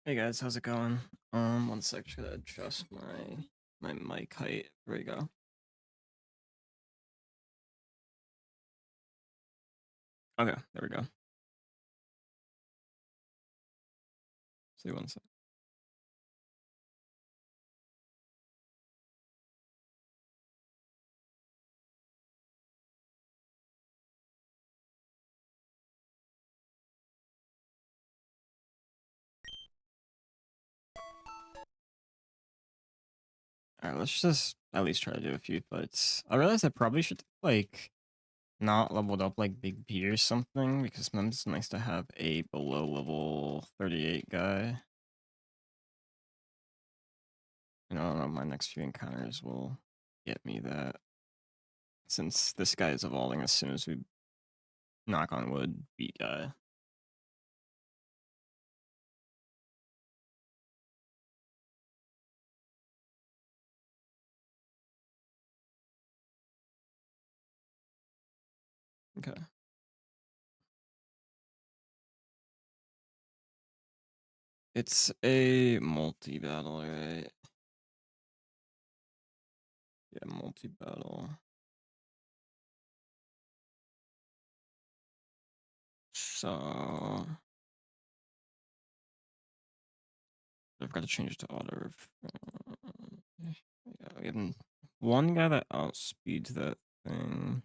Hey guys, how's it going? One sec, should I adjust my mic height? There we go. Okay, there we go. See one sec. Alright, let's just at least try to do a few fights. I realize I probably should like not leveled up like Big P or something, because sometimes it's nice to have a below level 38 guy. And I don't know, my next few encounters will get me that. Since this guy is evolving as soon as we knock on wood, beat guy. Okay. It's a multi-battle, right? Yeah, multi-battle. So I've got to change it to auto. Yeah, we have one guy that outspeeds that thing.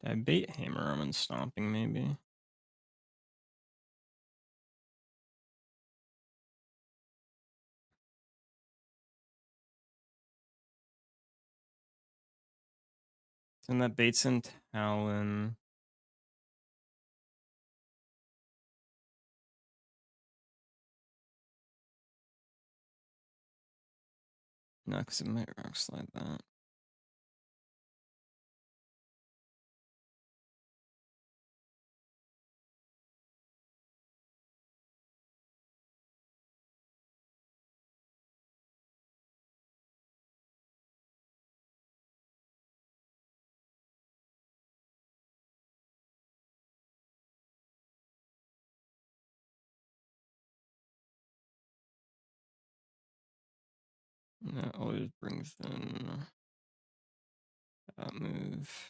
Could I bait hammer him and stomping maybe? And that baits in Talon. No, because it might rock slide that. And that always brings in that move.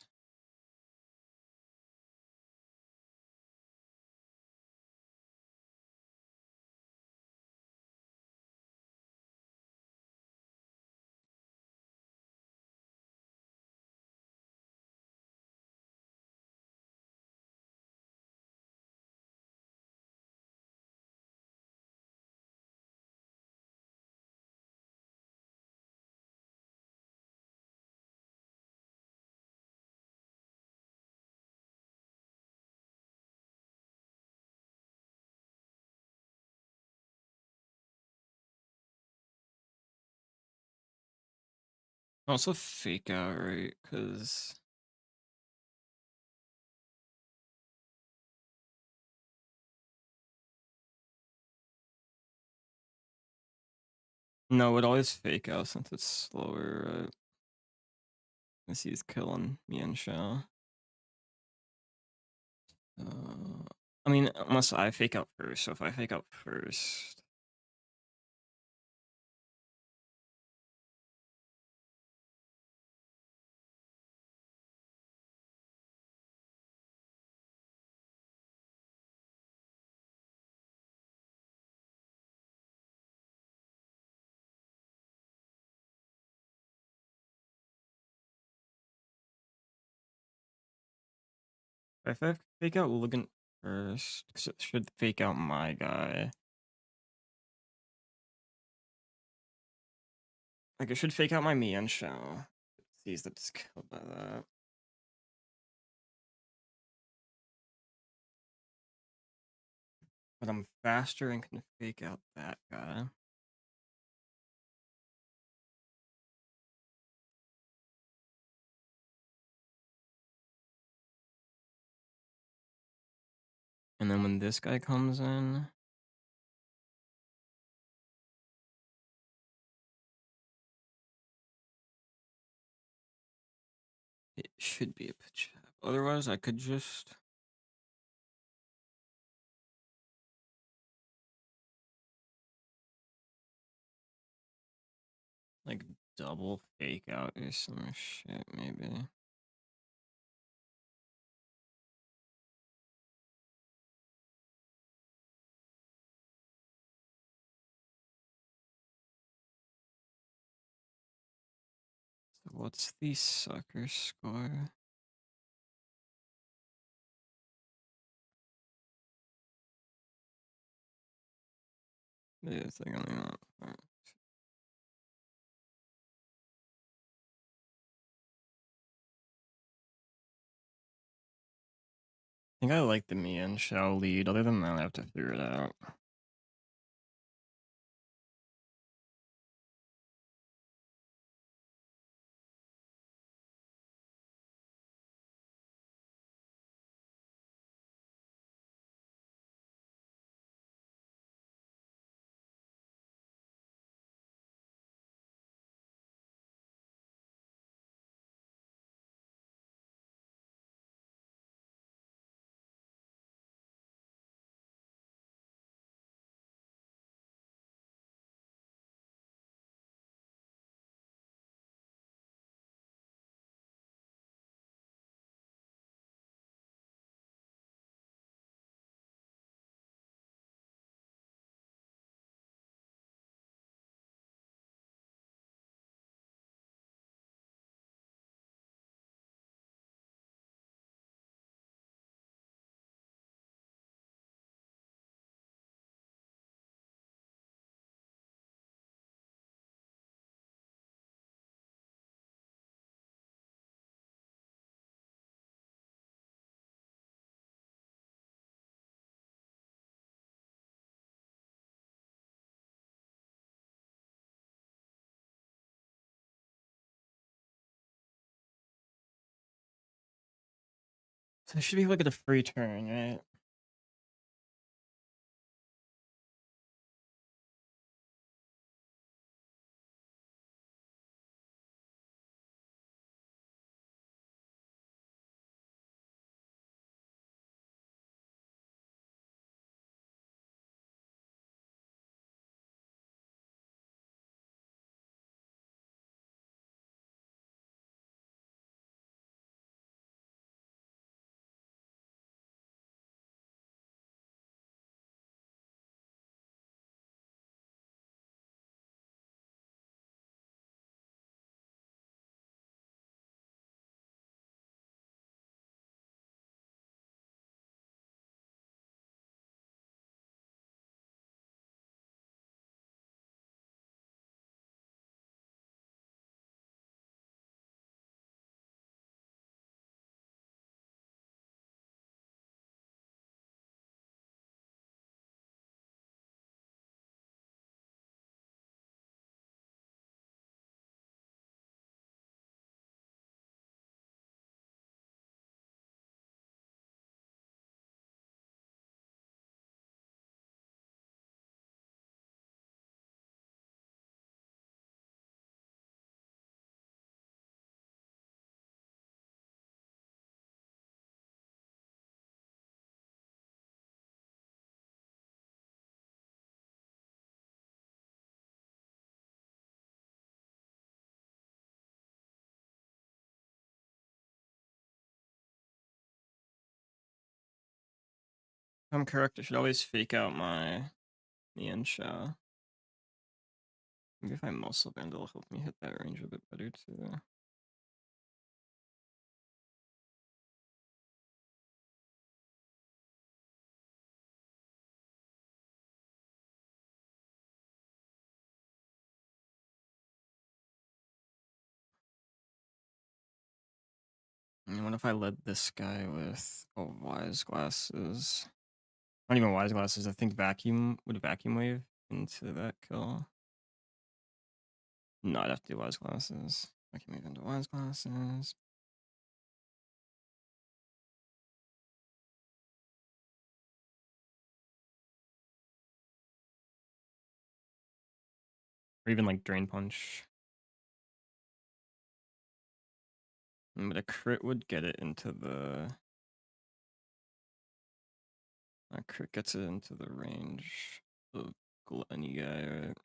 Also fake out, right? Because no, it always fake out since it's slower, right? Unless he's killing me and Shao. I mean, unless I fake out first. So if I fake out first, if I fake out Logan first, because it should fake out my guy. Like it should fake out my Mian Shao. Sees that it's killed by that. But I'm faster and can fake out that guy. And then when this guy comes in, it should be a pitch up. Otherwise, I could just... like double fake out or some shit, maybe. So what's the sucker score? Yeah, it's like only not. I think I like the me and shall lead. Other than that, I have to figure it out. So I should be looking at a free turn, right? If I'm correct, I should always fake out my me and shall. Maybe if I muscle bend, it'll help me hit that range a bit better too. And what if I led this guy with wise glasses? Not even wise glasses. I think vacuum would vacuum wave into that kill. No, I'd have to do wise glasses. Vacuum wave into wise glasses. Or even like Drain Punch. But a crit would get it into the... A crit gets it into the range of any guy, right?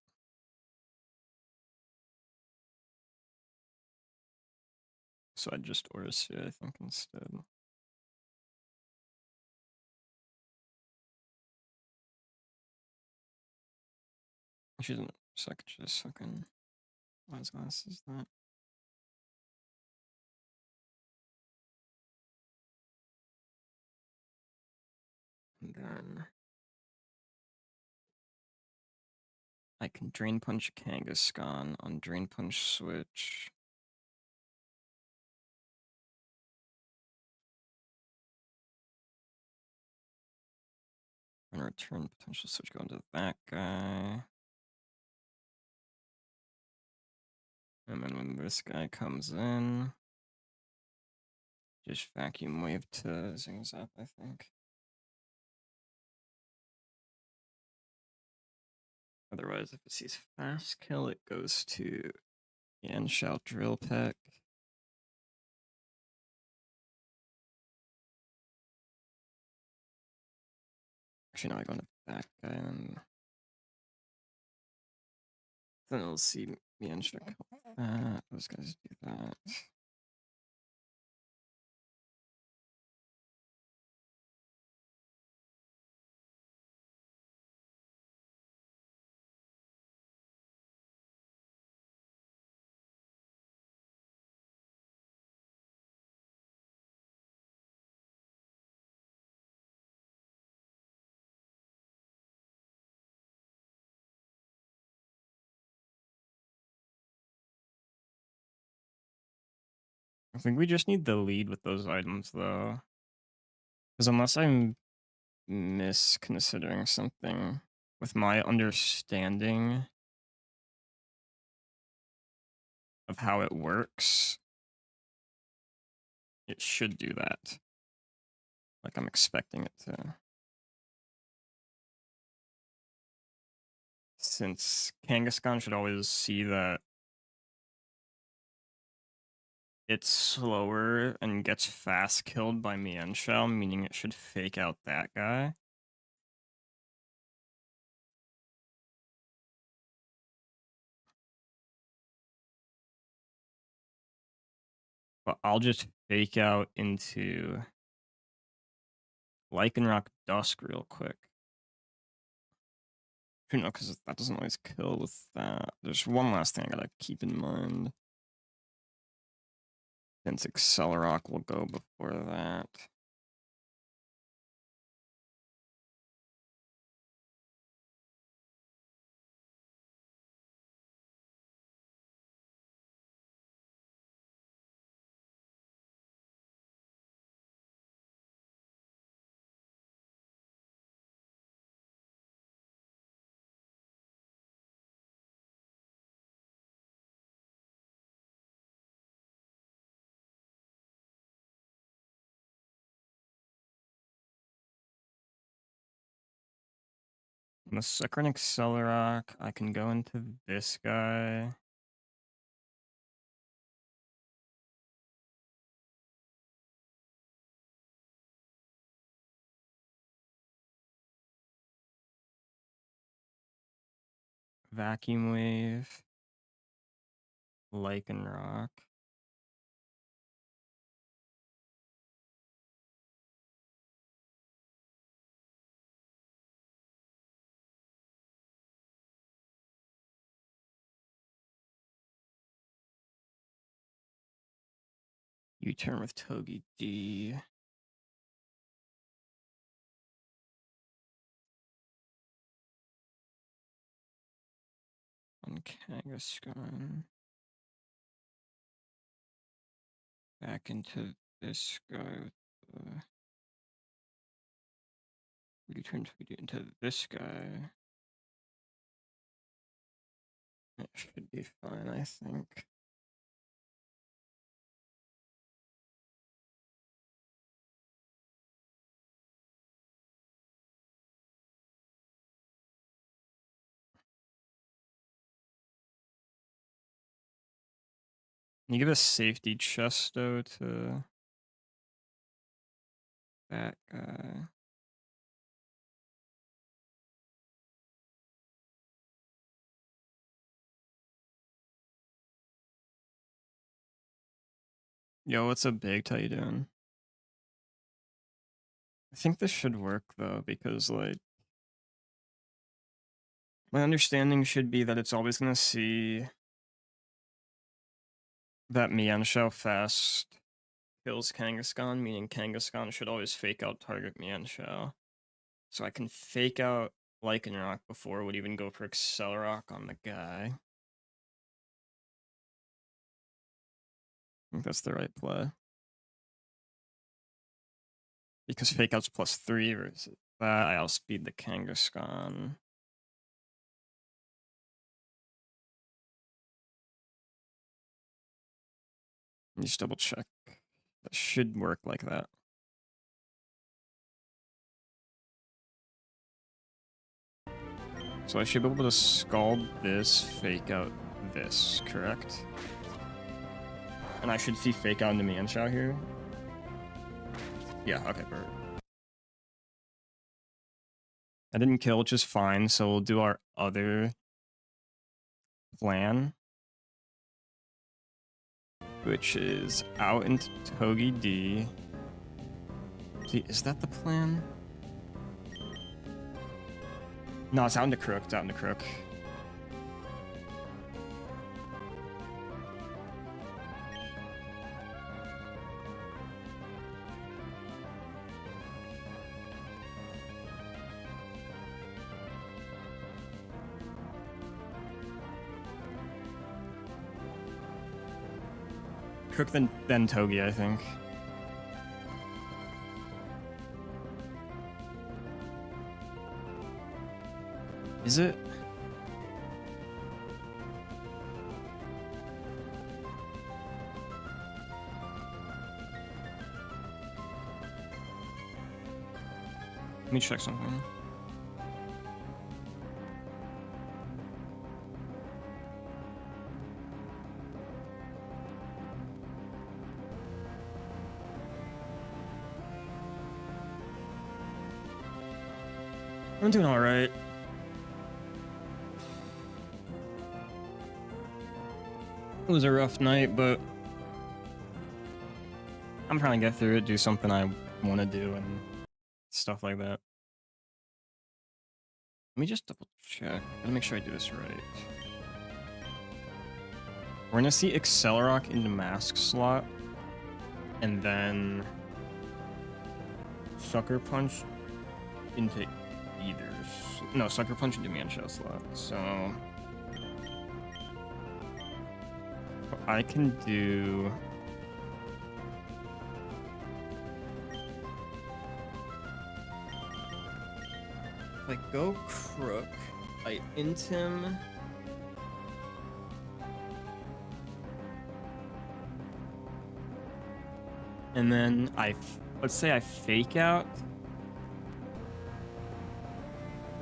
So I'd just Aura Sphere, I think, instead. She's in a second, just fucking... What class is that? And then... I can Drain Punch Kangaskhan on Drain Punch switch. And return potential switch going to that guy. And then when this guy comes in, just Vacuum Wave to Zing Zap, I think. Otherwise, if it sees Fast Kill, it goes to Yanshao Drill Peck. Actually, no, I go into that guy, and then it'll see Yanshao kill that. Those guys do that. I think we just need the lead with those items, though. Because unless I'm misconsidering something with my understanding of how it works, it should do that. Like I'm expecting it to. Since Kangaskhan should always see that it's slower and gets fast killed by Mienshao, meaning it should fake out that guy. But I'll just fake out into Lycanroc Dusk real quick. You know, because that doesn't always kill with that. There's one last thing I gotta keep in mind. Since Accelerock will go before that. On the second Accelerock, I can go into this guy. Vacuum Wave. Lycanroc. U-turn with Togepi D. On Kangaskhan. Back into this guy with the U-turn Togepi into this guy. It should be fine, I think. You give a safety chest though to that guy. Yo, what's up, Big? How you doing? I think this should work though, because like my understanding should be that it's always gonna see that Mianshao fast kills Kangaskhan, meaning Kangaskhan should always fake out target Mianshao. So I can fake out Lycanroc before it would even go for Accelerock on the guy. I think that's the right play. Because fake out's +3 versus that, I outspeed the Kangaskhan. Just double check. That should work like that. So I should be able to scald this, fake out this, correct? And I should see fake out into Mianshao here. Yeah, okay, perfect. I didn't kill, which is fine, so we'll do our other plan, which is out into Togi D. See, is that the plan? No, it's out into Crook, it's out into Crook. Crook then Togi, I think. Is it? Let me check something. I'm doing alright. It was a rough night, but I'm trying to get through it, do something I want to do, and stuff like that. Let me just double check. Gotta make sure I do this right. We're gonna see Accelerock into Mask slot, and then Sucker Punch into either. No, Sucker Punch into Mianshao slot. So I can do. If I go Crook, I int him. And then let's say I fake out.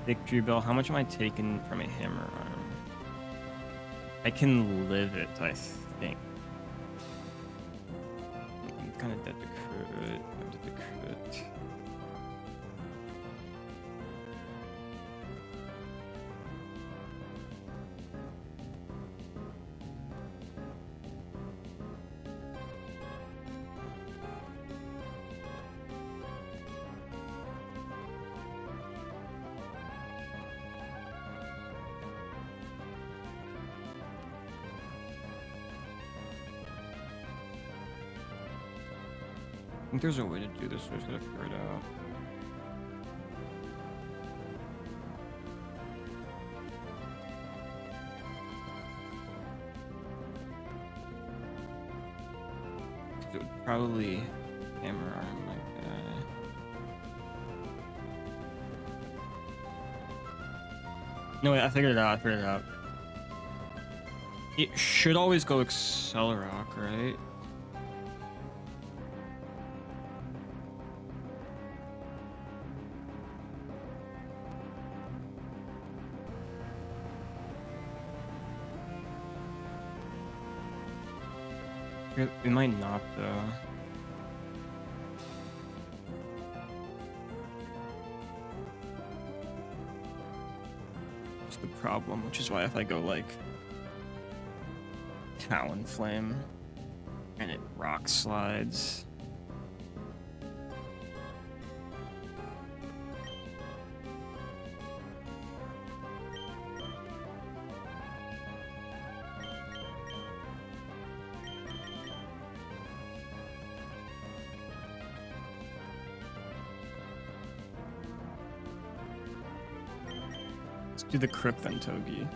Victory Bell, how much am I taking from a Hammer Arm? I can live it, I think. I'm kind of dead to crit. I'm dead to crit. I think there's a way to do this, so I just gotta figure it out. It would probably Hammer Arm like that. No, wait, I figured it out, It should always go Accelerock, right? We might not, though. That's the problem, which is why if I go, like, Talon Flame, and it rock slides... Let's do the Crook then, Togi.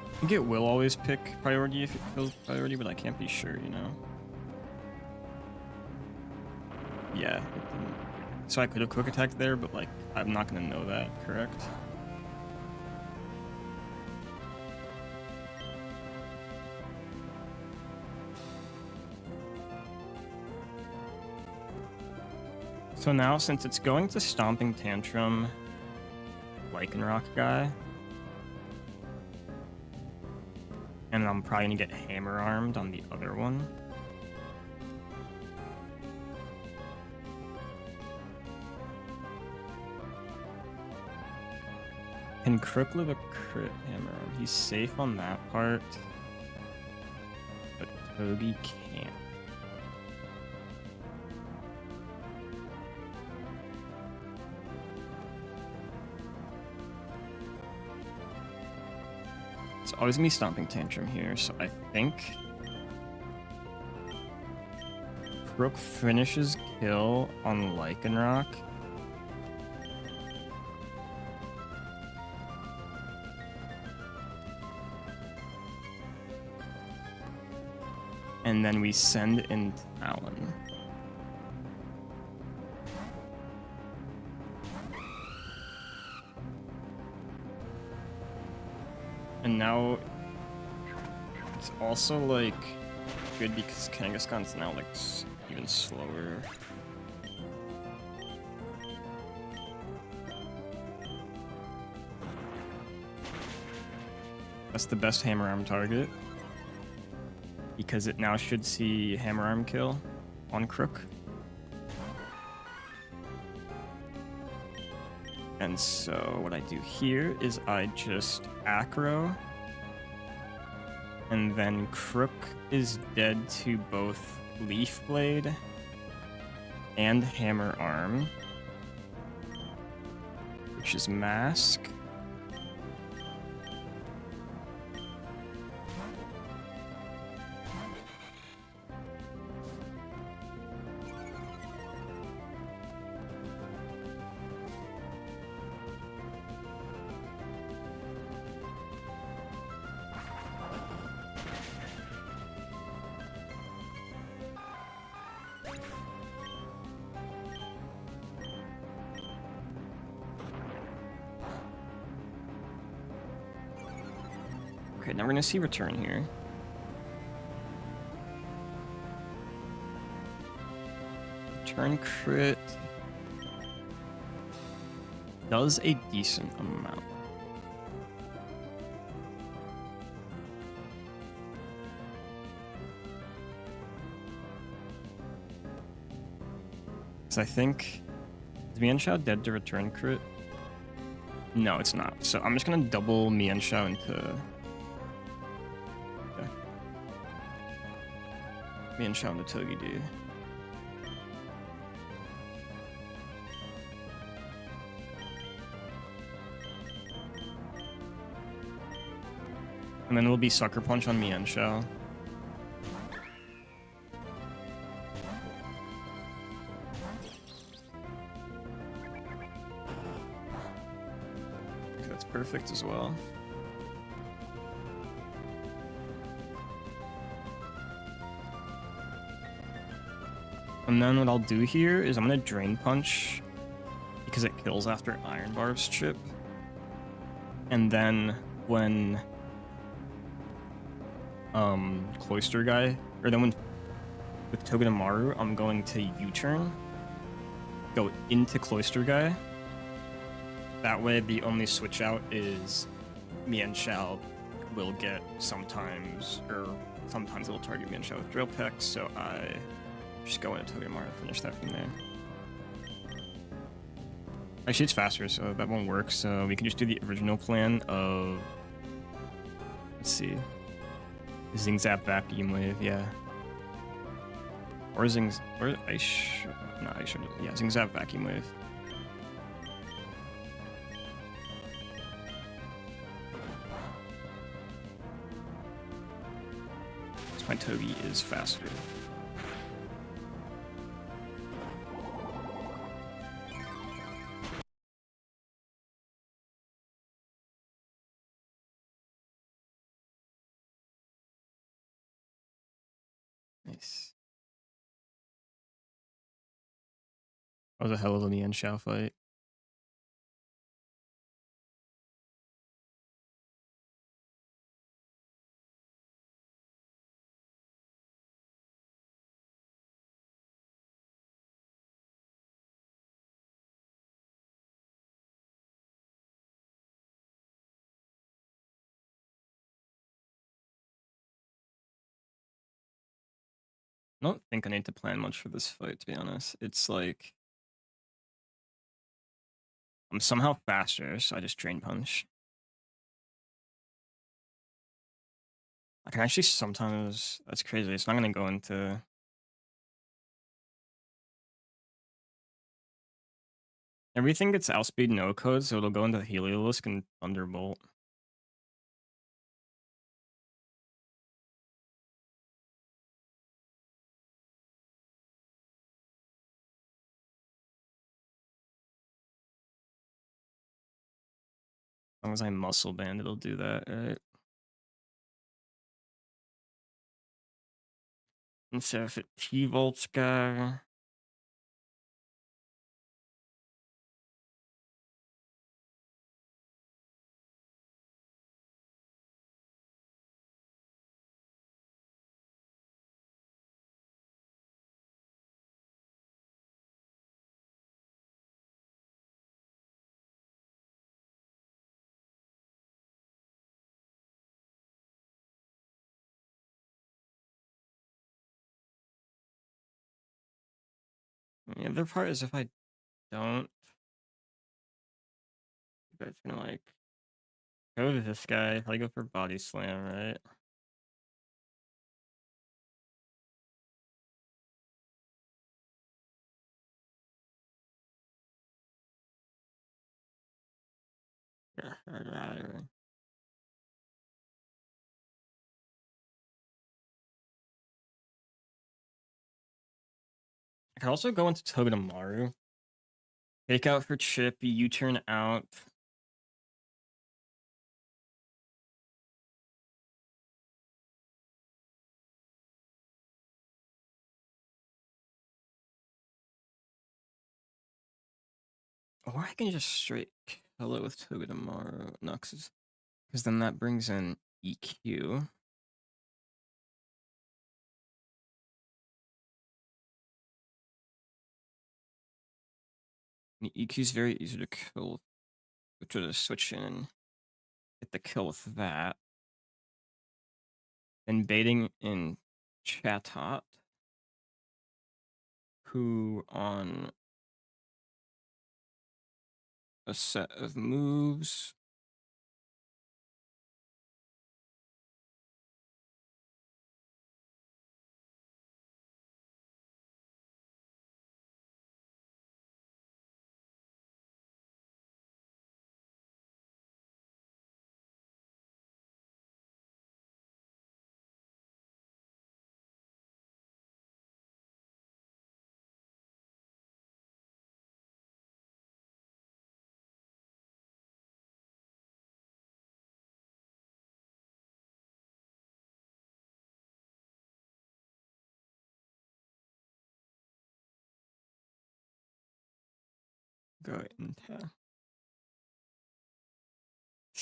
I think it will always pick priority if it kills priority, but I can't be sure, you know? Yeah. So I could have quick attacked there, but like, I'm not gonna know that, correct? So now, since it's going to Stomping Tantrum, Lycanroc guy, and I'm probably gonna get Hammer Armed on the other one. Can Crook live a crit Hammer Arm? He's safe on that part, but Togi can't. It's always gonna be Stomping Tantrum here, so I think Crook finishes kill on Lycanroc. And then we send in Talon. And now it's also like good because Kangaskhan's now like even slower. That's the best Hammer Arm target because it now should see Hammer Arm kill on Crook. And so what I do here is I just acro, and then Crook is dead to both Leaf Blade and Hammer Arm, which is Mask. Okay, now we're gonna see return here. Return crit does a decent amount. So I think, is Mienshao dead to return crit? No, it's not. So I'm just gonna double Mienshao into Mienshao into Togi, dude. And then it'll be Sucker Punch on Mienshao. Okay, that's perfect as well. And then what I'll do here is I'm gonna Drain Punch because it kills after Iron Barb's chip. And then when Cloister Guy, or then when with Togedemaru, I'm going to U-turn, go into Cloister Guy. That way, the only switch out is me and Shao will get sometimes, or sometimes it'll target me and Shao with Drill Peck, so I just go into Togedemaru and finish that from there. Actually, it's faster, so that won't work, so we can just do the original plan of, let's see, Zing Zap Vacuum Wave, yeah. Or Zing, or I should, no, I should, yeah, Zing Zap Vacuum Wave. My Togi is faster. Nice. That was a hell of a me and Shao fight. I don't think I need to plan much for this fight, to be honest. It's like I'm somehow faster, so I just Drain Punch. I can actually sometimes, that's crazy. It's not going to go into... Everything gets outspeed no code, so it'll go into Heliolisk and Thunderbolt. As long as I Muscle Band, it'll do that, right? And so if it T-Volts guy... The other part is if I don't... That's gonna like... Go to this guy, I go for Body Slam, right? Yeah, right. I can also go into Togedemaru. Take out for chip, U-turn out. Or I can just straight kill it with Togedemaru. No, because then that brings in EQ. The EQ is very easy to kill. Which would just switch in and get the kill with that. Then baiting in Chatot, who on a set of moves go into.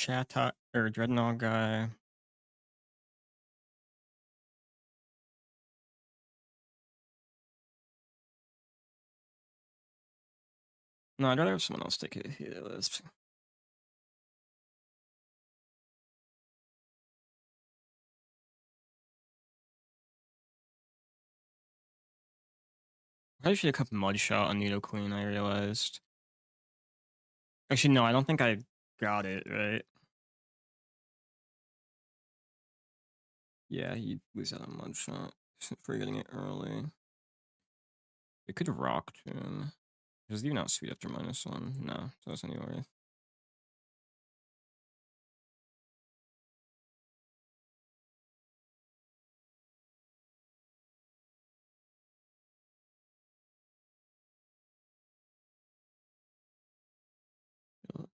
Chat or Dreadnought guy. No, I'd rather have someone else take a hit list. I should have kept Mudshot on Nido Queen, I realized. Actually, no, I don't think I got it, right? Yeah, he lose out on Mudshot for getting it early. It could Rock Tomb. Does it even outspeed after -1? No, so it's anywhere.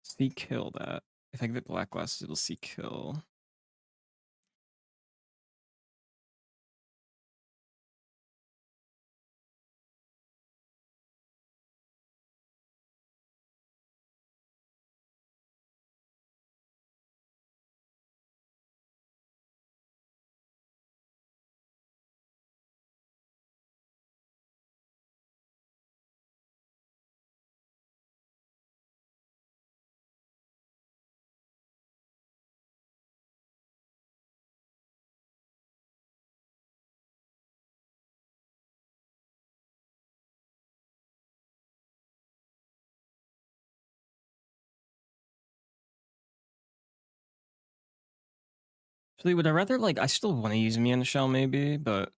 See kill that. If I get Black Glasses, it'll see kill. Actually, would I rather, like, I still want to use me in the shell maybe, but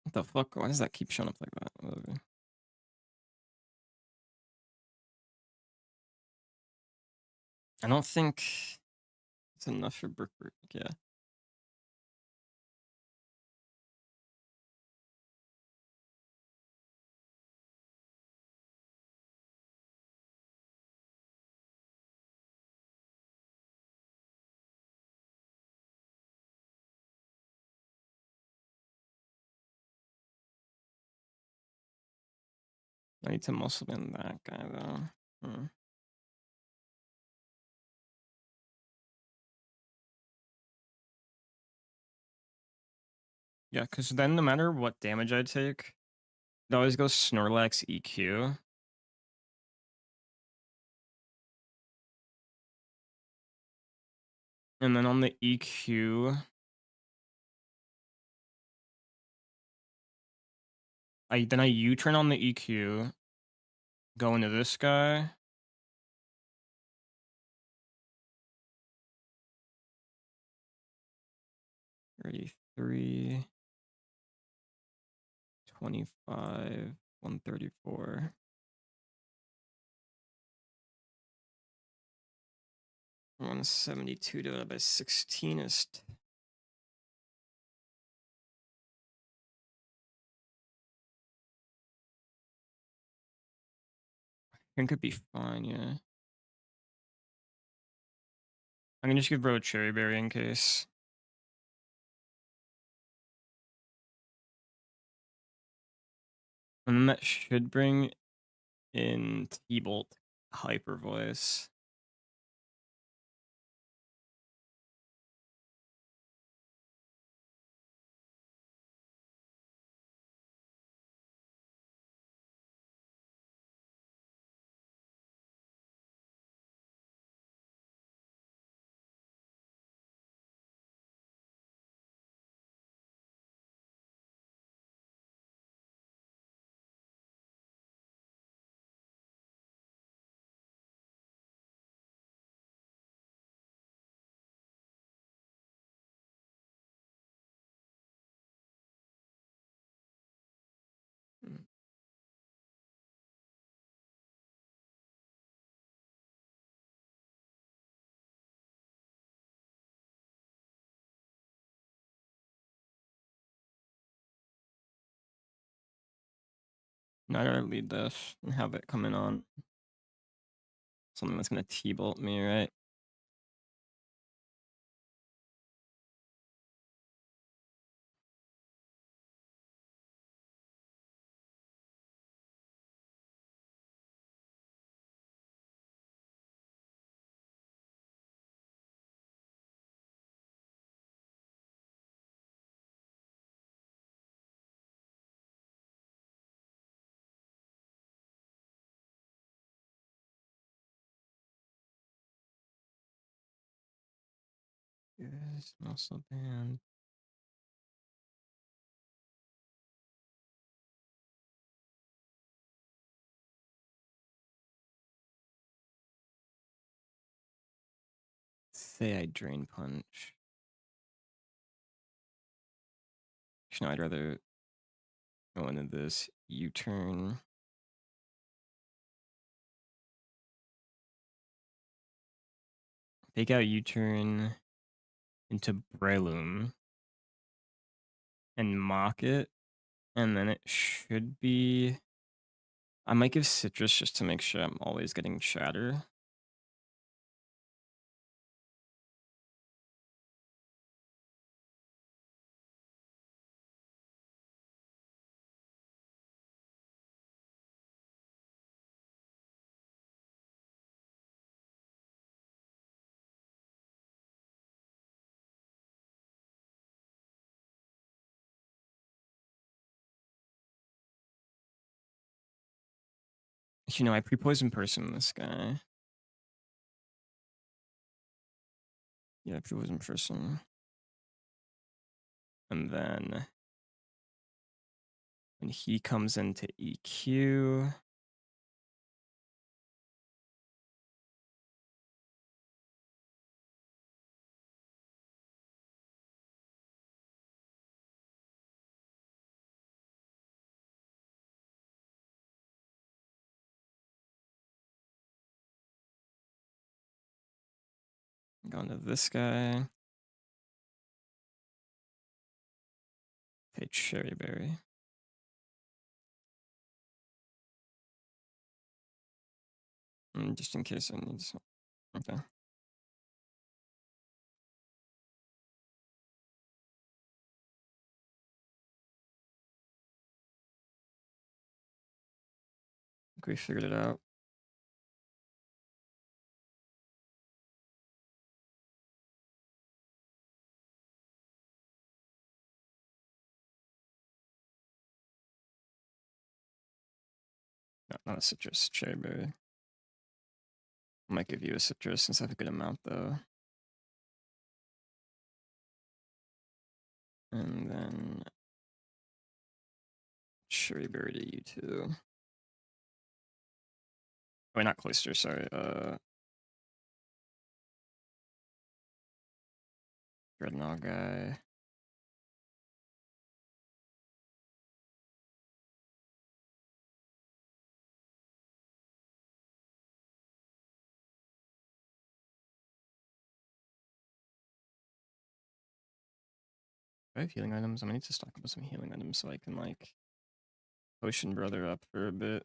what the fuck? Why does that keep showing up like that? Whatever. I don't think it's enough for Brick. Yeah. I need to muscle in that guy though. Yeah, because then no matter what damage I take, it always goes Snorlax EQ. And then on the EQ, I U-turn on the EQ, go into this guy. $33, 25, 134. 172 divided by 16 is I think it'd be fine, yeah. I'm gonna just give bro a cherry berry in case. And then that should bring in T-Bolt Hyper Voice. Now I gotta lead this and have it coming on. Something that's gonna T-Bolt me, right? Yes, muscle band. Say I drain punch. Actually, no, I'd rather go into this U-turn. Take out U-turn into Breloom and mock it, and then it should be. I might give Citrus just to make sure I'm always getting Shatter. You know, I pre-poison person this guy. Yeah, pre-poison person. And then when he comes into EQ, going to this guy. Pay Cherry Berry. Just in case I need some. Okay. We figured it out. No, not a citrus, cherry berry. I might give you a citrus since I have a good amount though. And then cherry berry to you too. Wait, not cloister, sorry. Dreadnought guy. Do I have healing items? I'm gonna need to stock up with some healing items so I can like potion brother up for a bit.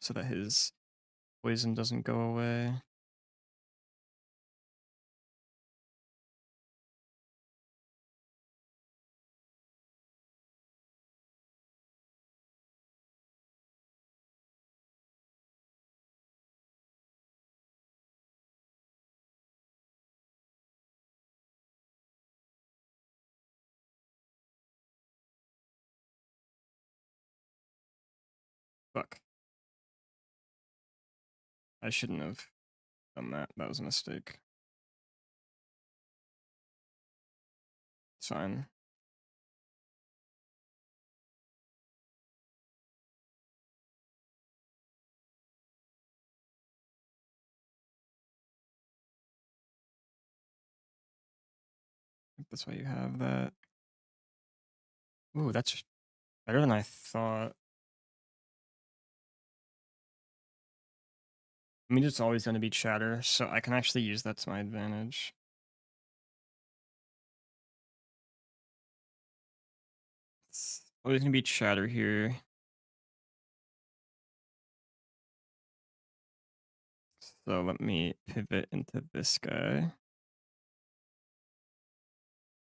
So that his poison doesn't go away. Fuck. I shouldn't have done that. That was a mistake. It's fine. I think that's why you have that. Ooh, that's better than I thought. I mean, it's always going to be chatter, so I can actually use that to my advantage. It's always going to be chatter here. So let me pivot into this guy.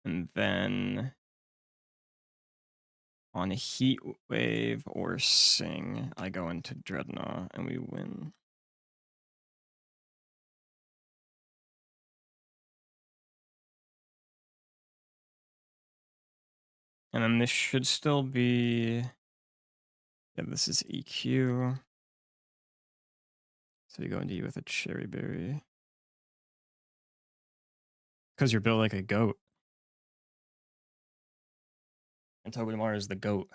And then on a heat wave or sing, I go into Dreadnought and we win. And then this should still be. Yeah, this is EQ. So you go into you with a cherry berry. Because you're built like a goat. And Togedemaru is the goat.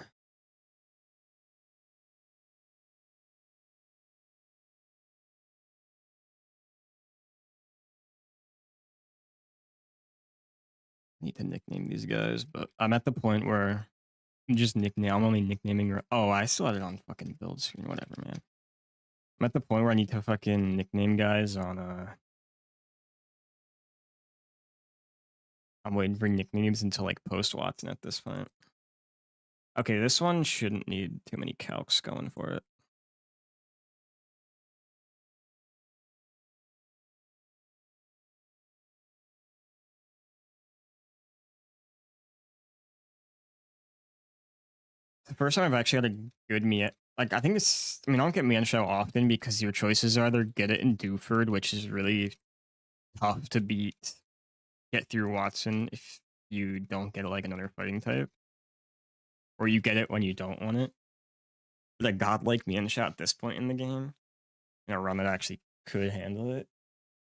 Need to nickname these guys, but I'm at the point where I'm only nicknaming. Oh, I still had it on fucking build screen. Whatever, man. I'm at the point where I need to fucking nickname guys on. I'm waiting for nicknames until like post Watson at this point. Okay, this one shouldn't need too many calcs going for it. The first time I've actually had a good Mien. Like, I think it's. I mean, I don't get Mien Shao often because your choices are either get it in Dewford, which is really tough to beat, get through Watson if you don't get it like another fighting type, or you get it when you don't want it. But a godlike Mien Shao at this point in the game, in a run that actually could handle it.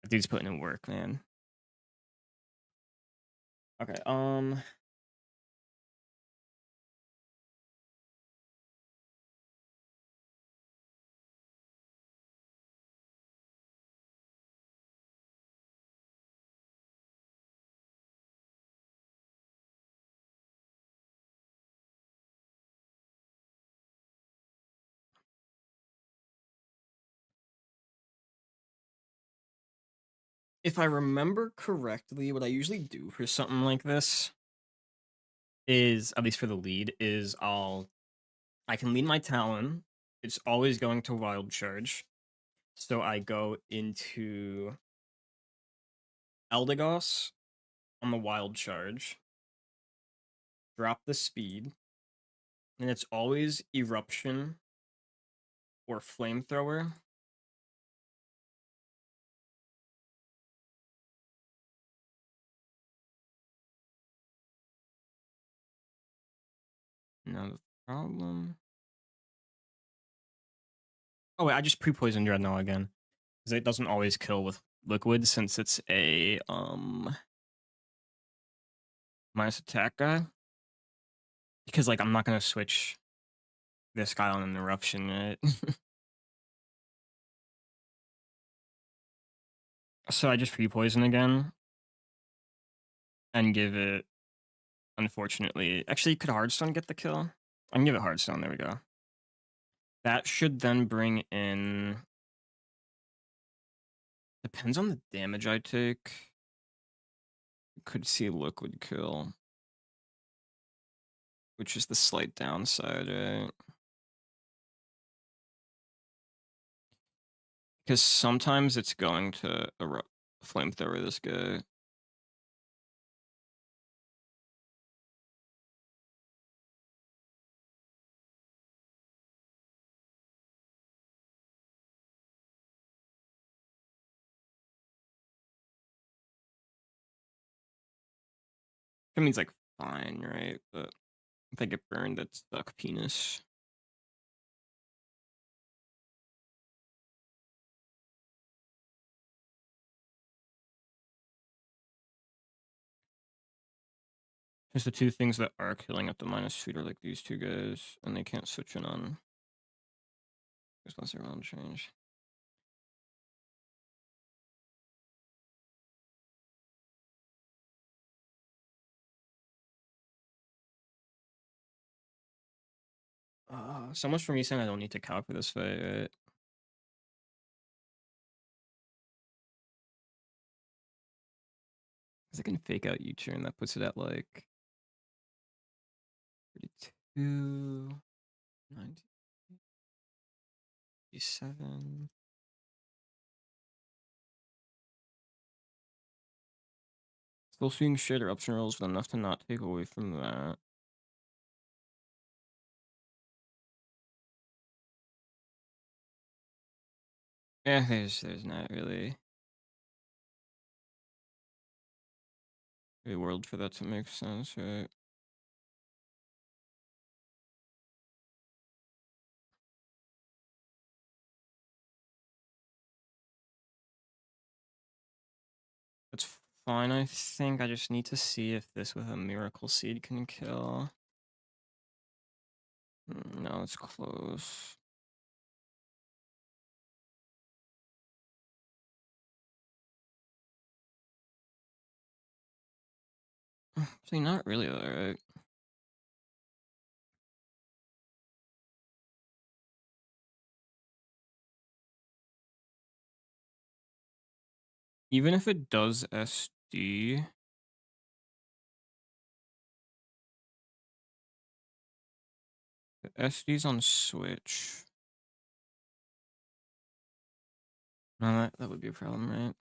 That dude's putting in work, man. Okay, if I remember correctly, what I usually do for something like this is, at least for the lead, is I can lead my Talon. It's always going to Wild Charge. So I go into Eldegoss on the Wild Charge, drop the speed, and it's always Eruption or Flamethrower. Now the problem. Oh wait, I just pre-poisoned Dreadnought again. Because it doesn't always kill with liquid since it's a minus attack guy. Because like I'm not gonna switch this guy on an eruption, right? So I just pre-poison again and give it. Unfortunately, actually, could Hardstone get the kill? I can give it Hardstone. There we go. That should then bring in. Depends on the damage I take. Could see liquid kill, which is the slight downside, right? Because sometimes it's going to flamethrower this guy. It means like fine, right? But if I get burned, that's stuck penis. Just the two things that are killing at the minus feet are like these two guys, and they can't switch in on. Just once they're on change. So much for me saying I don't need to calc for this fight, right? Because I can fake out U-turn, that puts it at like 32, 97. Still seeing shit eruption rolls, but enough to not take away from that. Yeah, there's not really a world for that to make sense, right? That's fine, I think. I just need to see if this with a Miracle Seed can kill. No, it's close. See, not really, alright. Even if it does SD, the SD's on Switch. No, that would be a problem, right?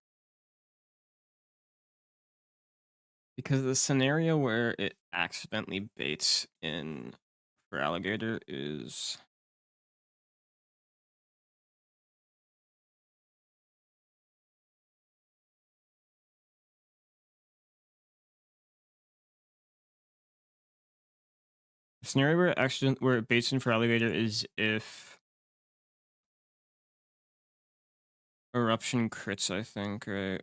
Because the scenario where it accidentally baits in for alligator is the scenario where it baits in for alligator is if eruption crits, I think, right?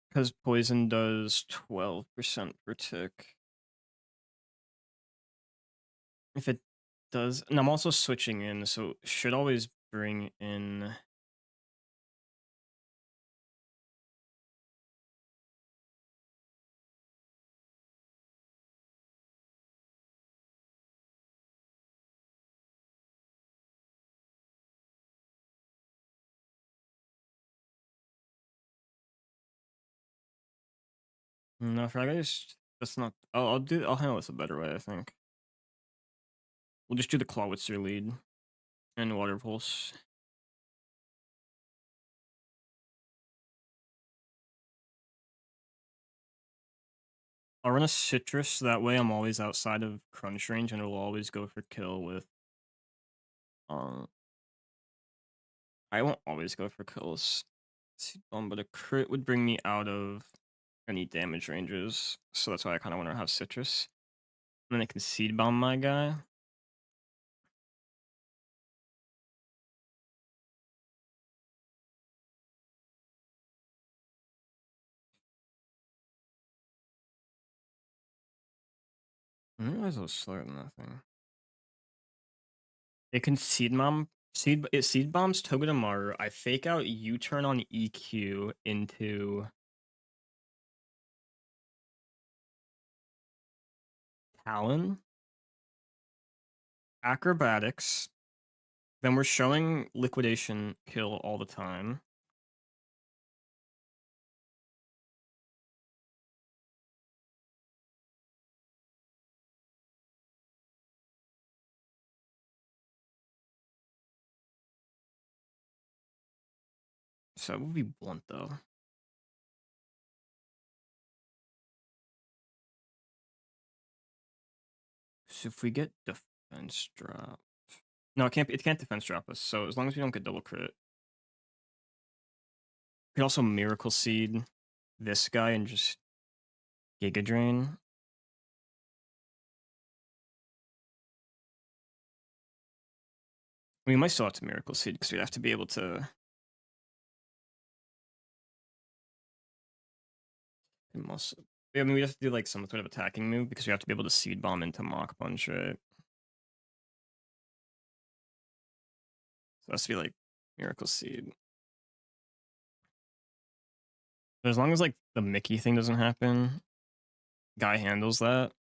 Because poison does 12% per tick. If it does, and I'm also switching in, so should always bring in. No, for alligators, that's not. I'll handle this a better way, I think. We'll just do the Clawitzer lead and Water Pulse. I'll run a Citrus, that way I'm always outside of crunch range and it'll always go for kill with um I won't always go for kills. But a crit would bring me out of any damage ranges. So that's why I kinda wanna have Citrus. And then I can seed bomb my guy. I didn't realize it was slower than that thing. It can seed bombs Togedemaru. I fake out U-turn on EQ into Talon, Acrobatics. Then we're showing Liquidation kill all the time. So it would be blunt though. So if we get defense drop. No, it can't defense drop us, so as long as we don't get double crit. We can also Miracle Seed this guy and just Giga Drain. We might still have to Miracle Seed because we have to be able to. I mean, we have to do like some sort of attacking move because we have to be able to Seed Bomb into Mach Punch, right? So it has to be like Miracle Seed. But as long as like the Mickey thing doesn't happen, guy handles that.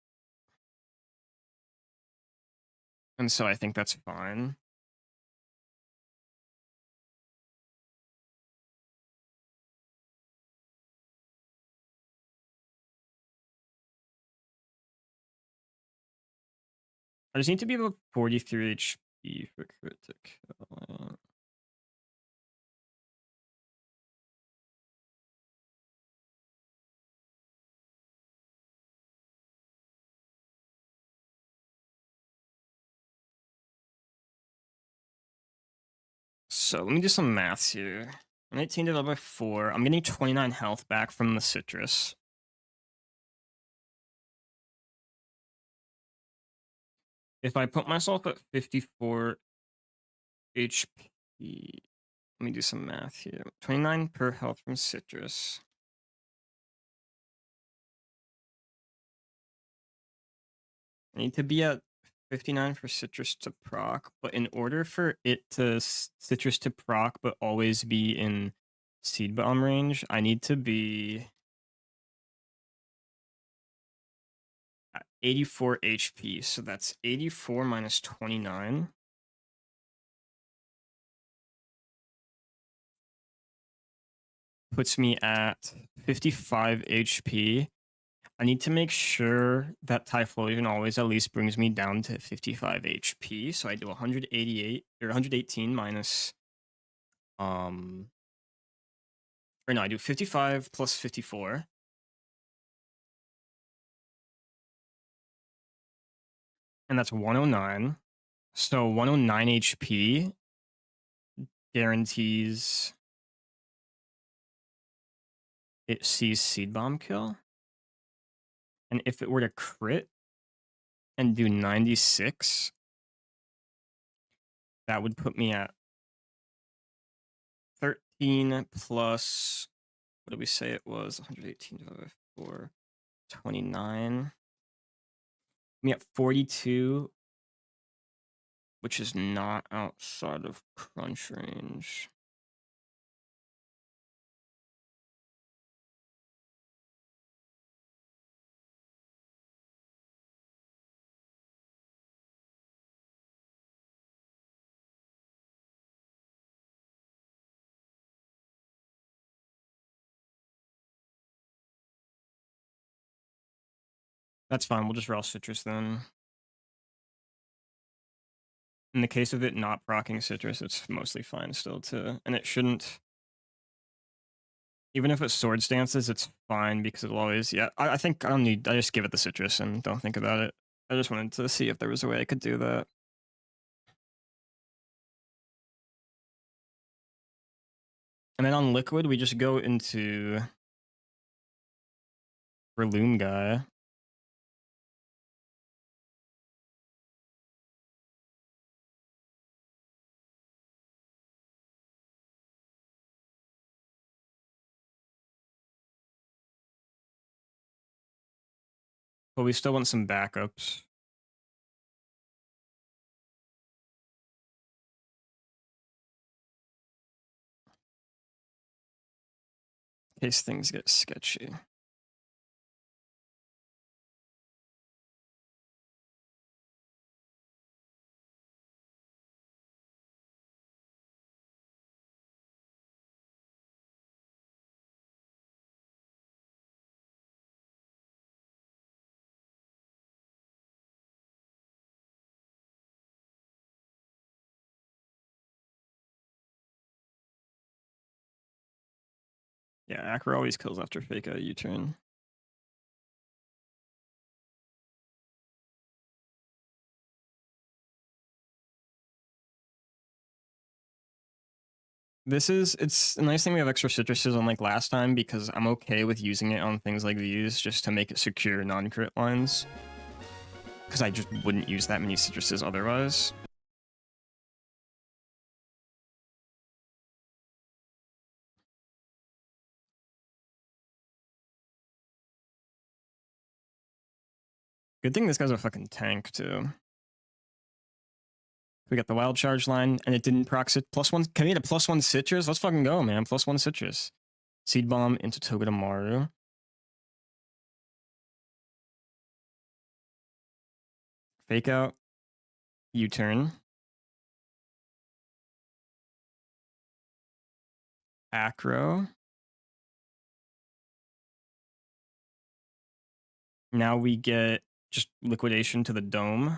And so I think that's fine. I just need to be about 43 HP for crit to kill. So let me do some maths here. I'm 18 divided by 4. I'm getting 29 health back from the Citrus. If I put myself at 54 HP, let me do some math here. 29 per health from citrus. I need to be at 59 for citrus to proc, but in order for it to citrus to proc but always be in seed bomb range, I need to be at 84 HP. So that's 84 minus 29. Puts me at 55 HP. I need to make sure that Typhlosion always at least brings me down to 55 HP. So I do 188 or 118 minus or no, I do 55 plus 54. And that's 109. So 109 HP guarantees it sees seed bomb kill. And if it were to crit and do 96, that would put me at 13 plus, what did we say it was? 118 divided by 4, 29. Me at 42, which is not outside of crunch range. That's fine. We'll just raw citrus then. In the case of it not proccing citrus, it's mostly fine still too. And it shouldn't, even if it sword stances, it's fine because it'll always, yeah, I think I just give it the citrus and don't think about it. I just wanted to see if there was a way I could do that. And then on liquid, we just go into Relume guy. But we still want some backups. In case things get sketchy. Yeah, Acro always kills after fake out U-turn. It's a nice thing we have extra citruses unlike last time because I'm okay with using it on things like these just to make it secure non-crit lines. Because I just wouldn't use that many citruses otherwise. Good thing this guy's a fucking tank too. We got the wild charge line and it didn't proc it. +1, can we get a +1 citrus? Let's fucking go, man. +1 citrus. Seed bomb into Togedemaru. Fake out. U-turn. Acro. Now we get just liquidation to the dome.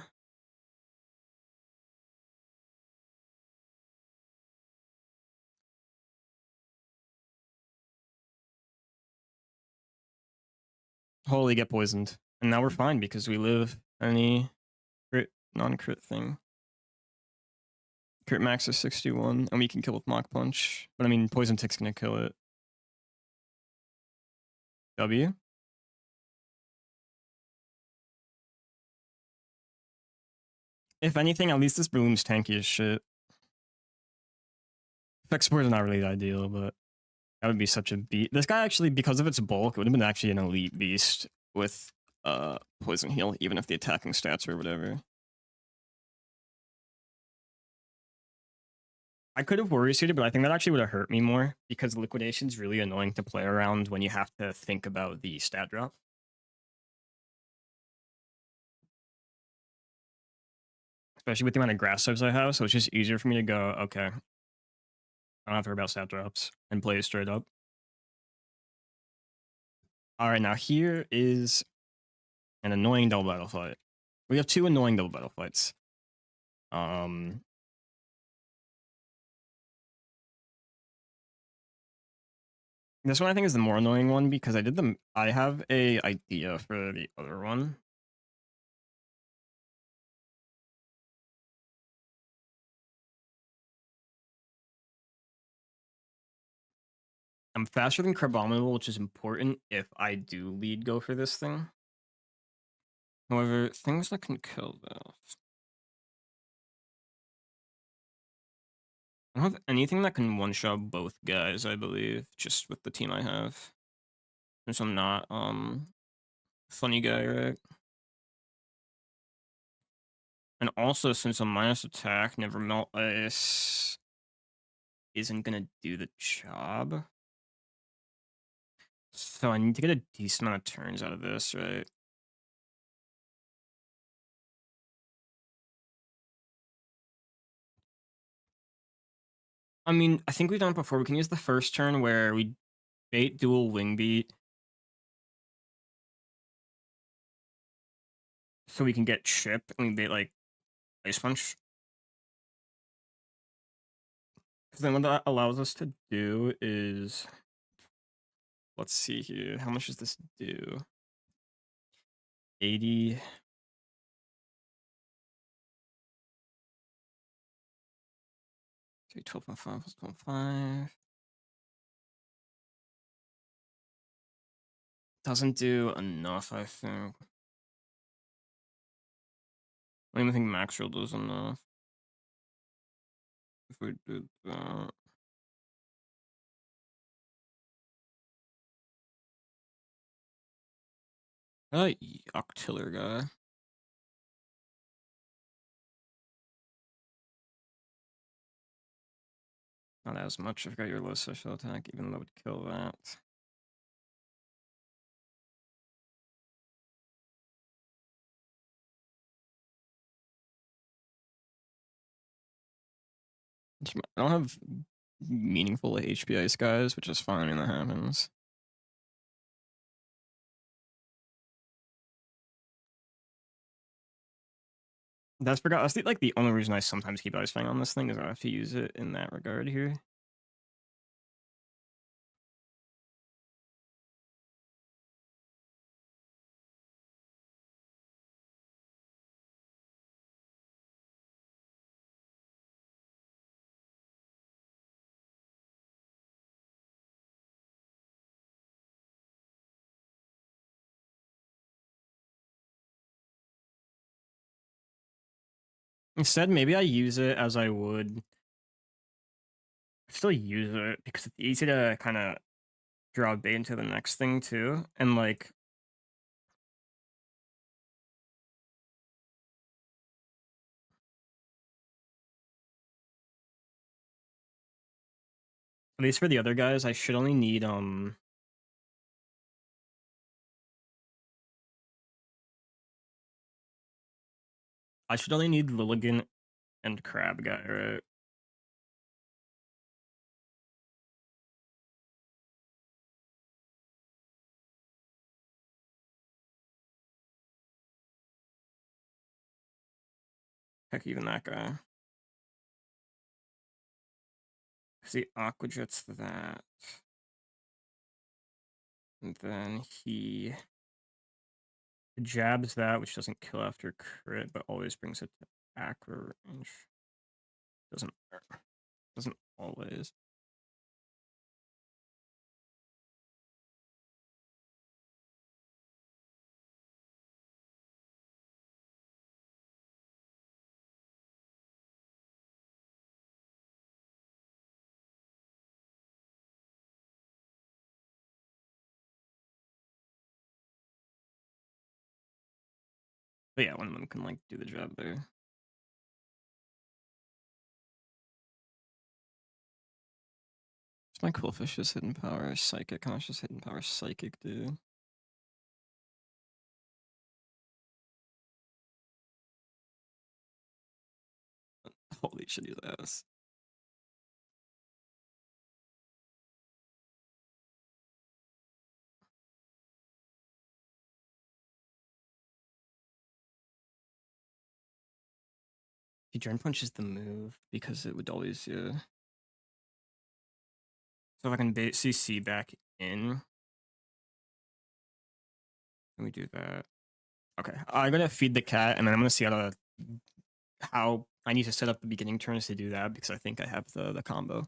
Holy, get poisoned. And now we're fine because we live any crit, non-crit thing. Crit max is 61, and we can kill with Mach Punch. But I mean, Poison Tick's gonna kill it. W. If anything, at least this balloon's tanky as shit. Effect support is not really ideal, but that would be such a beat. This guy actually, because of its bulk, would have been actually an elite beast with poison heal, even if the attacking stats or whatever. I could have worry suited, but I think that actually would have hurt me more because liquidation's really annoying to play around when you have to think about the stat drop. Especially with the amount of grass types I have, so it's just easier for me to go, okay, I don't have to worry about stat drops and play straight up. Alright, now here is an annoying double battle fight. We have two annoying double battle fights. This one I think is the more annoying one because I have a idea for the other one. I'm faster than Crabominable, which is important if I do lead go for this thing. However, things that can kill this. I don't have anything that can one-shot both guys, I believe, just with the team I have. Since I'm not, funny guy, right? And also, since a minus attack, never melt ice isn't gonna do the job. So I need to get a decent amount of turns out of this, right? I mean, I think we've done it before. We can use the first turn where we bait dual wing beat. So we can get chip and we bait like ice punch. Because then what that allows us to do is, let's see here. How much does this do? 80. 12.5 plus 12.5. Doesn't do enough, I think. I don't even think max roll does enough. If we did that. Octiller guy. Not as much. I've got your low social attack, even though it would kill that. I don't have meaningful HP ice guys, which is fine when that happens. That's like the only reason I sometimes keep ice fang on this thing is I have to use it in that regard here. Instead, maybe I use it as I would. I still use it because it's easy to kind of draw bait into the next thing too, and like at least for the other guys, I should only need I should only need Lilligan and Crab guy, right? Heck, even that guy. Because he Aqua Jets that. And then he jabs that, which doesn't kill after crit, but always brings it to Aqua range. Doesn't always. But yeah, one of them can like do the job there. It's my cool fish is hidden power psychic. How much does hidden power psychic do? Holy shit, he's ass. He drain punches the move because it would always yeah. So if I can bait CC back in, can we do that? Okay, I'm gonna feed the cat, and then I'm gonna see how I need to set up the beginning turns to do that because I think I have the combo.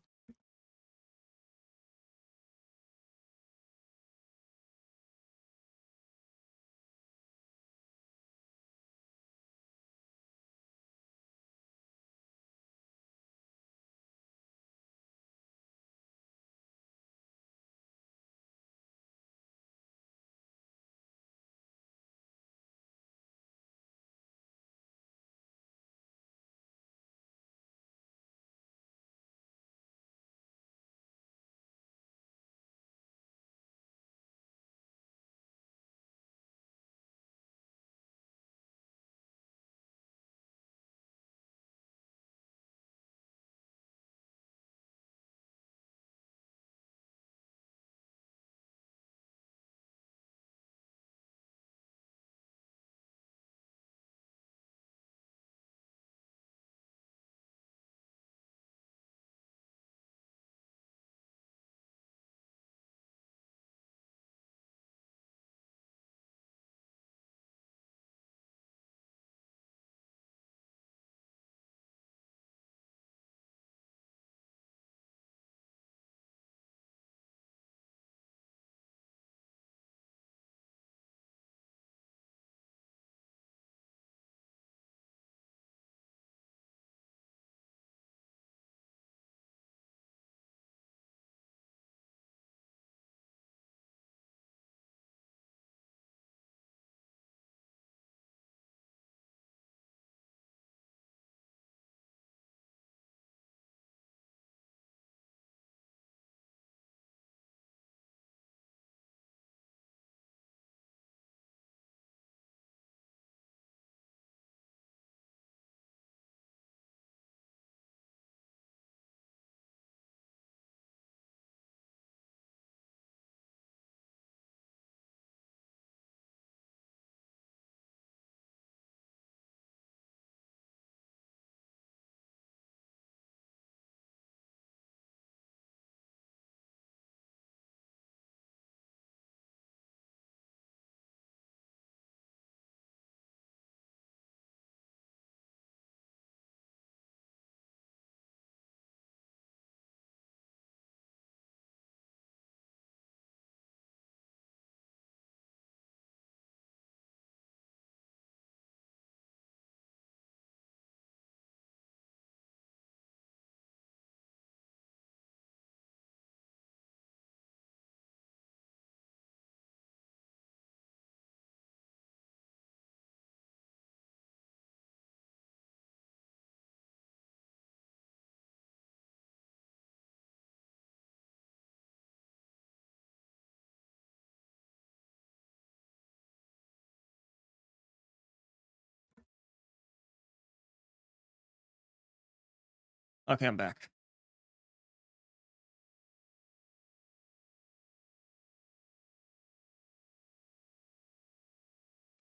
Okay, I'm back.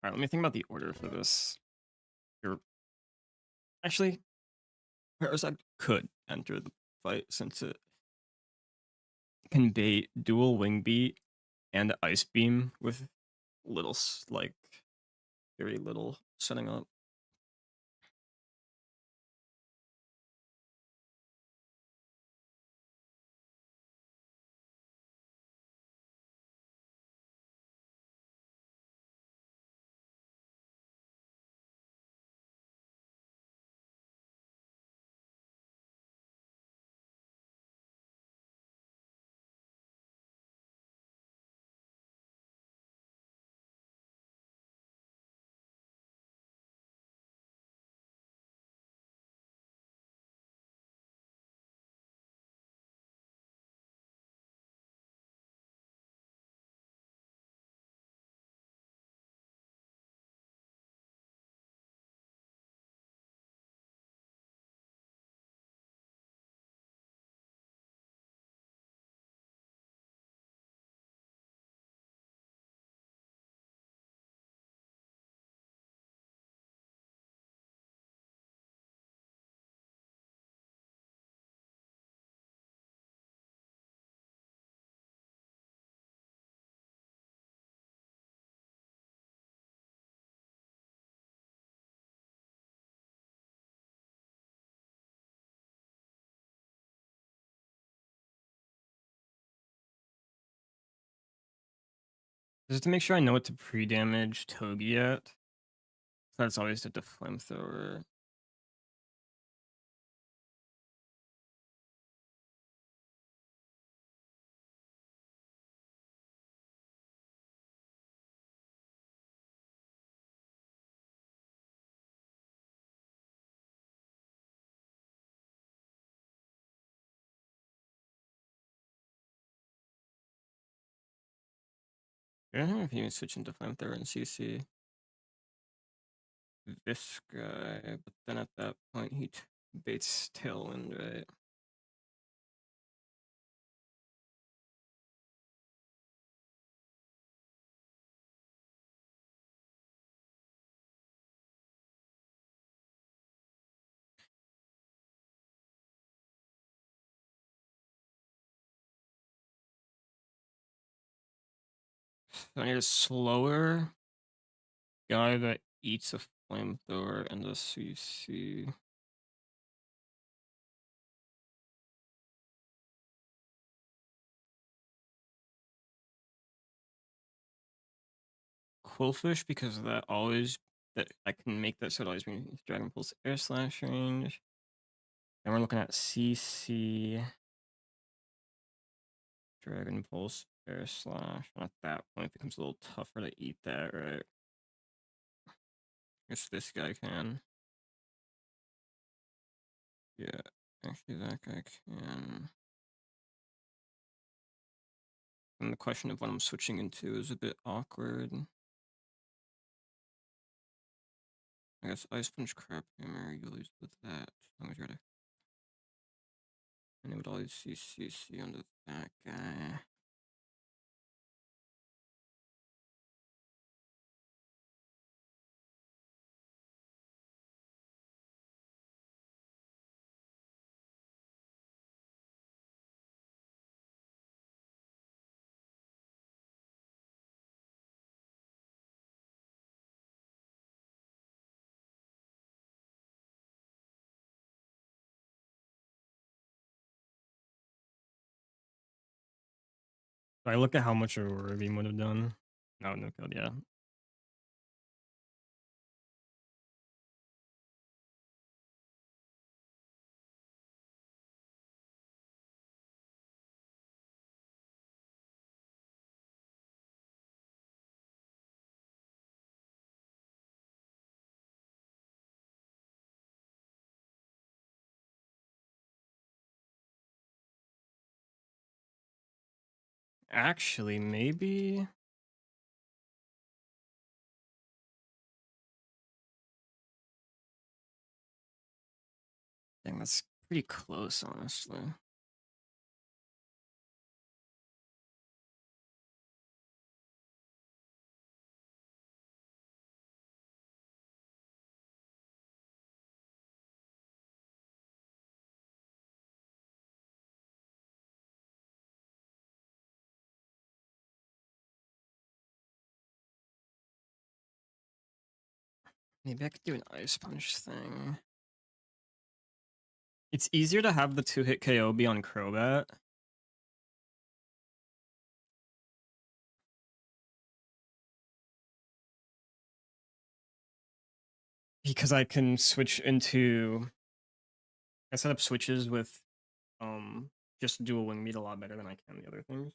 All right, let me think about the order for this. You're actually Parasect could enter the fight since it can bait dual wing beat and ice beam with little like very little setting up. Just to make sure I know what to pre-damage Togi at. So that's always the flamethrower. I don't know if you can switch into flamethrower and CC this guy, but then at that point he baits tailwind, right? So I need a slower guy that eats a flamethrower and a CC. Quillfish, because that I can make that so it always brings Dragon Pulse Air Slash range. And we're looking at CC Dragon Pulse Air Slash. And at that point it becomes a little tougher to eat that, right? I guess this guy can. Yeah, actually that guy can. And the question of what I'm switching into is a bit awkward. I guess Ice Punch Crab Hammer, you lose with that. I'm gonna try to. And it would always see CC under that guy. If I look at how much Aurora Beam would have done. No code, yeah. Actually, maybe. Dang, that's pretty close, honestly. Maybe I could do an Ice Punch thing. It's easier to have the 2-hit KO be on Crobat. Because I can switch into. I set up switches with just dual wing meat a lot better than I can the other things.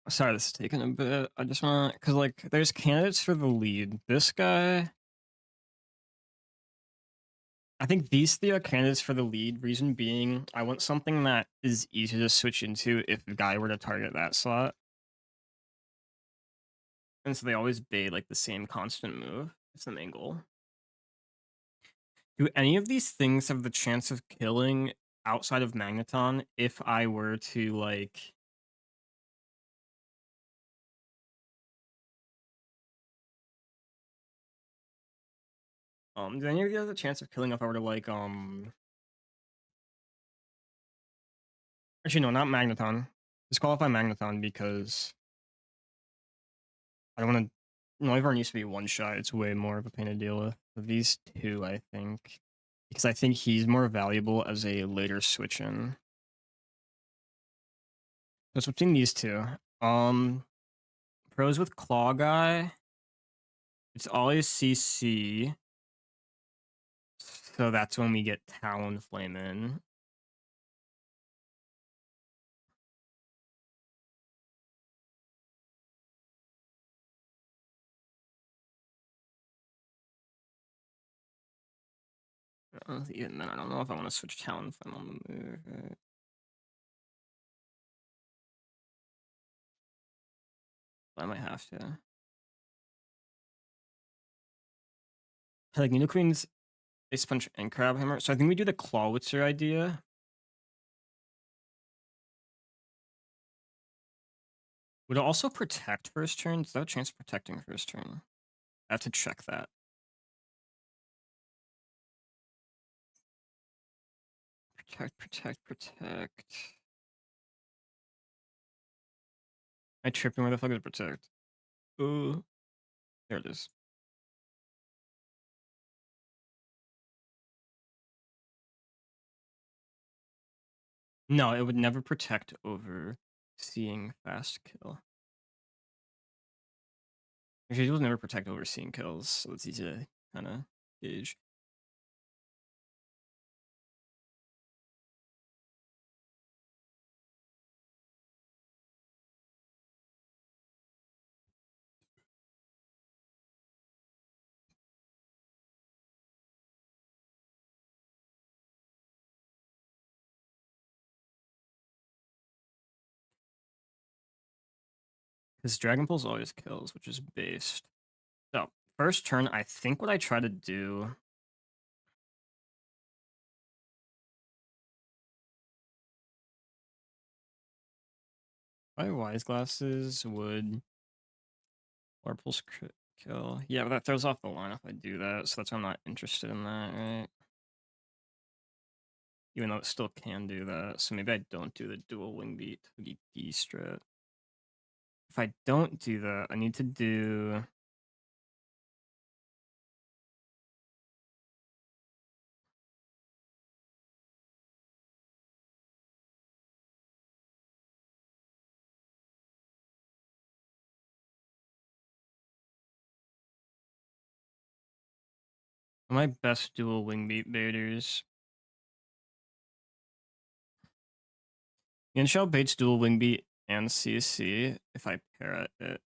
Sorry, this is taking a bit. I just want, because like, there's candidates for the lead. This guy, I think these three are candidates for the lead. Reason being, I want something that is easy to switch into if the guy were to target that slot. And so they always bait like the same constant move. It's the main goal. Do any of these things have the chance of killing outside of Magneton if I were to, like... do any of these have the chance of killing if I were to, like, Actually, no, not Magneton. Disqualify Magneton because I don't want to... No, everyone used to be one shot. It's way more of a pain to deal with. But these two, I think. Because I think he's more valuable as a later switch in. So switching these two. Pros with Claw Guy. It's always CC. So that's when we get Talonflame in. Even then, I don't know if I want to switch Talonflame on the move. I might have to. Like Nidoqueen's Ace Punch and Crab Hammer. So I think we do the Clawitzer idea. Would it also protect first turn? Does that have a chance of protecting first turn? I have to check that. Protect. I tripping. Where the fuck is protect? Ooh. There it is. No, it would never protect over seeing fast kill. Actually, it will never protect over seeing kills, so it's easy to kind of gauge. Because Dragon Pulse always kills, which is based. So, first turn, I think what I try to do... My Wise Glasses would... Or Pulse crit kill. Yeah, but that throws off the line if I do that, so that's why I'm not interested in that, right? Even though it still can do that, so maybe I don't do the dual wing beat to D strat. If I don't do that, I need to do... My best dual wing beat baiters. Inshell baits dual wing beat and CC if I parrot it.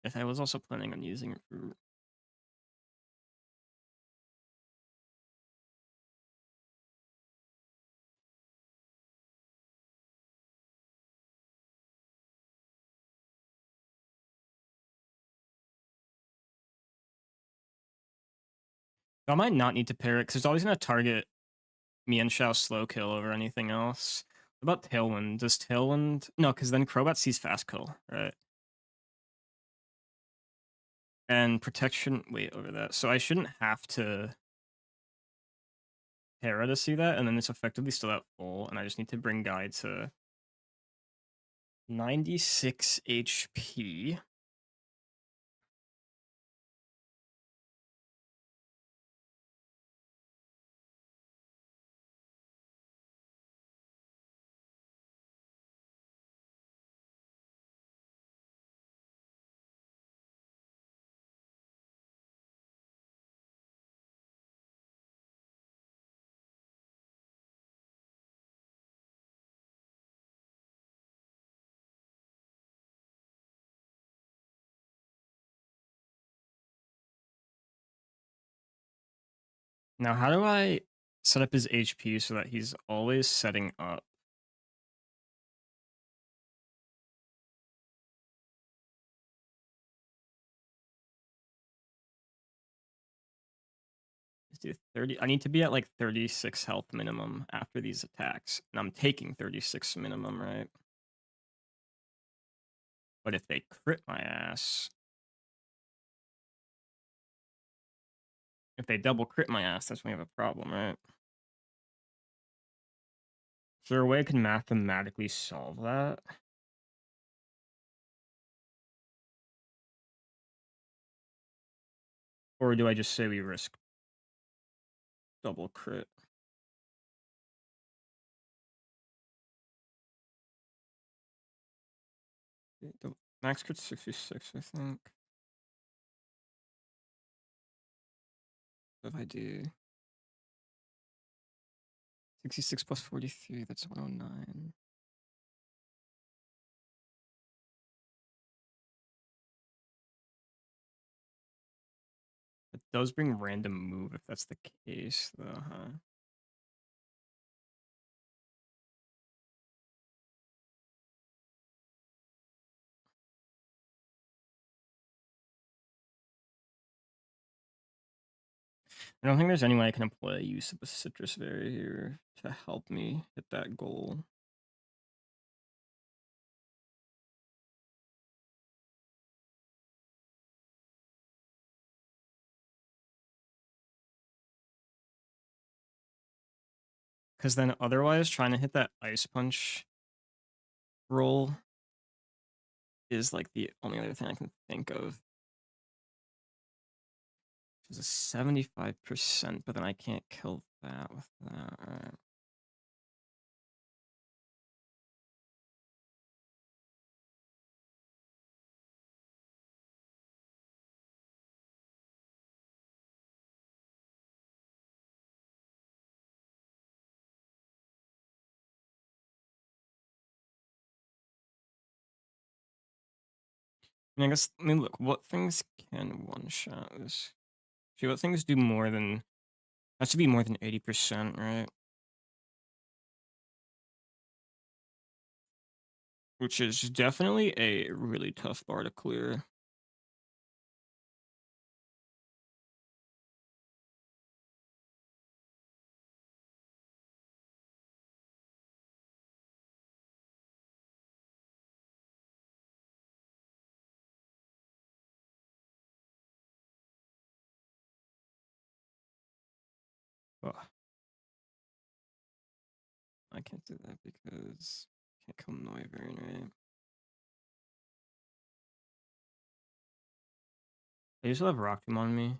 If I was also planning on using it for... I might not need to pair it because it's always going to target Mienshao slow kill over anything else. What about Tailwind? Does Tailwind... No, because then Crobat sees fast kill, right? And protection... Wait, over that. So I shouldn't have to Terra to see that, and then it's effectively still at full, and I just need to bring Guy to 96 HP. Now, how do I set up his HP so that he's always setting up? Let's do 30. I need to be at like 36 health minimum after these attacks. And I'm taking 36 minimum, right? But if they crit my ass, if they double crit my ass, that's when we have a problem, right? Is there a way I can mathematically solve that? Or do I just say we risk double crit? The max crit's 66, I think. If I do 66 plus 43, that's 109. It does bring random move if that's the case, though, huh? I don't think there's any way I can employ use of a citrus berry here to help me hit that goal. Because then otherwise, trying to hit that ice punch roll is like the only other thing I can think of. Which is a 75%, but then I can't kill that with that. Right. I guess, I mean, look, what things can one-shot this? See, what things do more than... Has to be more than 80%, right? Which is definitely a really tough bar to clear. Ugh. I can't do that because I can't kill Noivern, right? I used to have Rock Tomb on me.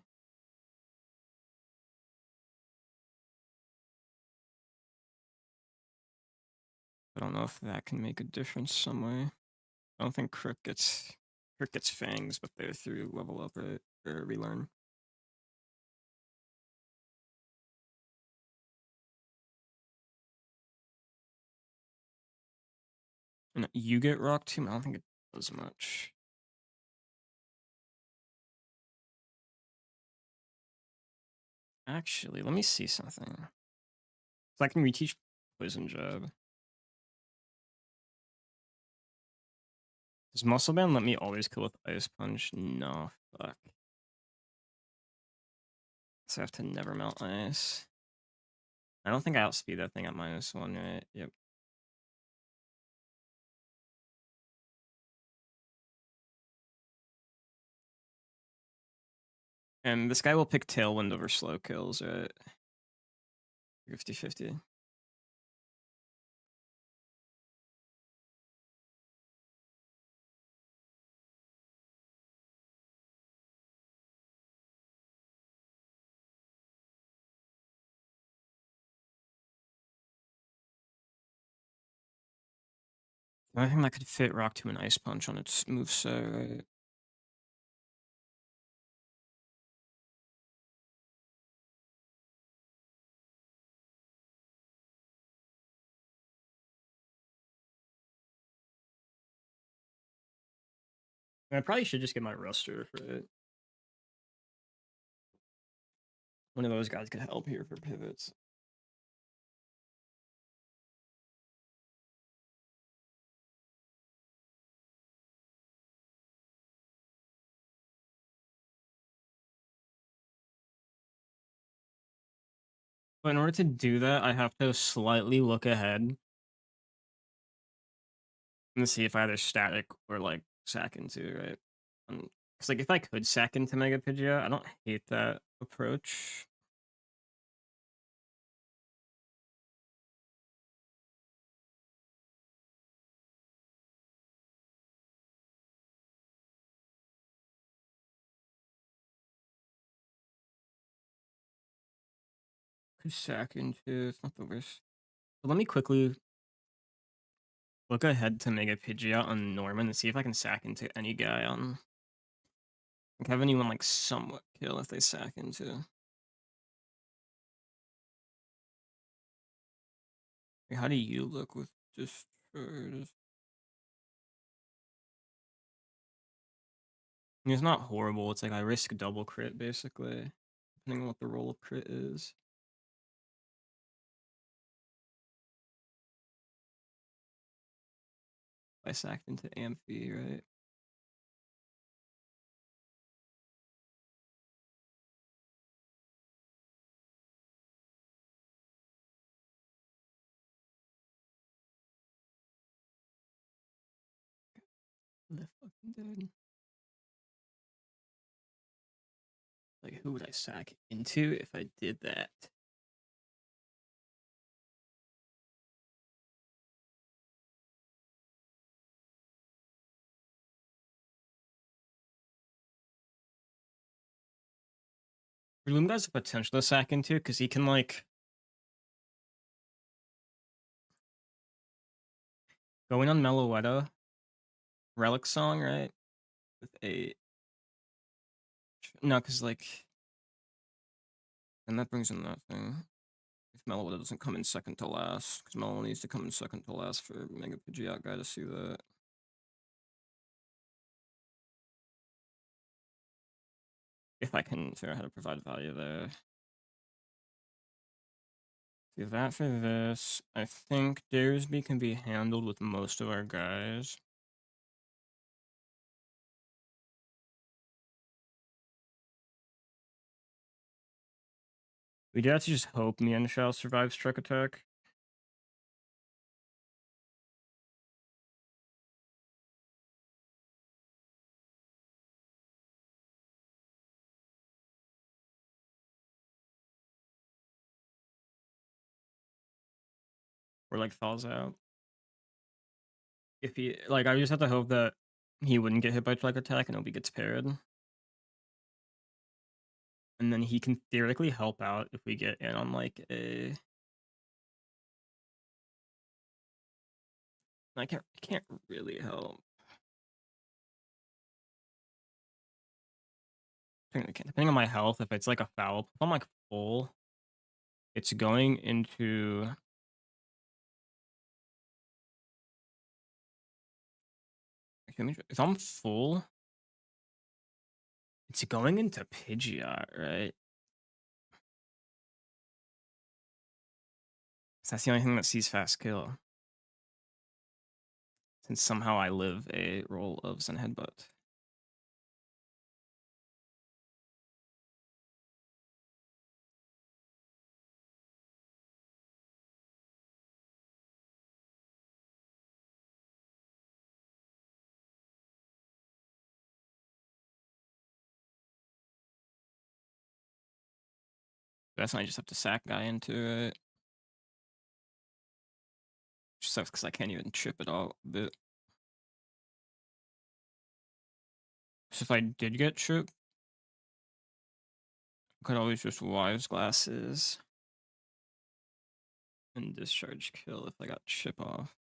I don't know if that can make a difference some way. I don't think Crook gets fangs, but they're through level up, right? Or relearn. And you get Rock Tomb? I don't think it does much. Actually, let me see something. So I can reteach Poison Jab. Does Muscle Band let me always kill with Ice Punch? No, fuck. So I have to never melt ice. I don't think I outspeed that thing at -1, right? Yep. And this guy will pick Tailwind over slow kills, right? 50-50. I think that could fit Rock to an Ice Punch on its moveset, right? I probably should just get my Ruster for it. One of those guys could help here for pivots. But in order to do that, I have to slightly look ahead and see if either static or like sack into, right? Because like if I could sack into Mega Pidgeot, I don't hate that approach. Could sack into, it's not the worst. But let me quickly look ahead to Mega Pidgeot on Norman and see if I can sack into any guy on. Like have anyone like somewhat kill if they sack into. Like, how do you look with Discharge? I mean, it's not horrible. It's like I risk double crit basically, depending on what the roll of crit is. I sacked into Amphi, right? The fucking dead. Like, who would I sack into if I did that? Loom has a potential to sack into because he can like go in on Meloetta, Relic Song, right? With a no, because like, and that brings in that thing. If Meloetta doesn't come in second to last, because Melo needs to come in second to last for Mega Pidgeot guy to see that. If I can figure out how to provide value there. Do that for this. I think Daresby can be handled with most of our guys. We do have to just hope Mian Shao survives Truck Attack. Or like falls out. If he like I just have to hope that he wouldn't get hit by Truck Attack and Obi gets parried. And then he can theoretically help out if we get in on like a I can't really help. Depending on my health, if it's like a foul, if I'm like full, it's going into if I'm full, it's going into Pidgeot, right? So that's the only thing that sees fast kill. Since somehow I live a roll of Zen Headbutt. That's when I just have to sack guy into it. Which sucks because I can't even chip it all a bit. So if I did get chip, I could always just Wise Glasses and Discharge kill if I got chip off.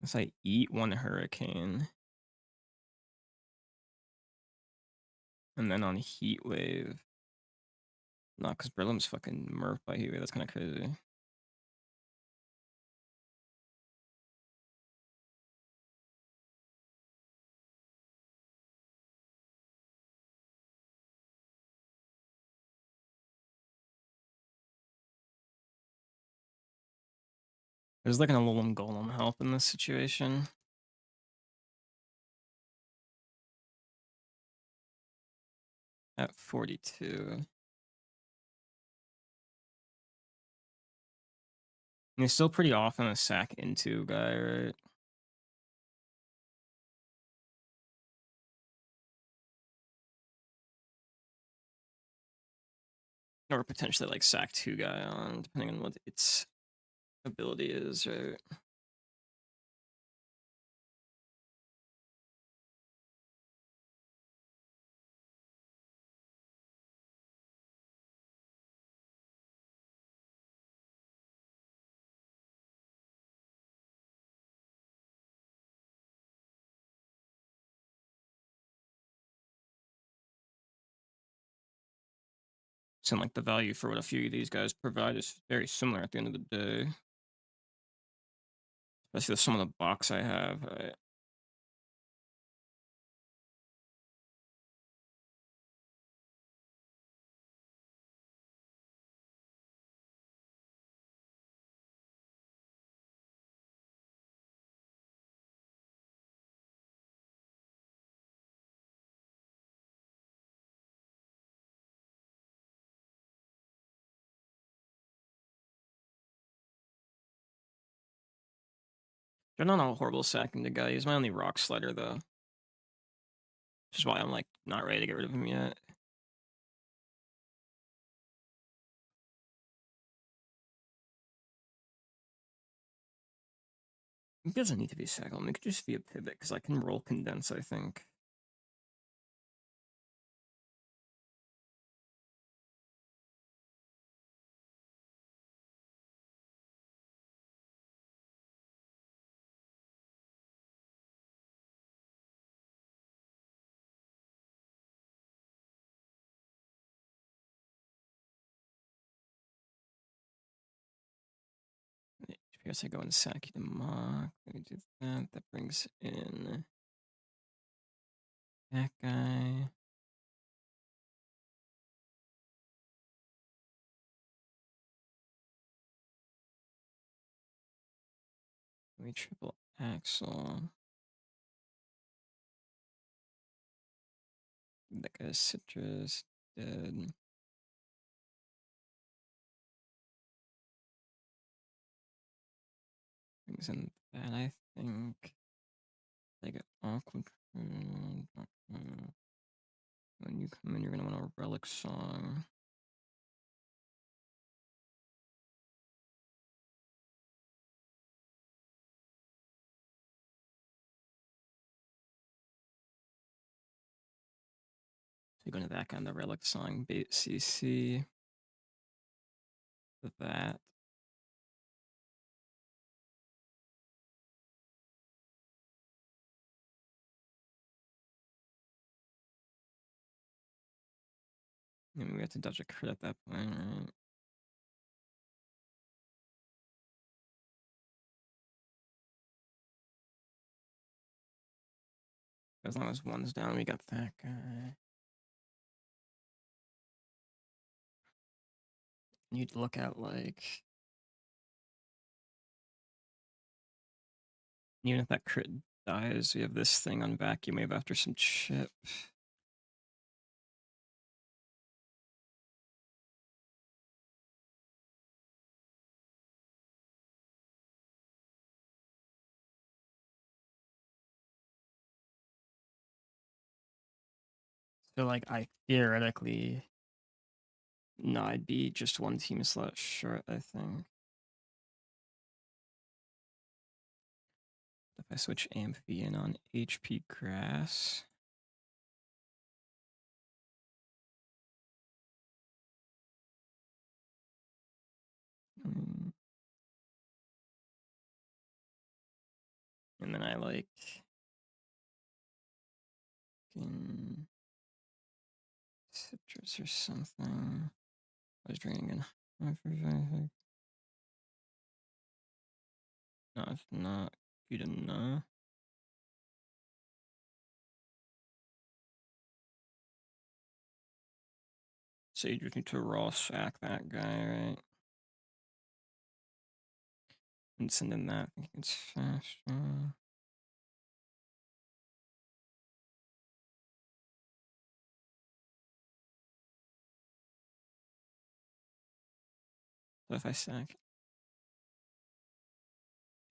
Unless I eat one Hurricane. And then on Heat Wave. Nah, because Brilliant's fucking murked by Heat Wave. That's kind of crazy. There's like an Golem Golem help in this situation. At 42. And he's still pretty often a sack into guy, right? Or potentially like sack 2 guy on, depending on what its ability is, right? So like the value for what a few of these guys provide is very similar at the end of the day. Especially with some of the box I have, right? They're not all horrible sacking the guy. He's my only rock slider though. Which is why I'm like not ready to get rid of him yet. It doesn't need to be sack. It could just be a pivot because I can roll condense, I think. I guess I go and sack you to mock. Let me do that. That brings in that guy. Let me triple axle. That guy's citrus dead. Brings in that, I think. I get awkward. When you come in, you're gonna want a relic song. So you're going to that kind of relic song, bait CC. That. And we have to dodge a crit at that point, right? As long as one's down, we got that guy. Need to look at like, even if that crit dies, we have this thing on vacuum wave after some chip. So like I theoretically, no, I'd be just one team slot short, I think. If I switch Amphibian on HP Grass. And then I like citrus or something. I was drinking. No, it's not good enough. So you just need to raw sack that guy, right? And send in that. I think it's faster. So if I sack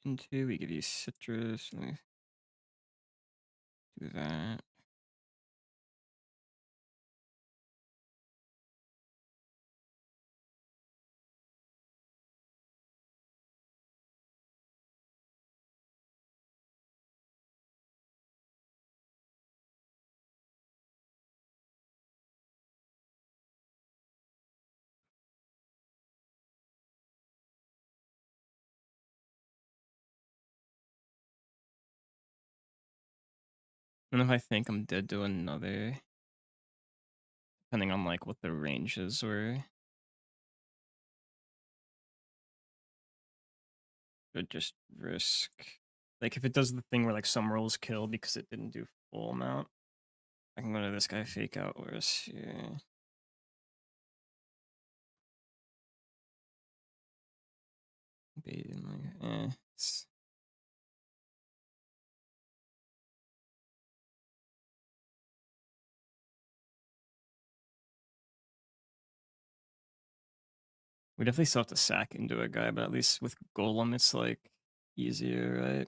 into, we give you citrus. And we do that. And if I think I'm dead to another, depending on like what the ranges were, could just risk. Like if it does the thing where like some rolls kill because it didn't do full amount, I can go to this guy fake out worse here. Bait in like we definitely still have to sack into a guy, but at least with Golem it's like easier, right?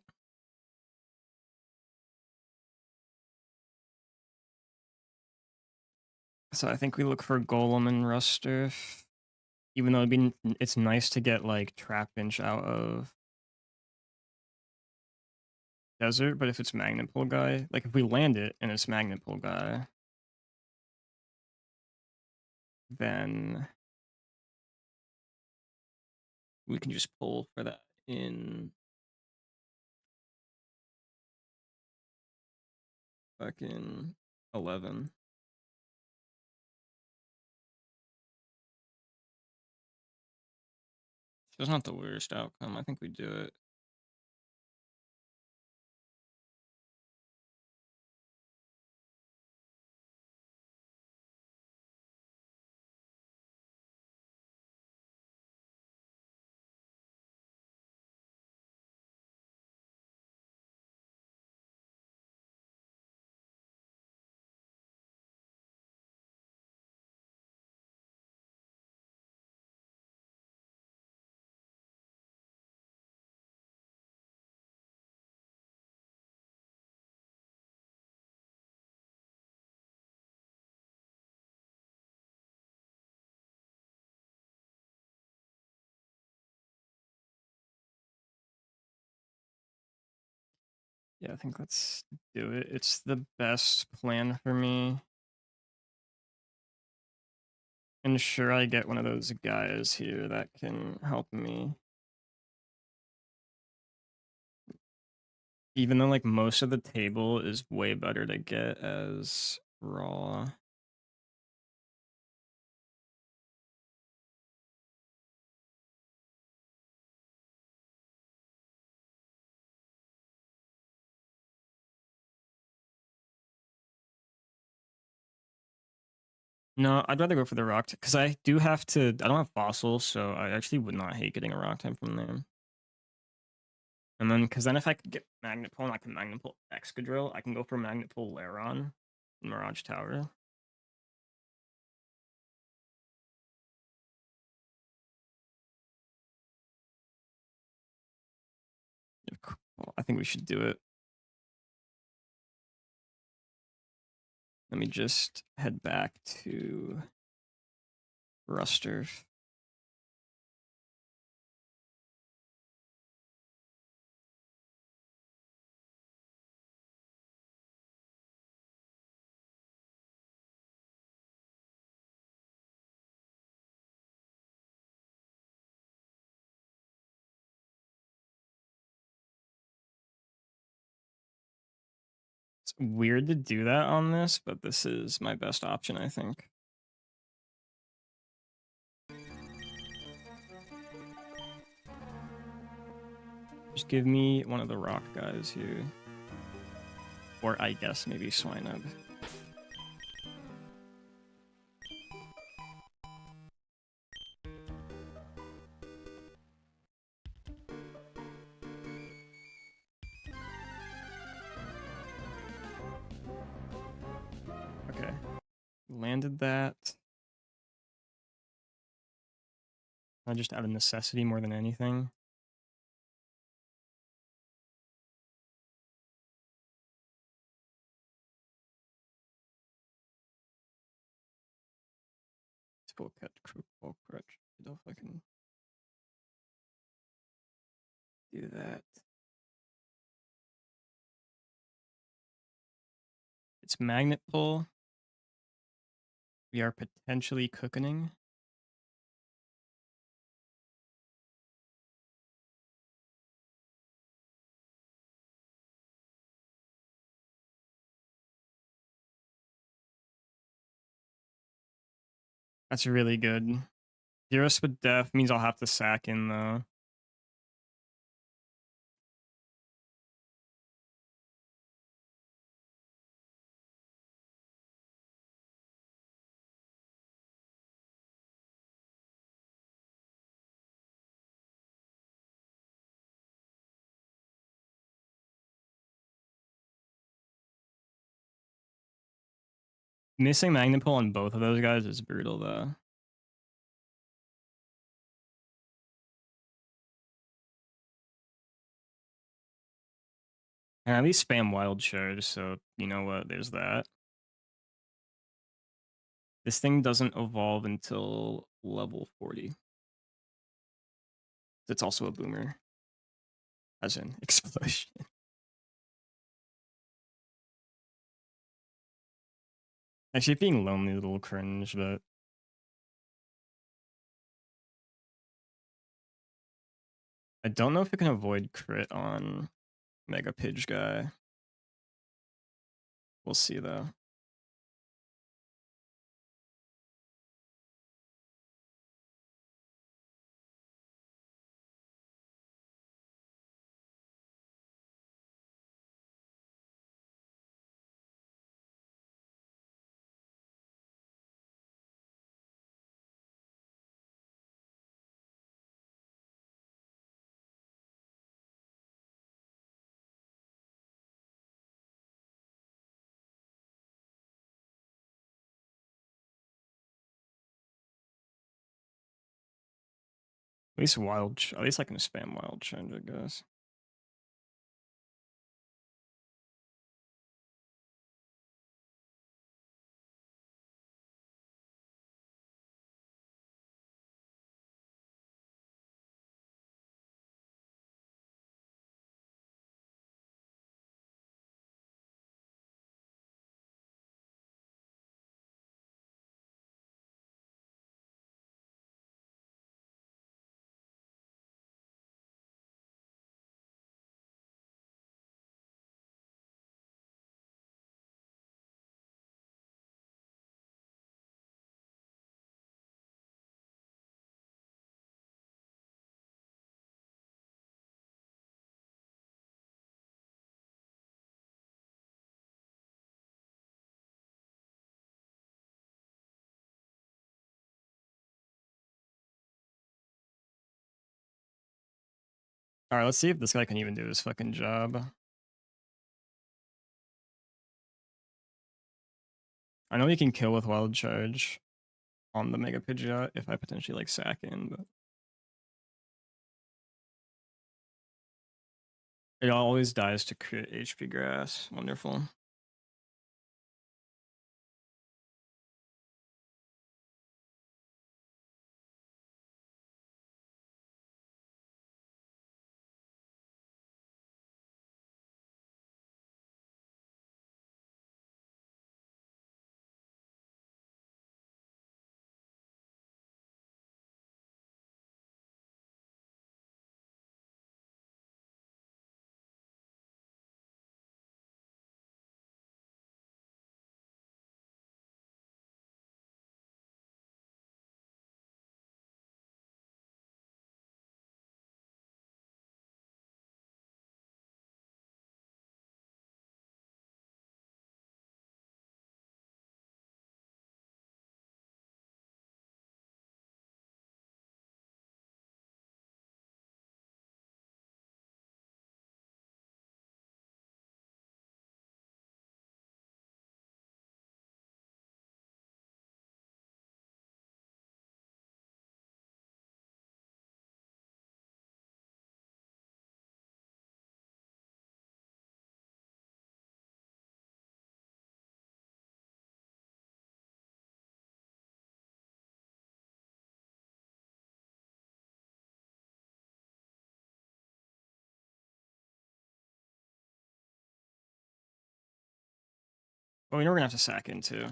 So I think we look for Golem and Ruster. Even though it's nice to get like Trap Inch out of Desert, but if it's Magnet Pull guy, like if we land it and it's Magnet Pull guy, then we can just pull for that in fucking 11. So it's not the worst outcome. I think we do it. Yeah, I think let's do it. It's the best plan for me. Ensure I get one of those guys here that can help me. Even though like most of the table is way better to get as raw. No, I'd rather go for the rock because I do have to. I don't have fossils, so I actually would not hate getting a rock type from there. And then, because then if I could get magnet pull and I can magnet pull Excadrill, I can go for magnet pull Laron in Mirage Tower. Well, I think we should do it. Let me just head back to Ruster. It's weird to do that on this, but this is my best option, I think. Just give me one of the rock guys here. Or I guess maybe Swinub. landed that. Just out of necessity more than anything. Spellcat crew ball crutch. I don't know if I can do that. It's magnet pull. We are potentially cooking. That's really good. Zeros with death means I'll have to sack in though. Missing magnet pull on both of those guys is brutal though. And at least spam wild charge, so you know what, there's that. This thing doesn't evolve until level 40. It's also a boomer. As in explosion. Actually, being lonely is a little cringe, but I don't know if it can avoid crit on Mega Pidge guy. We'll see though. At least at least I can spam wild charge, I guess. Alright, let's see if this guy can even do his fucking job. I know he can kill with wild charge on the Mega Pidgeot if I potentially like sack in, but it always dies to crit HP grass. Wonderful. But we know we're gonna have to sack into.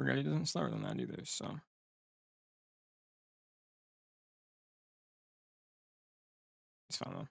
Spaghetti doesn't start on that either, so. It's fine though.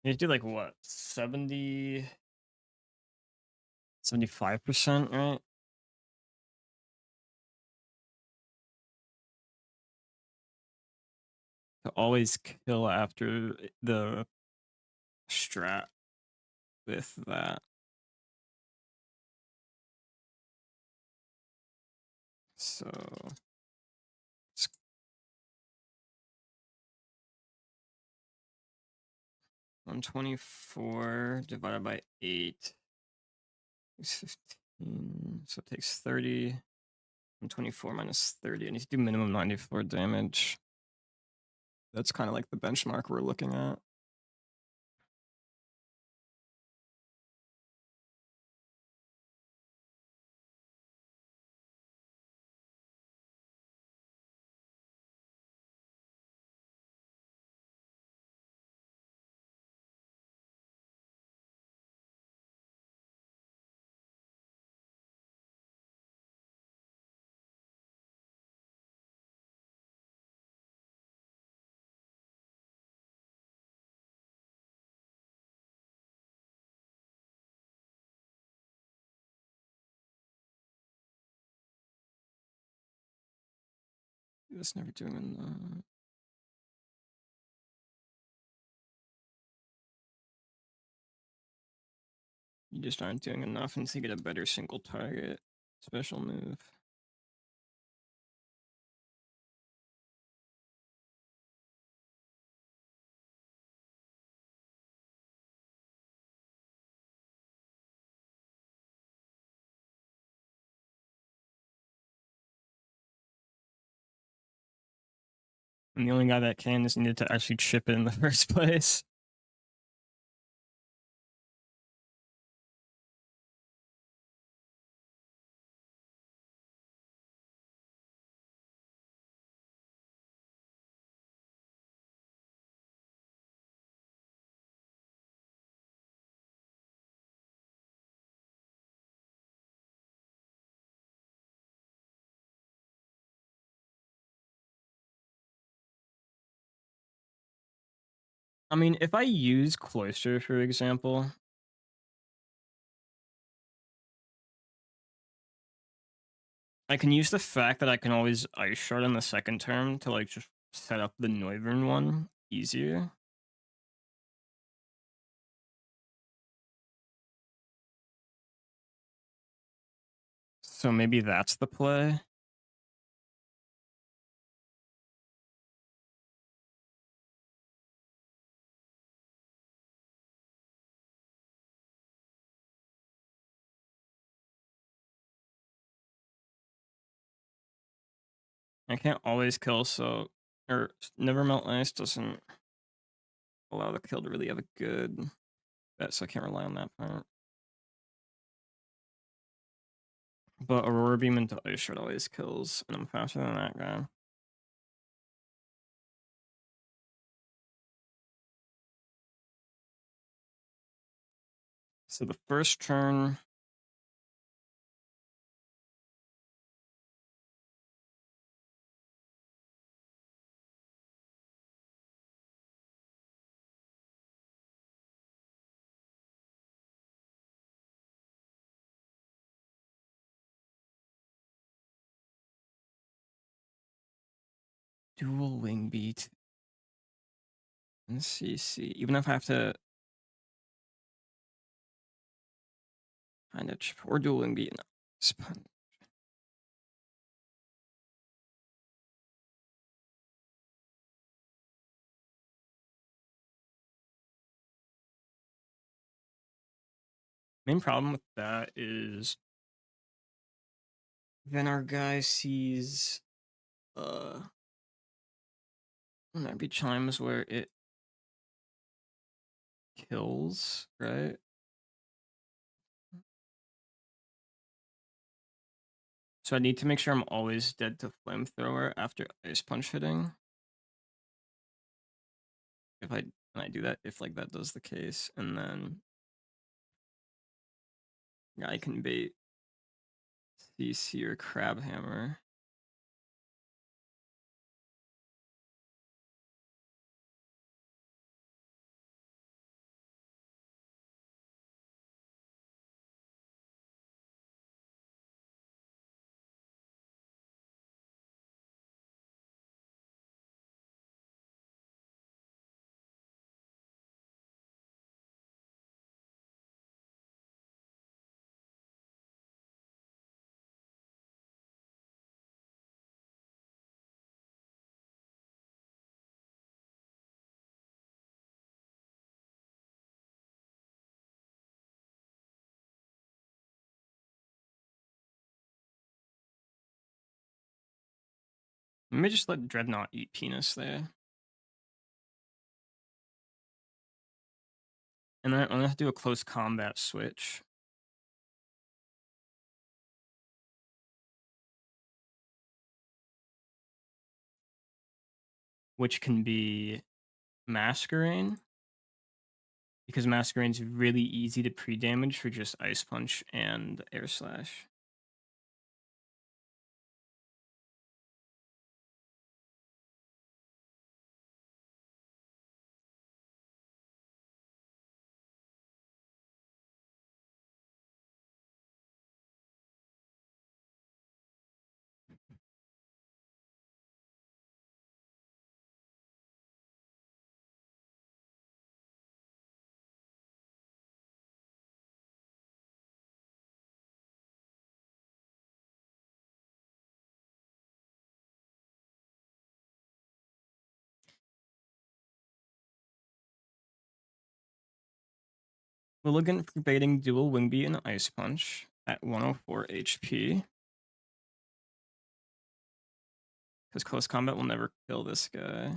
You do like what? 75%, right? To always kill after the strat with that. So it's 124 divided by 8 is 15. So it takes 30. 124 minus 30. I need to do minimum 94 damage. That's kind of like the benchmark we're looking at. This never doing in you just aren't doing enough until you get a better single target special move. And the only guy that can is needed to actually chip it in the first place. I mean, if I use Cloister, for example, I can use the fact that I can always Ice Shard on the second turn to, like, just set up the Noivern one easier. So maybe that's the play. I can't always kill, so... Or Never Melt Ice doesn't allow the kill to really have a good bet, so I can't rely on that part. But Aurora Beam into Ice Shard always kills, and I'm faster than that guy. So the first turn... Dual Wing Beat. And CC. Even if I have to... Kind of... Or Dual Wing Beat. No. Main problem with that is then our guy sees there'd be chimes where it kills, right? So I need to make sure I'm always dead to Flamethrower after Ice Punch hitting. If I do that, if like that does the case, and then I can bait CC or Crab Hammer. Let me just let Dreadnought eat penis there. And then I'm gonna have to do a close combat switch. Which can be Masquerain. Because Masquerain's really easy to pre-damage for just Ice Punch and Air Slash. We're looking for baiting dual Wing Beat and Ice Punch at 104 HP. Because close combat will never kill this guy.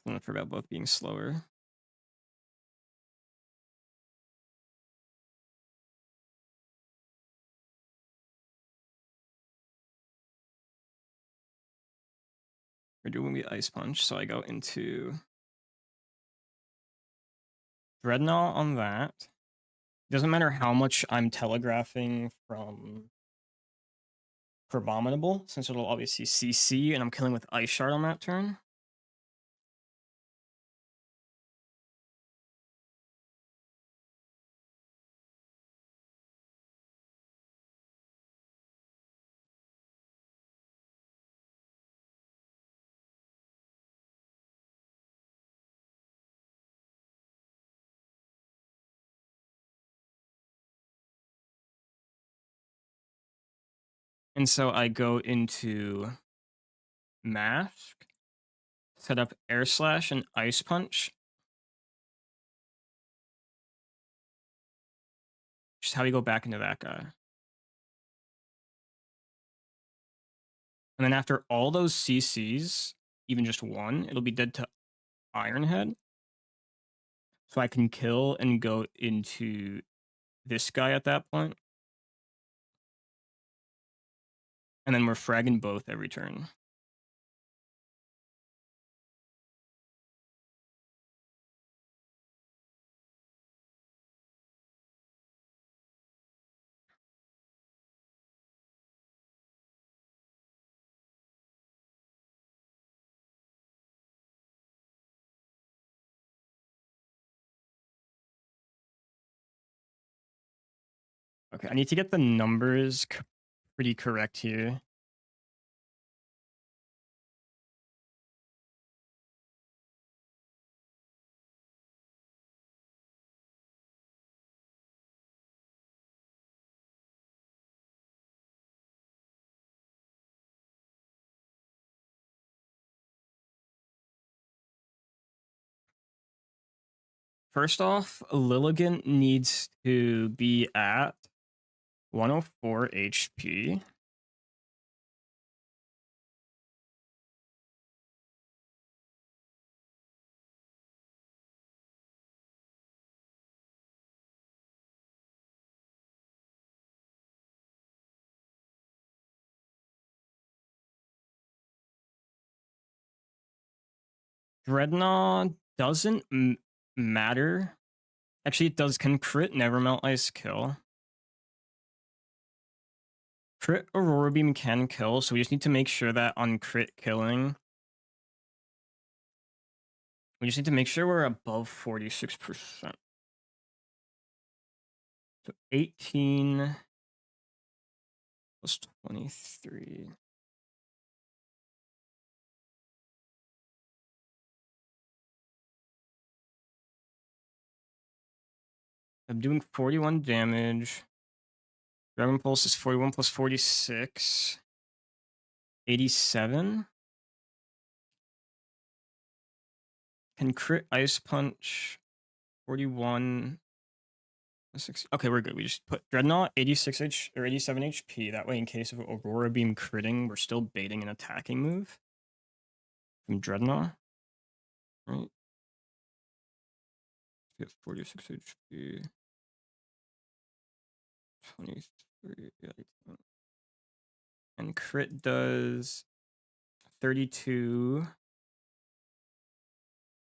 I forgot both being slower. We're doing the Ice Punch, so I go into Dreadnought on that. Doesn't matter how much I'm telegraphing from Abominable, since it'll obviously CC, and I'm killing with Ice Shard on that turn. And so I go into Mask, set up Air Slash and Ice Punch. Just how you go back into that guy. And then after all those CCs, even just one, it'll be dead to Ironhead. So I can kill and go into this guy at that point. And then we're fragging both every turn. Okay, I need to get the numbers pretty correct here. First off, Lilligant needs to be at 104 HP. Dreadnought doesn't matter. Actually, it does. Can crit Never Melt Ice kill? Crit Aurora Beam can kill, so we just need to make sure that on crit killing, we just need to make sure we're above 46%. So 18 plus 23. I'm doing 41 damage. Dragon Pulse is 41 plus 46. 87. Can crit Ice Punch 41. Okay, we're good. We just put Dreadnought 86 or 87 HP. That way, in case of Aurora Beam critting, we're still baiting an attacking move from Dreadnought. Right? Get 46 HP. 23. And crit does 32.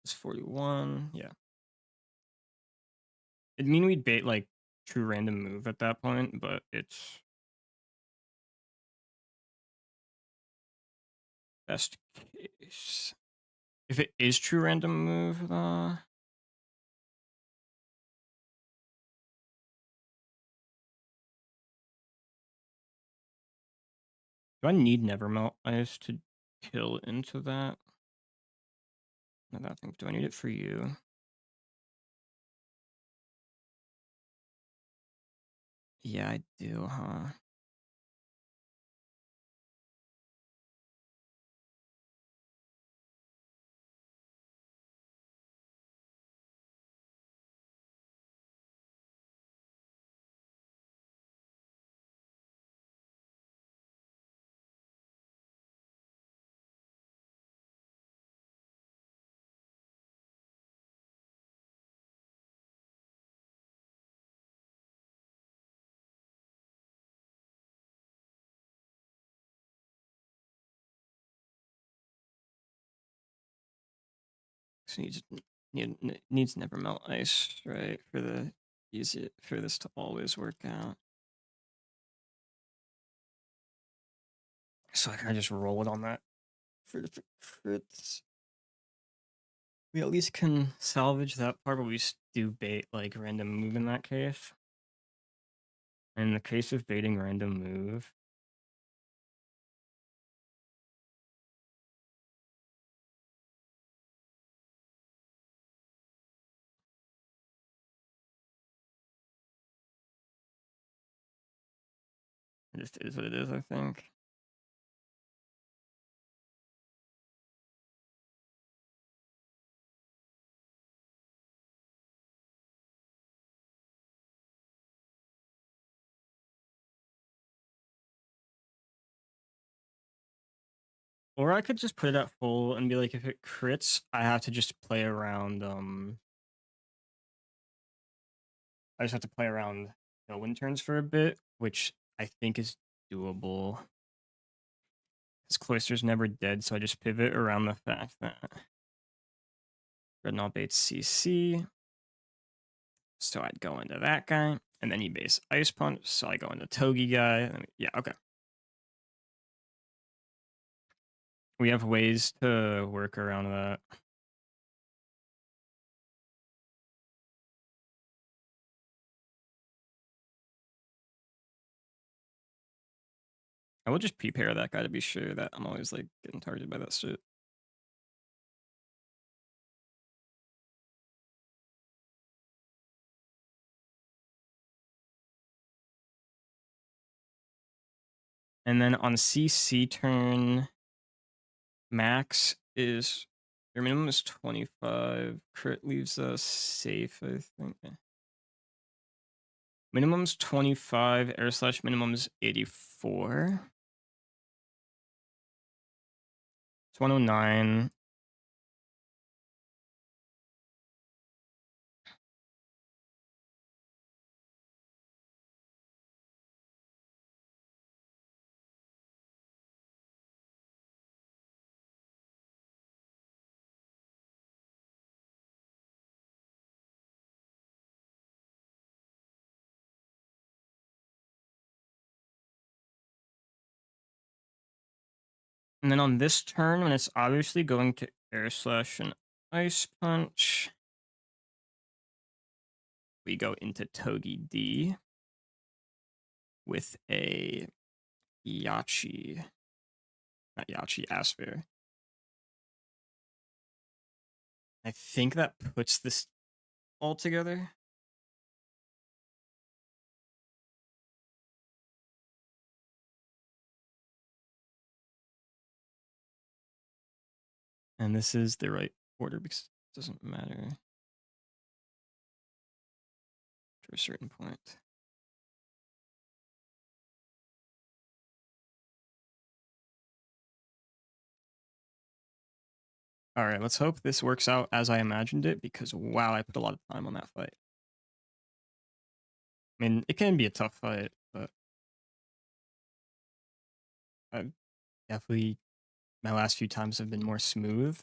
It's 41. Yeah. It'd mean we'd bait like true random move at that point, but it's best case. If it is true random move, though. Do I need Nevermelt Ice to kill into that? No, I think. Do I need it for you? Yeah, I do, huh? So needs never melt ice, right? For this to always work out. So I kind of just roll it on that for the crits. We at least can salvage that part, but we just do bait like random move in that case. In the case of baiting random move, it just is what it is, I think. Or I could just put it at full and be like, if it crits, I have to just play around, I just have to play around wind turns for a bit, which I think is doable. This Cloister's never dead, so I just pivot around the fact that Dreadnought baits CC. So I'd go into that guy, and then he base Ice Punch, so I go into Togi guy. And yeah, okay. We have ways to work around that. I will just prepare that guy to be sure that I'm always like getting targeted by that shit. And then on CC turn, max is your minimum is 25. Crit leaves us safe, I think. Minimum's 25, air slash minimum's 84. It's 109. And then on this turn, when it's obviously going to air slash and ice punch, we go into Togi D with a Yachi. Not Yachi, Asper. I think that puts this all together. And this is the right order because it doesn't matter to a certain point. All right, let's hope this works out as I imagined it because, wow, I put a lot of time on that fight. I mean, it can be a tough fight, but I've definitely, my last few times have been more smooth.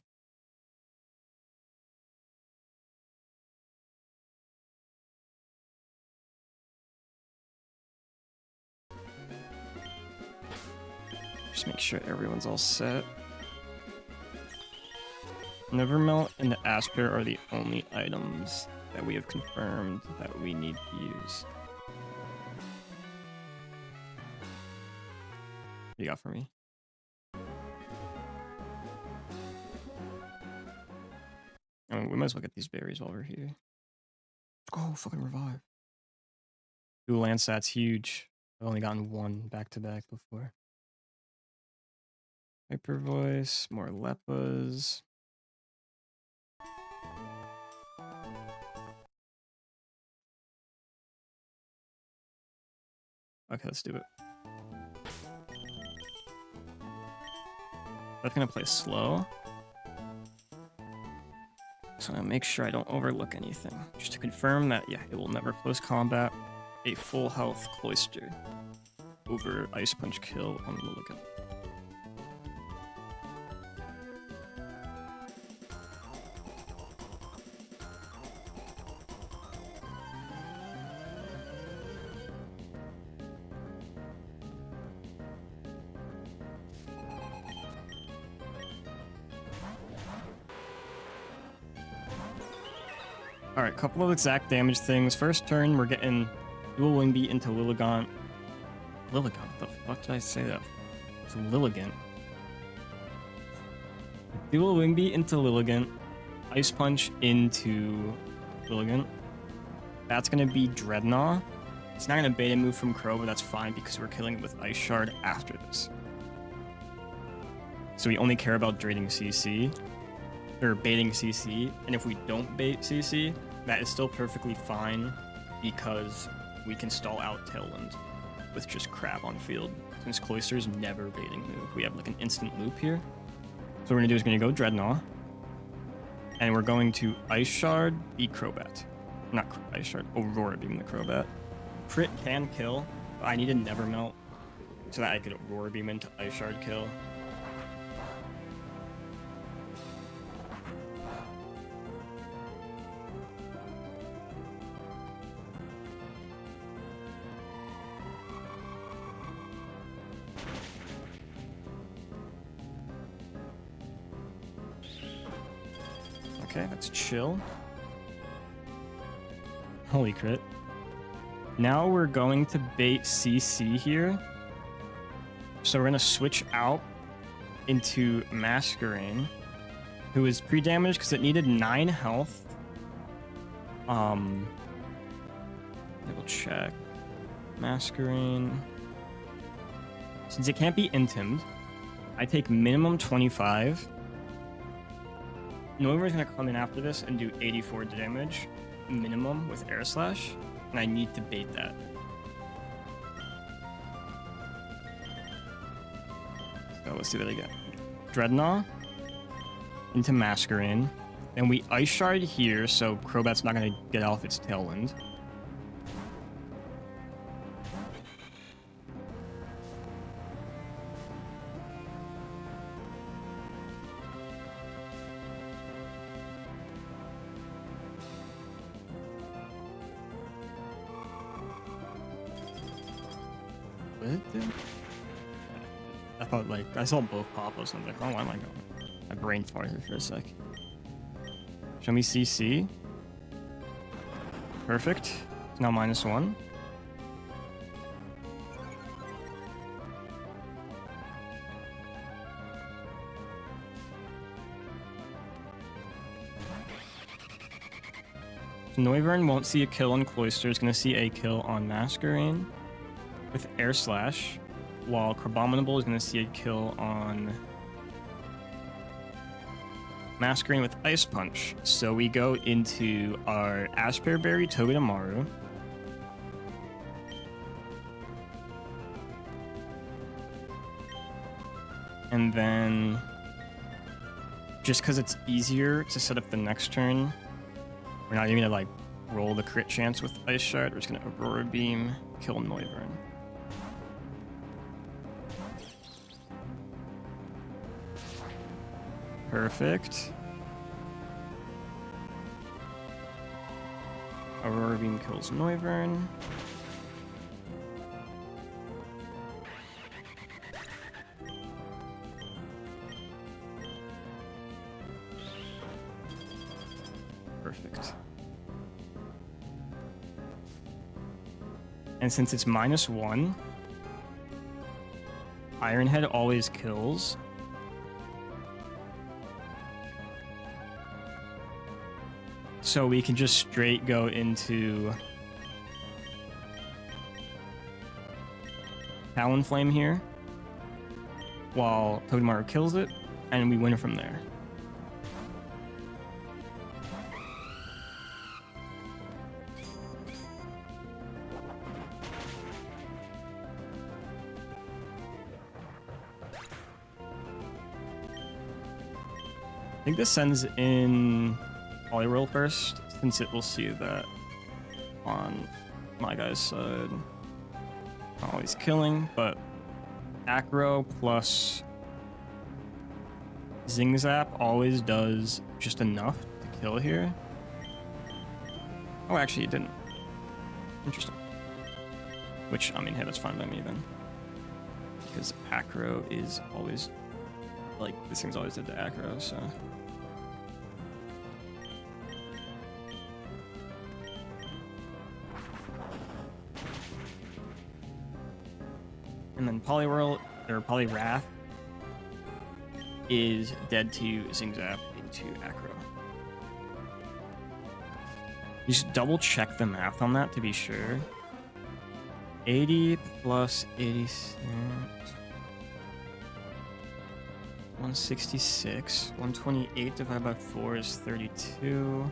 Just make sure everyone's all set. Nevermelt and the Asper are the only items that we have confirmed that we need to use. What you got for me? I mean, we might as well get these berries while we're here. Let's go, fucking revive. Ooh, Landsat's huge. I've only gotten one back-to-back before. Hyper Voice, more Leppas. Okay, let's do it. That's gonna play slow. So I'm gonna make sure I don't overlook anything. Just to confirm that, yeah, it will never close combat a full health Cloister over Ice Punch kill on Mulligan. Alright, couple of exact damage things. First turn, we're getting dual wing beat into Lilligant. Lilligant? What the fuck did I say that? It's Lilligant. Dual wing beat into Lilligant. Ice punch into Lilligant. That's gonna be Dreadnought. It's not gonna bait a move from Crow, but that's fine because we're killing it with Ice Shard after this. So we only care about draining CC, or baiting CC, and if we don't bait CC, that is still perfectly fine because we can stall out Tailwind with just crap on field. Since Cloister's never baiting move, we have like an instant loop here. So what we're gonna do is gonna go Dreadnought, and we're going to Ice Shard, beat Crobat. Not Ice Shard, Aurora Beam the Crobat. Crit can kill, but I need a Never Melt so that I could Aurora Beam into Ice Shard kill. Okay, that's chill. Holy crit. Now we're going to bait CC here. So we're going to switch out into Masquerain, who is pre-damaged because it needed 9 health. Double check. Masquerain. Since it can't be intimed, I take minimum 25. Noivern's gonna come in after this and do 84 damage minimum with Air Slash, and I need to bait that. So let's do that again. Dreadnought into Masquerain. Then we Ice Shard here, so Crobat's not gonna get off its Tailwind. I thought, like, I saw both pop-ups and I was like, oh, why am I going? My brain farted for a sec. Show me CC. Perfect. It's now -1. Noivern won't see a kill on Cloister. It's going to see a kill on Masquerain with Air Slash, while Crabominable is going to see a kill on Masquerain with Ice Punch. So we go into our Aspear Berry Togedemaru. And then, just because it's easier to set up the next turn, we're not even going to like roll the crit chance with Ice Shard. We're just going to Aurora Beam, kill Noivern. Perfect. Aurora Beam kills Noivern. Perfect. And since it's -1, Iron Head always kills. So we can just straight go into Talonflame here while Togedemaru kills it, and we win from there. I think this sends in Poliwhirl first, since it will see that on my guy's side. Not always killing, but Acro plus Zing Zap always does just enough to kill here. Oh, actually it didn't. Interesting. Which, I mean, hey, that's fine by me then. Because Acro is always, like, this thing's always did to Acro, so... And then Poliwhirl, or Poliwrath, is dead to Zingzap into Acro. Just double check the math on that to be sure. 80 plus 86. 166. 128 divided by 4 is 32.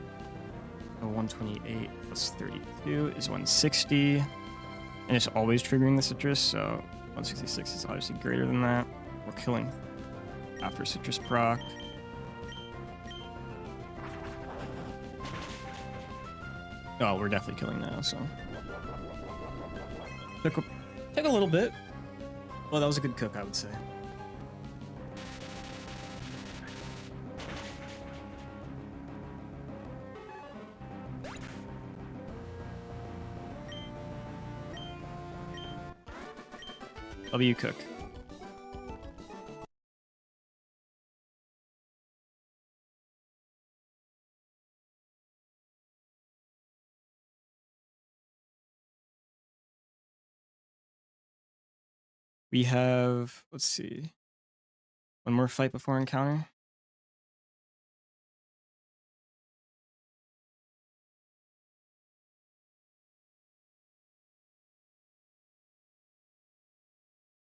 128 plus 32 is 160. And it's always triggering the citrus, so 166 is obviously greater than that. We're killing after citrus proc. Oh, we're definitely killing now, so. Took a little bit. Well, that was a good cook, I would say. W cook. We have, let's see, one more fight before encounter.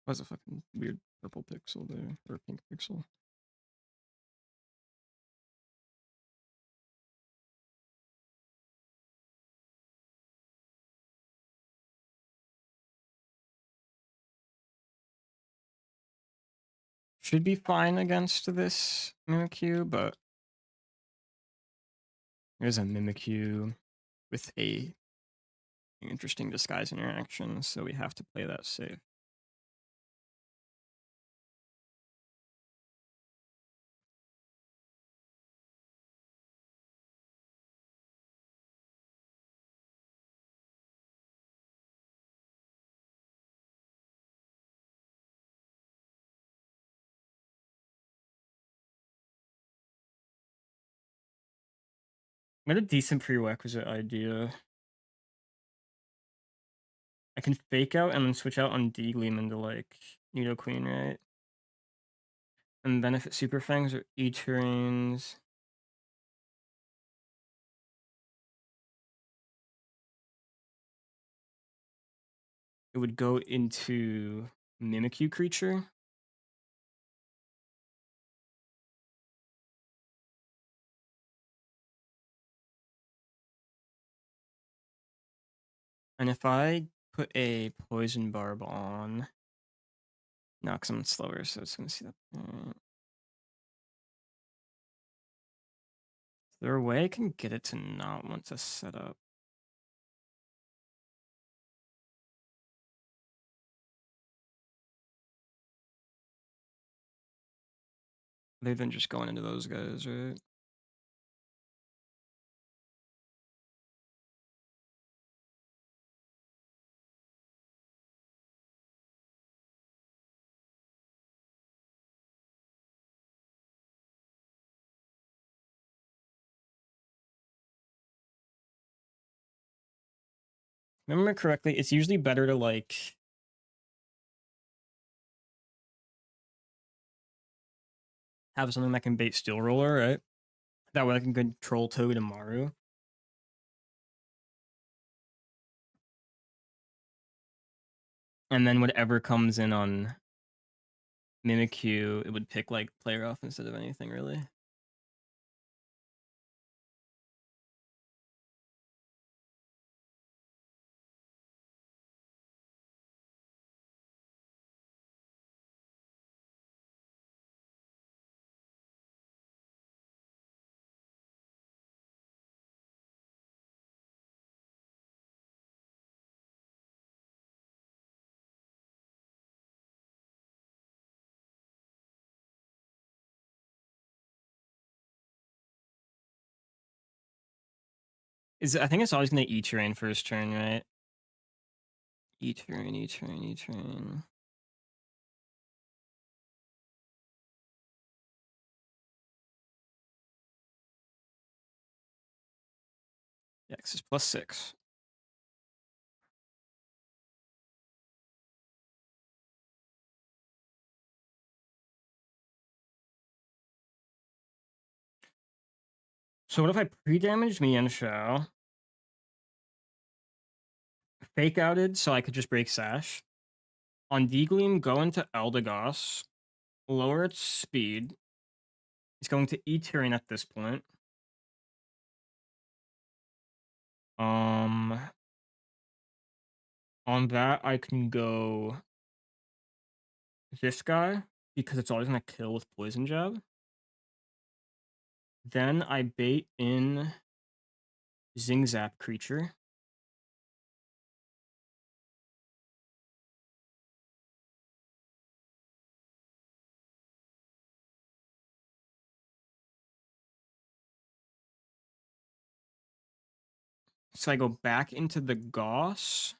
What's a fucking weird purple pixel there, or pink pixel? Should be fine against this Mimikyu, but there's a Mimikyu with a interesting disguise interaction, so we have to play that safe. I had a decent prerequisite idea. I can fake out and then switch out on D-Gleam into like Nidoqueen, right? And then if it Super Fangs or E-Terrains, it would go into Mimikyu creature. And if I put a Poison Barb on, no, because I'm slower, so it's going to see that. Is there a way I can get it to not want to set up? Other than just going into those guys, right? Remember correctly, it's usually better to like have something that can bait Steel Roller, right? That way I can control Toad and Maru. And then whatever comes in on Mimikyu, it would pick like player off instead of anything really. I think it's always gonna E-Terrain first turn, right? E-Terrain, E-Terrain, E-Terrain. Yeah, X is +6. So what if I pre-damaged me and Shao, fake outed so I could just break Sash, on D-Gleam go into Eldegoss, lower its speed, it's going to E-Tyrion at this point. On that I can go this guy, because it's always gonna kill with Poison Jab. Then I bait in Zing Zap creature. So I go back into the Goss.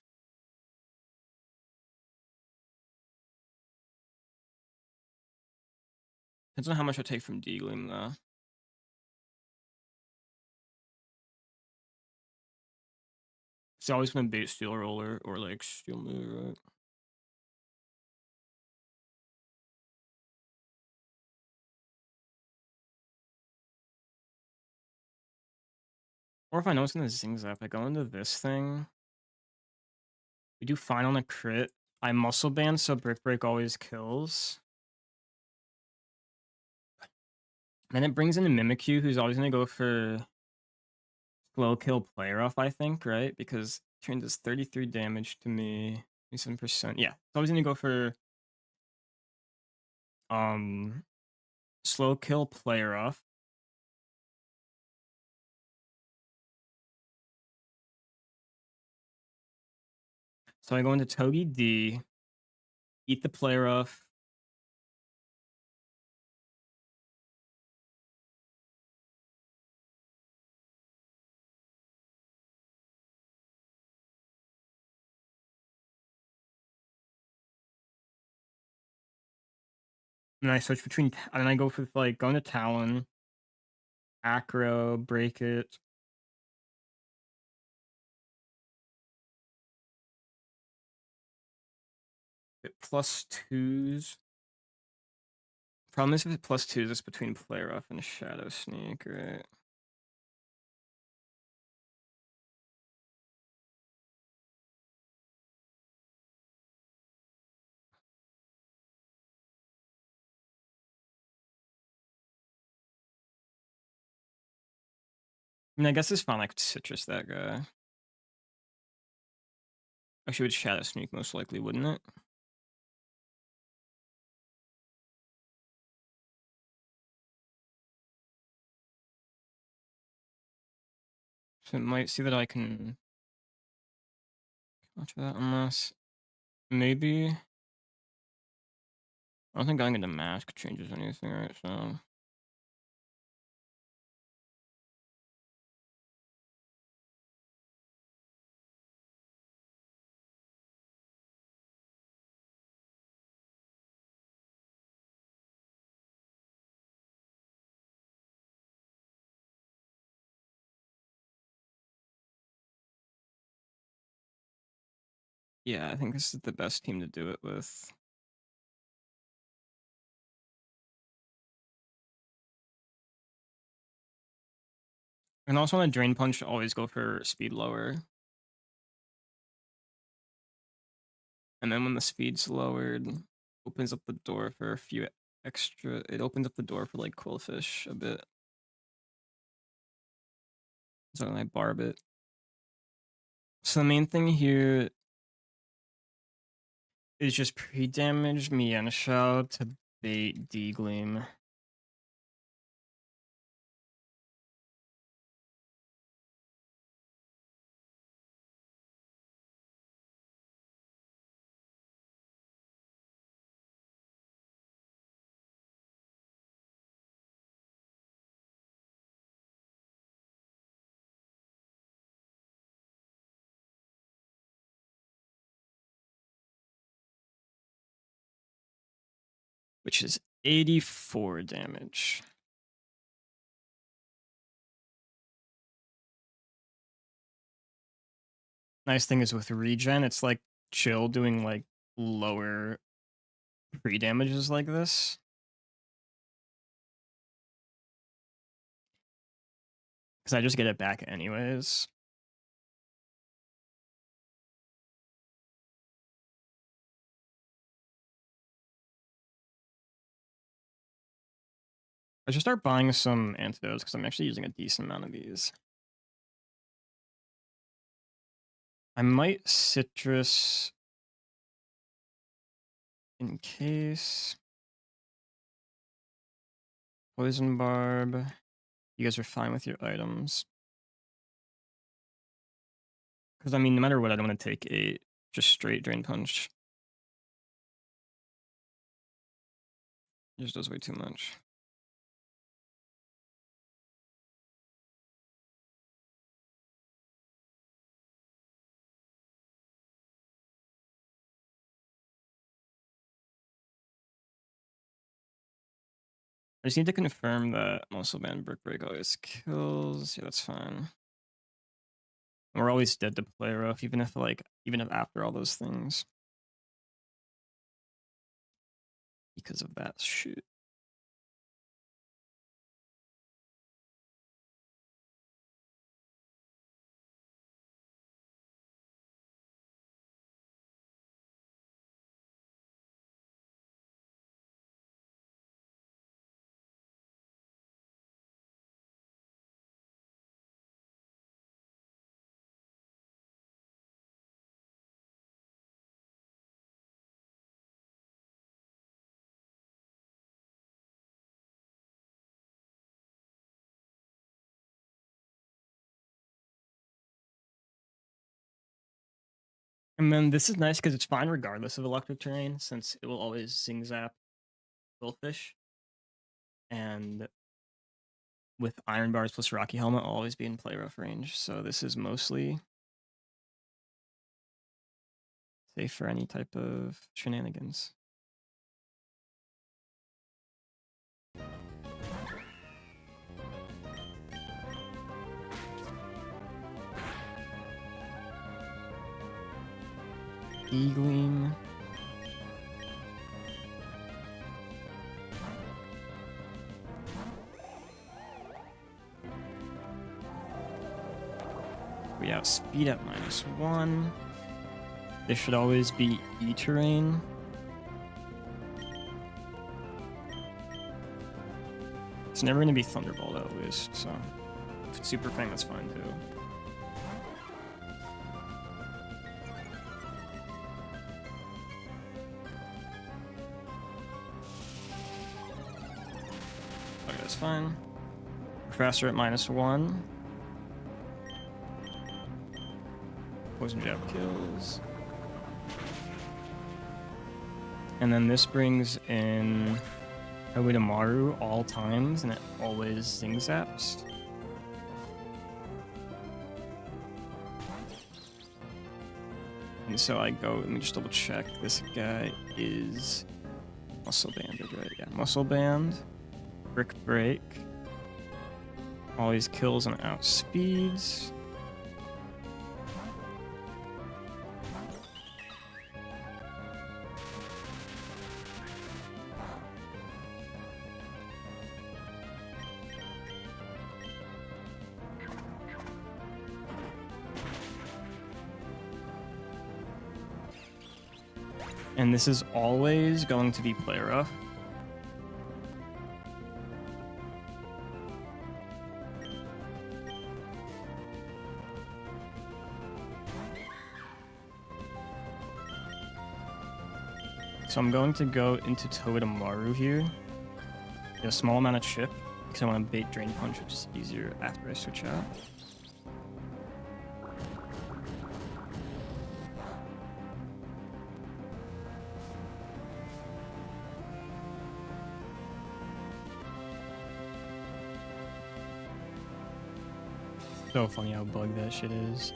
Depends on how much I take from D-Gleam though. It's always gonna bait Steel Roller or like Steel Moon, right? Or if I know it's gonna Zing Zap, I go into this thing. We do fine on a crit. I Muscle Band, so Brick Break always kills. Then it brings in a Mimikyu, who's always gonna go for slow kill player off, I think, right? Because turn does 33 damage to me, 27%. Yeah, it's always gonna go for slow kill player off. So I go into Togi D, eat the player off. And I switch between, and I go for like going to Talon, Acro, break it. It plus twos. Problem is if it plus twos, it's between player off and Shadow Sneak, right? I mean, I guess it's fine. I could citrus that guy. Actually, would Shadow Sneak most likely, wouldn't it? So it might see that I can watch that unless maybe. I don't think going into mask changes anything, right? So yeah, I think this is the best team to do it with. And also on a Drain Punch, always go for speed lower. And then when the speed's lowered, opens up the door for a few extra. It opens up the door for like Quillfish a bit. So I barb it. So the main thing here is just pre-damage Mienshao to bait D-Gleam. Which is 84 damage. Nice thing is with regen, it's like chill doing like lower pre-damages like this. Because I just get it back anyways. I should start buying some antidotes because I'm actually using a decent amount of these. I might citrus in case. Poison barb. You guys are fine with your items. Because, I mean, no matter what, I don't want to take a just straight drain punch. It just does way too much. I just need to confirm that Muscle Band Brick Break always kills. Yeah, that's fine. We're always dead to play rough, even if after all those things. Because of that shit. And then this is nice because it's fine regardless of electric terrain, since it will always Zing Zap Quillfish. And with Iron Bars plus Rocky Helmet, I'll always be in play rough range. So this is mostly safe for any type of shenanigans. Eagling. We have speed at -1. This should always be E-terrain. It's never going to be Thunderbolt at least, so if it's Super Fang, that's fine too. Okay, that's fine. Faster at -1. Poison Jab kills. And then this brings in Maru all times, and it always Zing Zaps. And so I go, let me just double check. This guy is Muscle Banded, right? Yeah, Muscle Band. Brick Break. Always kills and outspeeds. And this is always going to be play rough. So I'm going to go into Maru here. Get a small amount of chip, because I want to bait Drain Punch, which is easier after I switch out. So funny how bugged that shit is.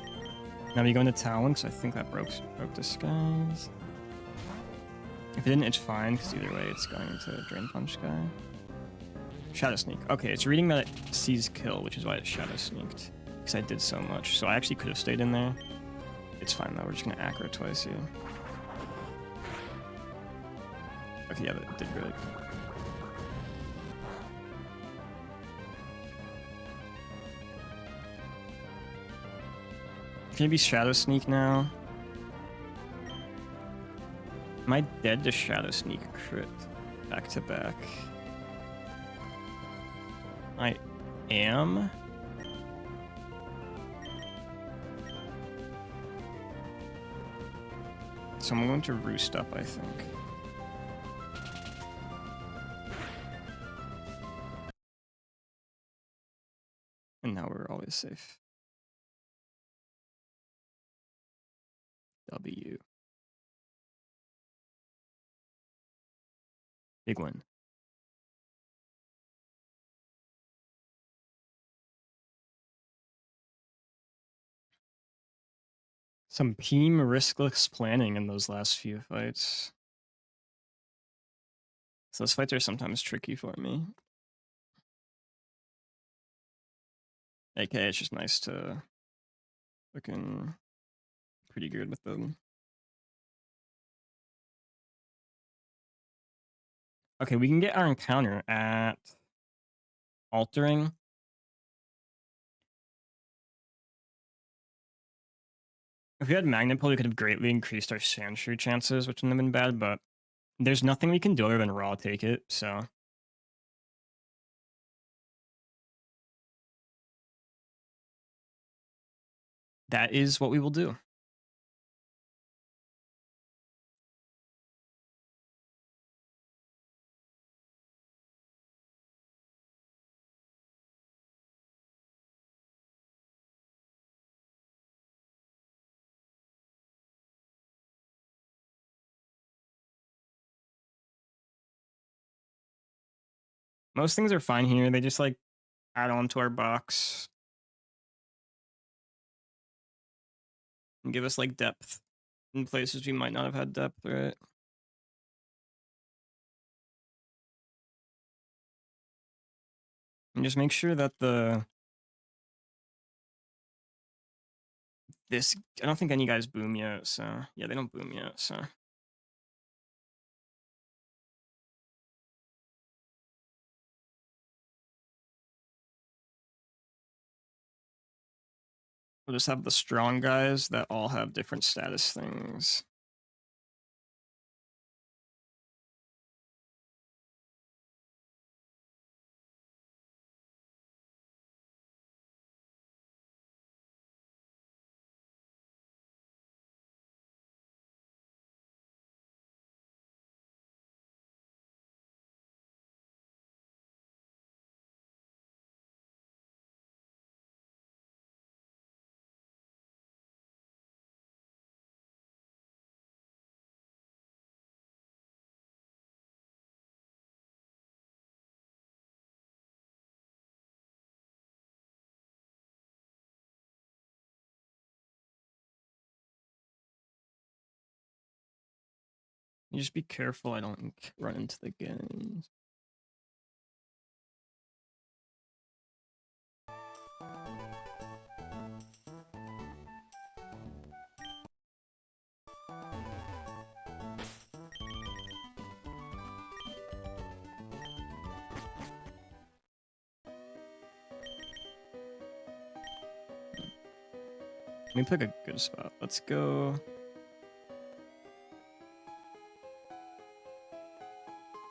Now we go into Talon, because I think that broke Disguise. If it didn't, it's fine, because either way, it's going into Drain Punch guy. Shadow Sneak. Okay, it's reading that it sees kill, which is why it Shadow Sneaked. Because I did so much. So I actually could have stayed in there. It's fine, though. We're just going to aggro twice here. Okay, yeah, that did really. Can it be Shadow Sneak now? Am I dead to Shadow Sneak crit back to back? I am. So I'm going to roost up, I think. And now we're always safe. W. Big win. Some team riskless planning in those last few fights. So those fights are sometimes tricky for me. AK, it's just nice to looking pretty good with them. Okay, we can get our encounter at altering. If we had Magnet Pull, we could have greatly increased our Sandshrew chances, which wouldn't have been bad, but there's nothing we can do other than raw take it, so. That is what we will do. Most things are fine here. They just like add on to our box and give us like depth in places we might not have had depth, right? And just make sure that this, I don't think any guys boom yet, so yeah, they don't boom yet, so. We'll just have the strong guys that all have different status things. You just be careful I don't run into the games. Let me pick a good spot. Let's go.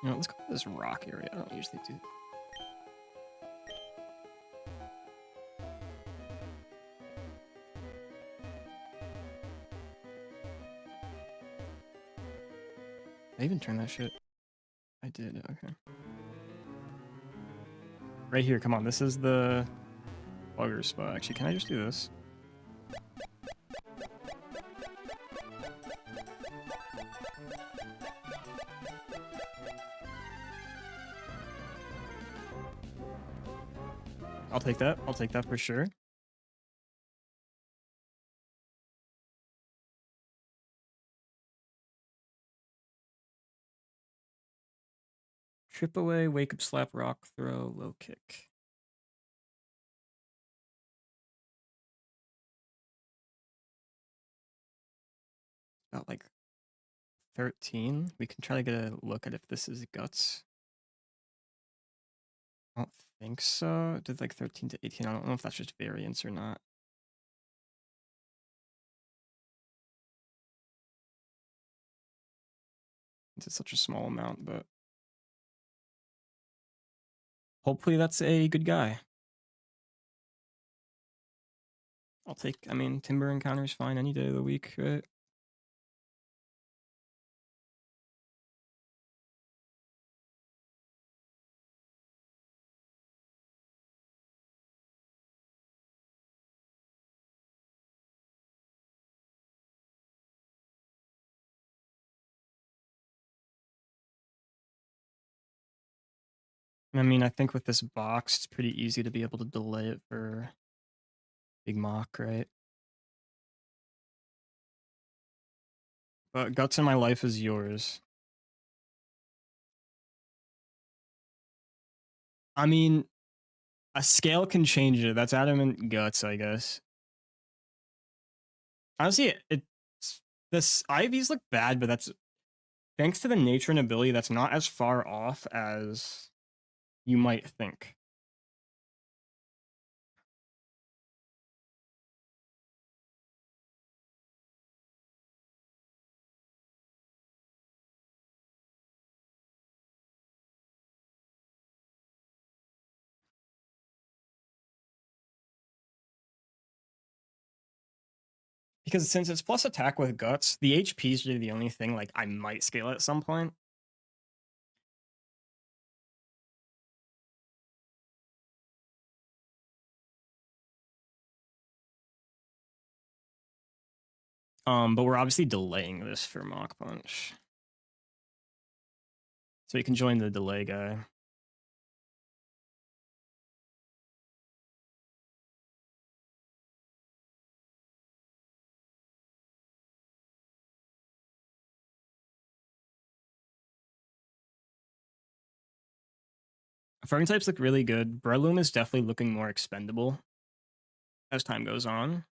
You know, let's go to this rock area. I don't usually do. I even turned that shit. I did, okay. Right here, come on. This is the bugger spot. Actually, can I just do this? I'll take that. I'll take that for sure. Trip away, wake up, slap, rock, throw, low kick. About like 13. We can try to get a look at if this is guts. I don't think so. It did like 13 to 18. I don't know if that's just variance or not. It's such a small amount, but hopefully that's a good guy. I'll take, I mean, Timber Encounter's fine any day of the week, right? I mean, I think with this box, it's pretty easy to be able to delay it for Big Mock, right? But Guts in My Life is yours. I mean, a scale can change it. That's Adamant Guts, I guess. Honestly, it's this IVs look bad, but that's thanks to the nature and ability. That's not as far off as you might think. Because since it's plus attack with Guts, the HP is really the only thing like I might scale at some point. But we're obviously delaying this for Mach Punch. So you can join the delay guy. Fern types look really good. Breloom is definitely looking more expendable as time goes on.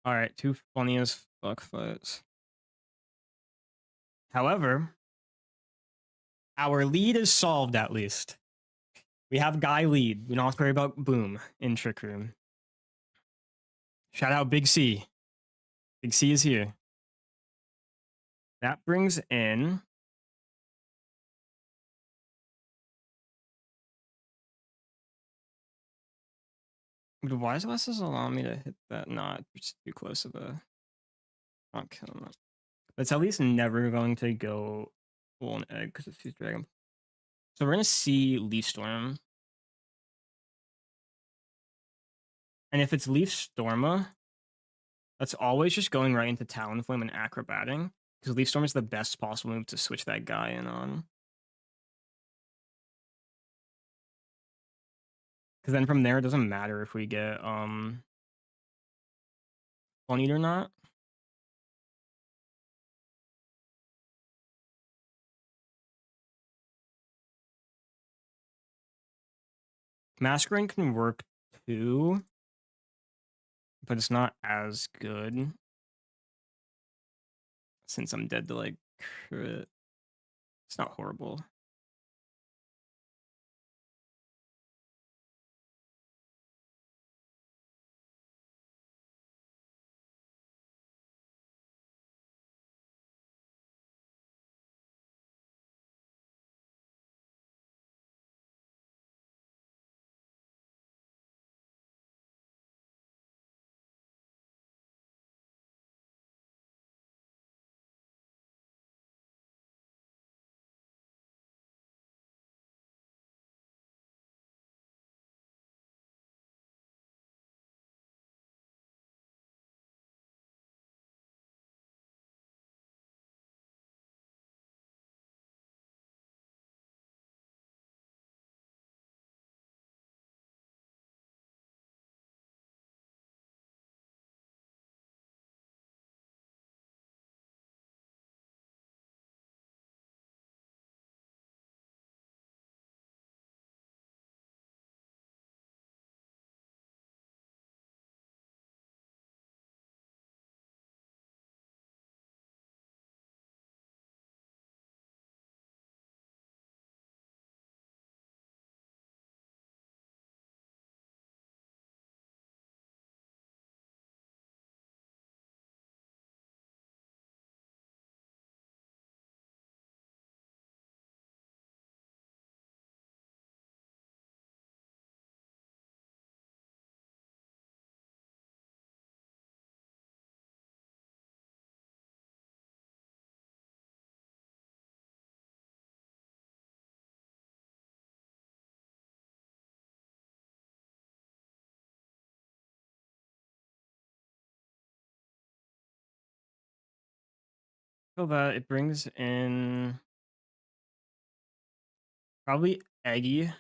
All right, two funny as fuck fights. However, our lead is solved at least. We have Guy lead. We don't have to worry about Boom in Trick Room. Shout out Big C. Big C is here. That brings in. But why is this allowing me to hit that? Not it's too close of a. Not killing it. But it's at least never going to go full an egg because it's Fuse Dragon. So we're gonna see Leaf Storm. And if it's Leaf Storma, that's always just going right into Talonflame and Acrobating. Because Leaf Storm is the best possible move to switch that guy in on. Because then from there, it doesn't matter if we get Funny or not. Masquerade can work too, but it's not as good. Since I'm dead to like crit. It's not horrible. Feel that it brings in probably Eggy.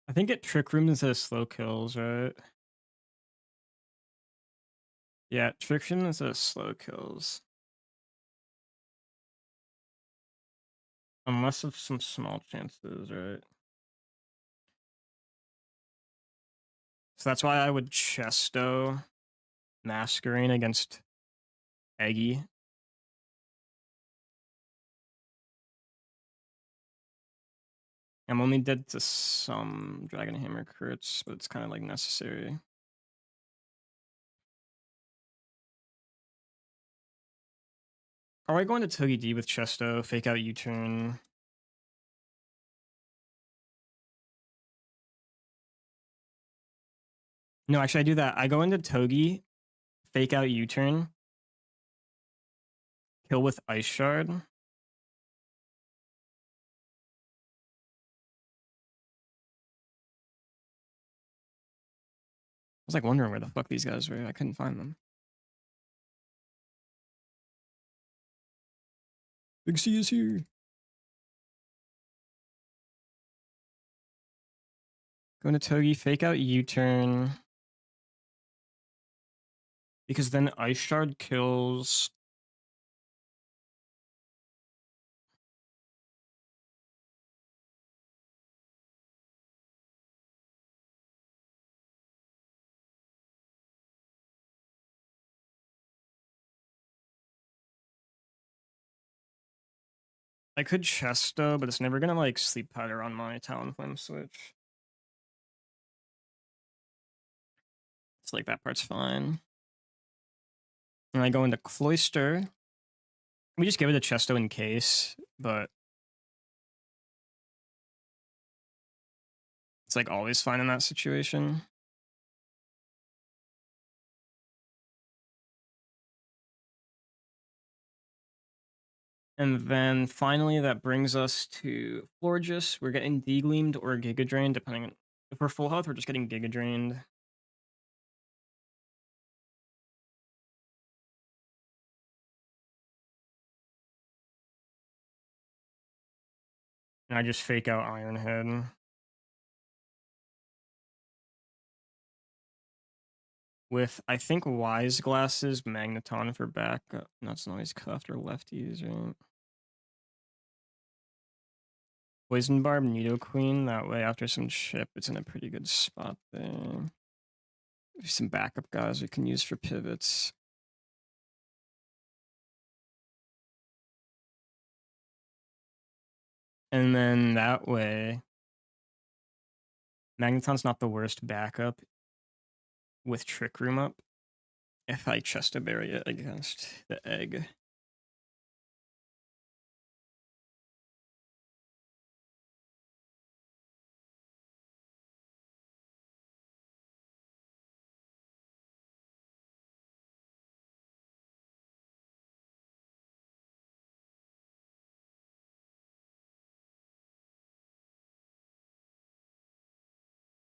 I think it trick rooms instead of slow kills, right? Yeah, trick room instead of slow kills. Unless of some small chances, right? So that's why I would Chesto Masquerade against Eggy. I'm only dead to some Dragon Hammer crits, but it's kind of like necessary. Are I going to Togi D with Chesto, fake out U-turn? No, actually I do that. I go into Togi, fake out U-turn, kill with Ice Shard. I was like wondering where the fuck these guys were. I couldn't find them. Big C is here. Going to Togi, fake out U-turn. Because then Ice Shard kills. I could Chesto, but it's never gonna like sleep powder on my Talonflame switch. It's like that part's fine. And I go into Cloister. We just give it a Chesto in case, but it's like always fine in that situation. And then finally that brings us to Florges. We're getting Degleamed or Giga Drained, depending on if we're full health, we're just getting Giga Drained. And I just fake out Iron Head. With, I think, Wise Glasses, Magneton for backup. That's always cuffed or lefties, right? Poison Barb, Nidoqueen. That way, after some chip, it's in a pretty good spot there. There's some backup guys we can use for pivots. And then that way, Magneton's not the worst backup with Trick Room up if I Chesto Berry it against the egg.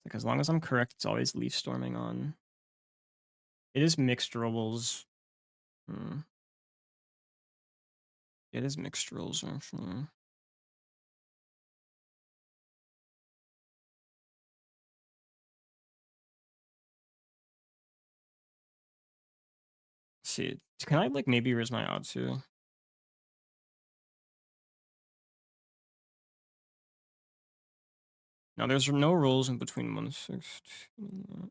Like, as long as I'm correct, it's always Leaf Storming on. It is mixed rolls. It is mixed rolls, actually. Let's see, can I, like, maybe raise my odds here? No, there's no rolls in between 1/6.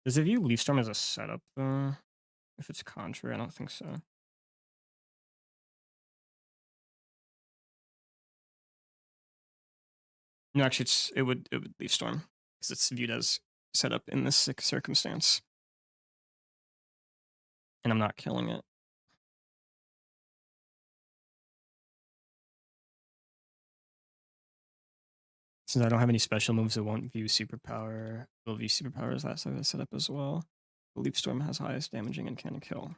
Does it view Leaf Storm as a setup, though? If it's contrary, I don't think so. No, actually, it would Leaf Storm because it's viewed as setup in this circumstance, and I'm not killing it. Since I don't have any special moves, it won't view Superpower. It'll view Superpower as that side of the setup as well. The Leaf Storm has highest damaging and can kill,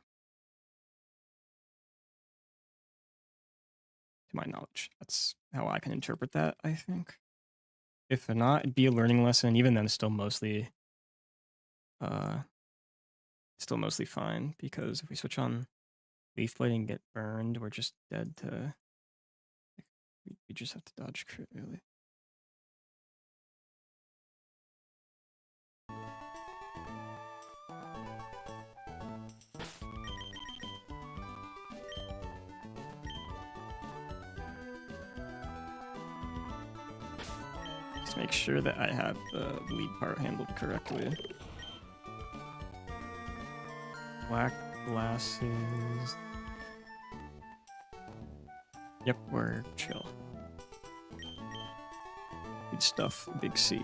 to my knowledge. That's how I can interpret that, I think. If not, it'd be a learning lesson. Even then, it's still mostly fine, because if we switch on Leaf Blade and get burned, we're just dead to... We just have to dodge crit, really. Just make sure that I have the lead part handled correctly. Black glasses. Yep, we're chill. Good stuff, Big C.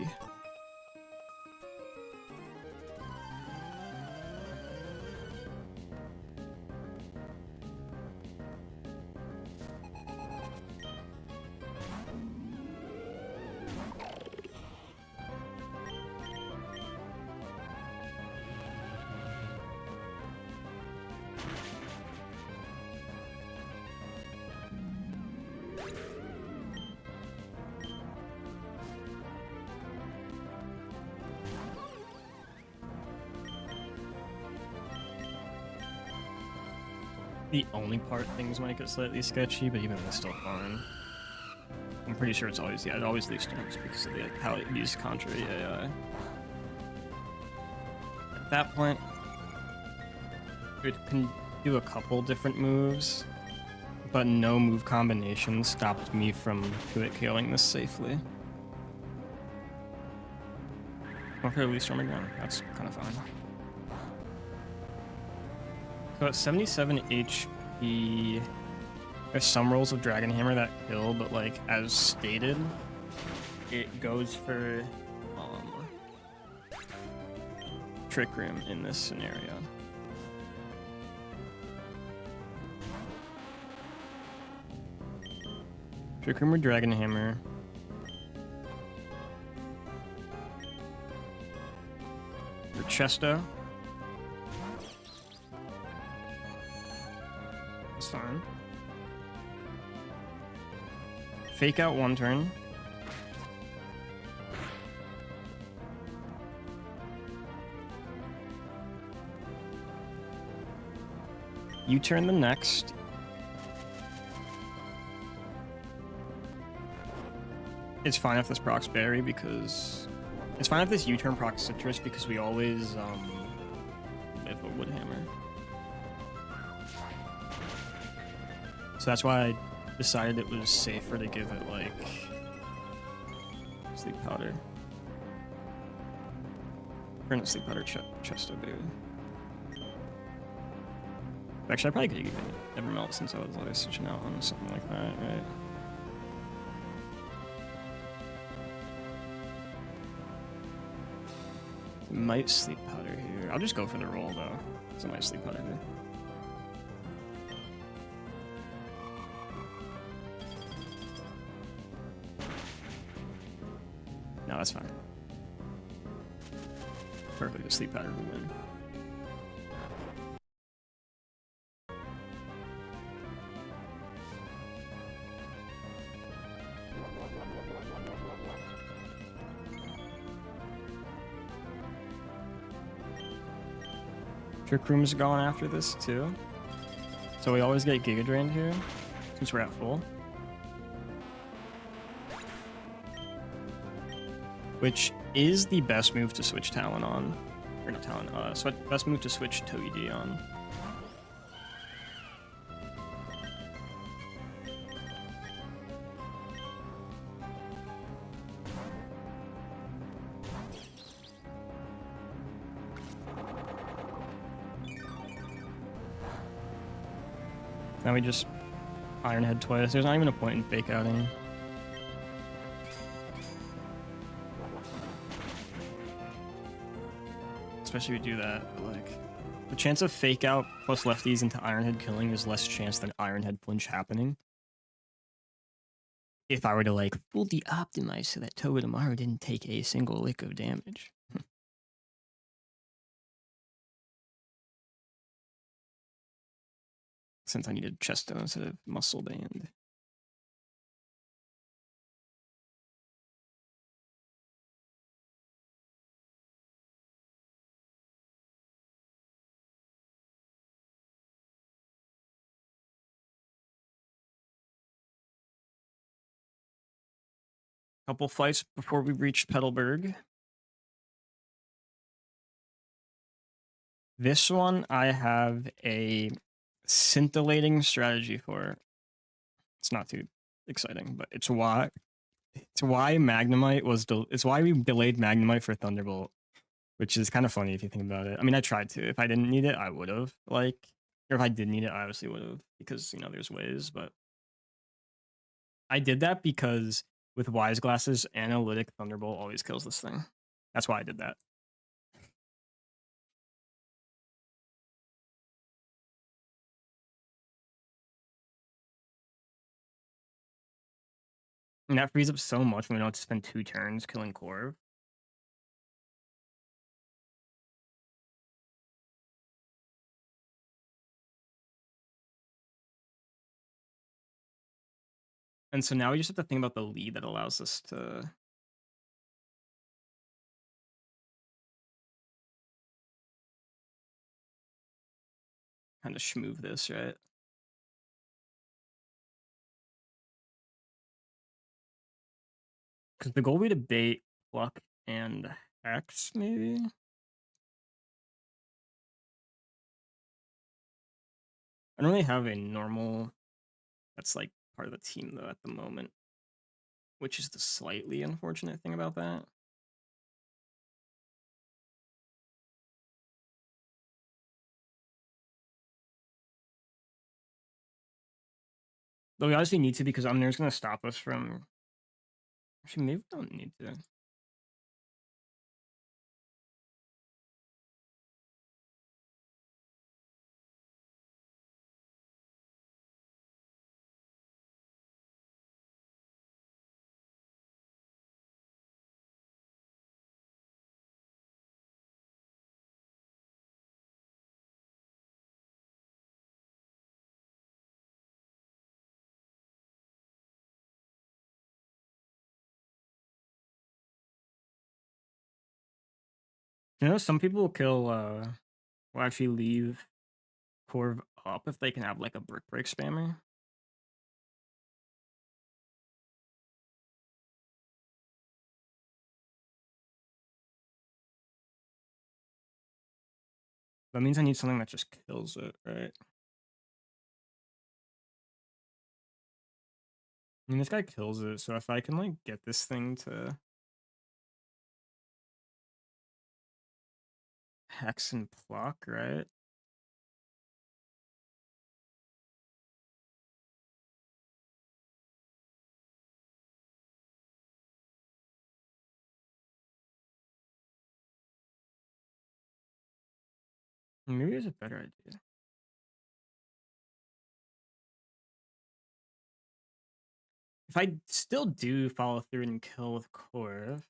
The only part things might get slightly sketchy, but even that's still fine. I'm pretty sure it's always, it always leaves storms because of how it uses contrary AI. At that point, it can do a couple different moves, but no move combination stopped me from killing this safely. Okay, Leaf Storm again. That's kind of fine. So at 77 HP, there's some rolls of Dragon Hammer that kill, but like as stated, it goes for Trick Room in this scenario. Trick Room or Dragon Hammer. Or Chesto. That's fine. Fake out one turn. You turn the next. It's fine if this procs Berry because... It's fine if this U-turn procs Citrus because we always live a Wood Hammer. So that's why I decided it was safer to give it, like, Sleep Powder. Or not Sleep Powder, Chesto, baby. Actually, I probably could have given it Evermelt since I was like switching out on something like that, right? Might Sleep Powder here. I'll just go for the roll though. So I might Sleep Powder here. No, that's fine. Perfect, the Sleep Powder will win. Trick Room's gone after this too. So we always get Giga Drained here, since we're at full. Which is the best move to switch Talon on. Or not Talon, best move to switch TogeD on. Now we just Iron Head twice. There's not even a point in fake outing. Especially if we do that, but like the chance of fake out plus lefties into Iron Head killing is less chance than Iron Head flinch happening. If I were to like fully optimize so that Togedemaru didn't take a single lick of damage. Since I needed Chesto instead of Muscle Band. Couple fights before we reached Petalburg. This one I have a scintillating strategy for. It's not too exciting, but it's why Magnemite was it's why we delayed Magnemite for Thunderbolt, which is kind of funny if you think about it. I mean, I tried to. If I didn't need it, I would have. Like, or if I did need it, I obviously would have because you know there's ways. But I did that because with Wise Glasses, Analytic Thunderbolt always kills this thing. That's why I did that. And that frees up so much when we don't have to spend 2 turns killing Corv. And so now we just have to think about the lead that allows us to kind of schmoove this, right? Because the goal would be to bait Pluck and X, maybe? I don't really have a normal that's like part of the team though at the moment, which is the slightly unfortunate thing about that. Though we obviously need to because Umnir's going to stop us from... Actually, maybe we don't need to. You know, some people will actually leave Corv up if they can have like a brick break spammer. That means I need something that just kills it, right? I mean, this guy kills it, so if I can like get this thing to hex and pluck, right? Maybe there's a better idea. If I still do follow through and kill with Corv,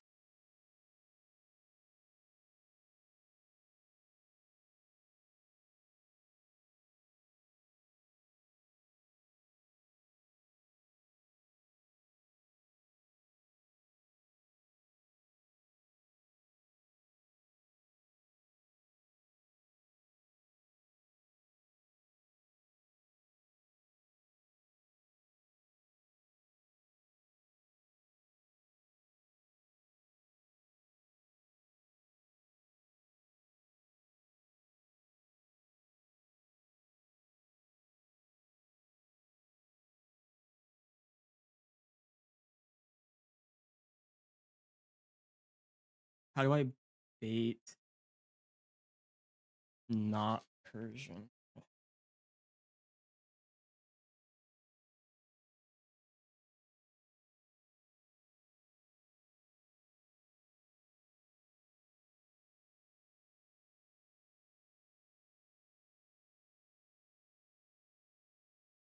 how do I bait not Persian?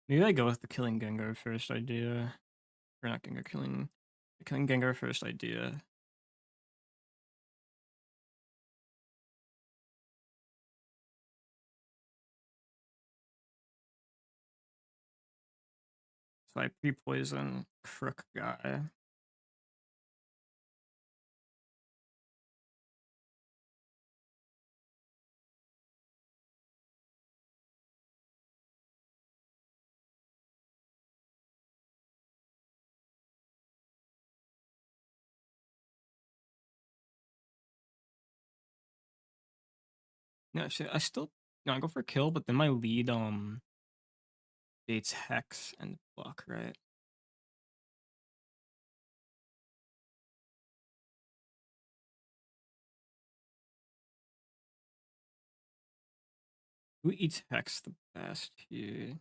Maybe I go with the killing Gengar first idea. Or not Gengar, killing Gengar first idea. So I pre-poison Crook guy. No, actually, I still no, I go for kill, but then my lead baits hex and block, right? Who eats hex the best here?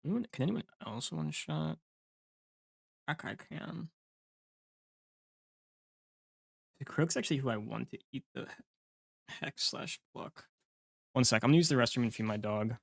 Can anyone else one shot? I can. The Crook's actually who I want to eat the hex slash block. One sec, I'm gonna use the restroom and feed my dog.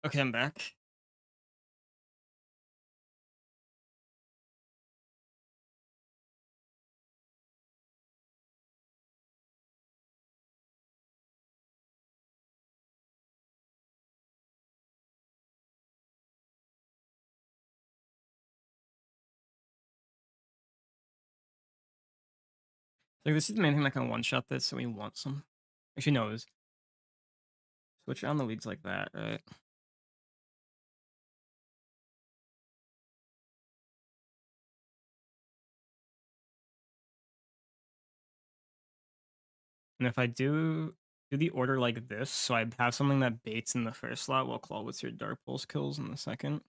Okay, I'm back. Like, this is the main thing that can one-shot this, so we want some. Actually, no, it was switch on the leads like that, right? And if I do the order like this, so I have something that baits in the first slot while Claw with your Dark Pulse kills in the second.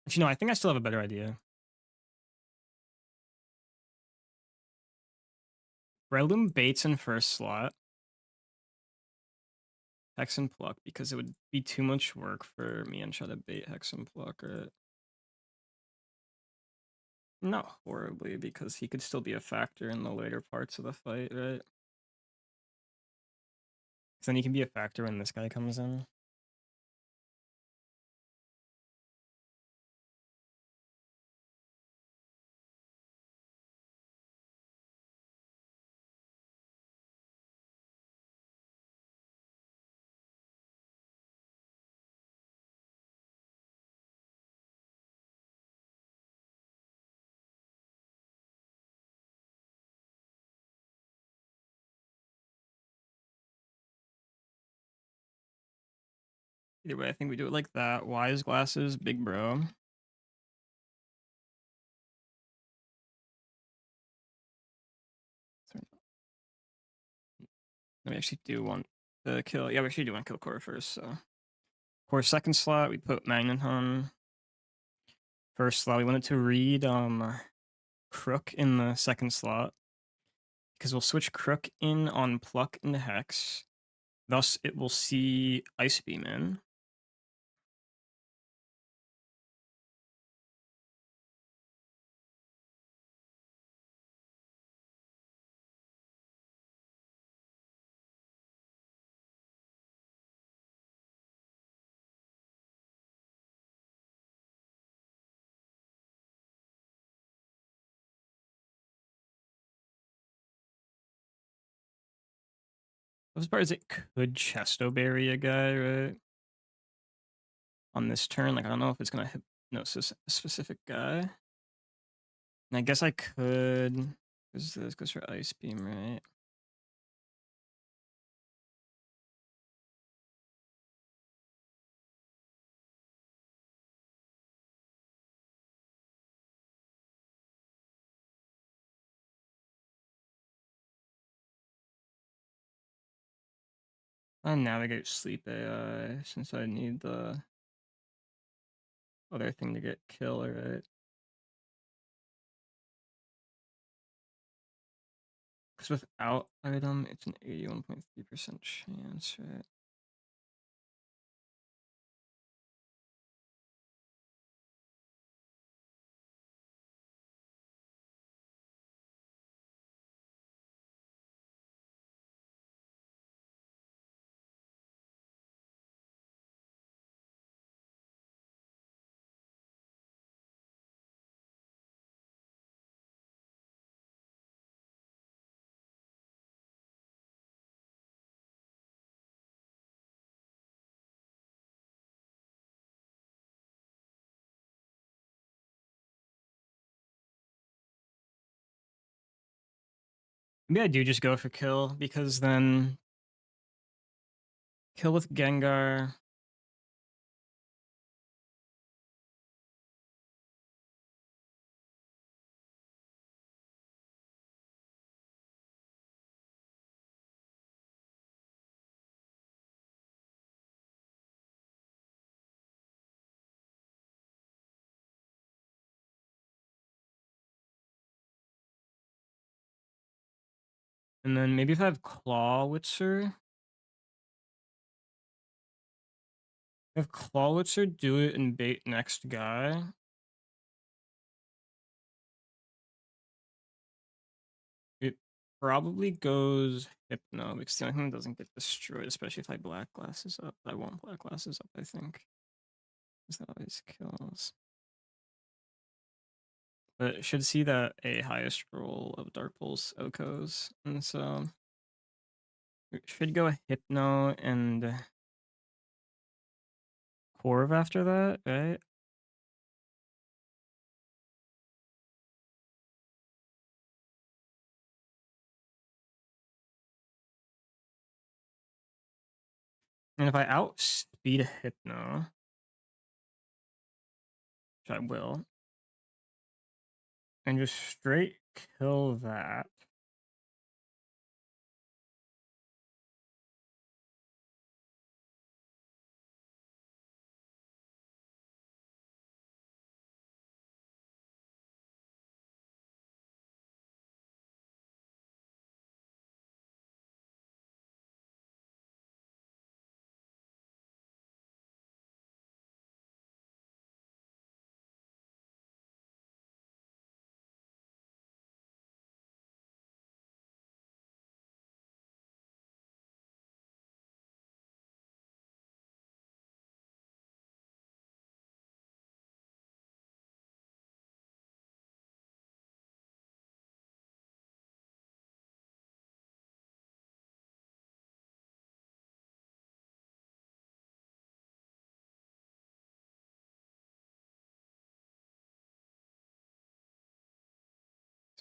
Actually, no, I think I still have a better idea. Breloom baits in first slot. Hex and Pluck, because it would be too much work for me and try to bait Hex and Pluck, right? Not horribly, because he could still be a factor in the later parts of the fight, right? Because then he can be a factor when this guy comes in. Either way, I think we do it like that. Wise glasses, big bro. We actually do want to kill. Yeah, we actually do want to kill Core first. So, Core second slot, we put Magneton. First slot, we wanted to read Crook in the second slot because we'll switch Crook in on Pluck into Hex. Thus, it will see Ice Beam in. As far as it could Chesto Berry a guy, right? On this turn, like I don't know if it's gonna hypnosis a specific guy. And I guess I could. This goes for Ice Beam, right? I'll navigate Sleep AI since I need the other thing to get kill, right? Because without item, it's an 81.3% chance, right? Maybe I do just go for kill because then kill with Gengar. And then maybe if I have Clawwitzer, if Clawwitzer, do it and bait next guy. It probably goes Hypno because the only thing that doesn't get destroyed, especially if I black glasses up. I won't black glasses up, I think. Because that always kills. But it should see that a highest roll of Dark Pulse Okos. And so it should go Hypno and Corv after that, right? And if I outspeed Hypno, which I will, and just straight kill that.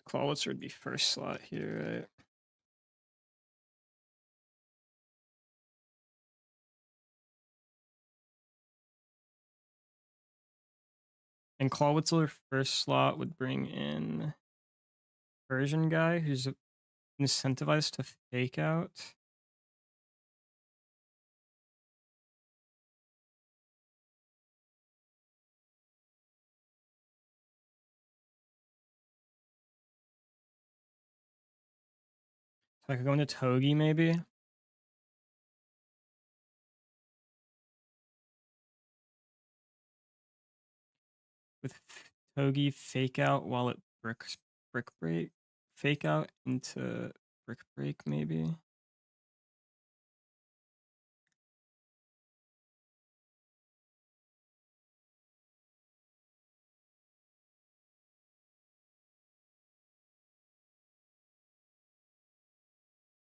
Clawwitzer would be first slot here, right? And Clawwitzer first slot would bring in Persian guy who's incentivized to fake out. So I could go into Togi maybe. With Togi fake out while it brick break. Fake out into brick break maybe.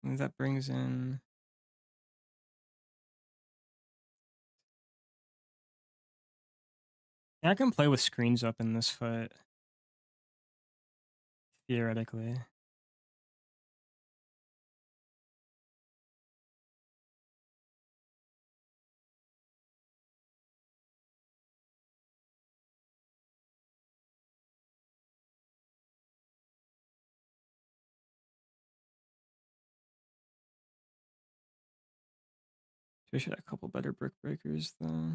And that brings in I can play with screens up in this fight. Theoretically. We should have a couple better brick breakers though.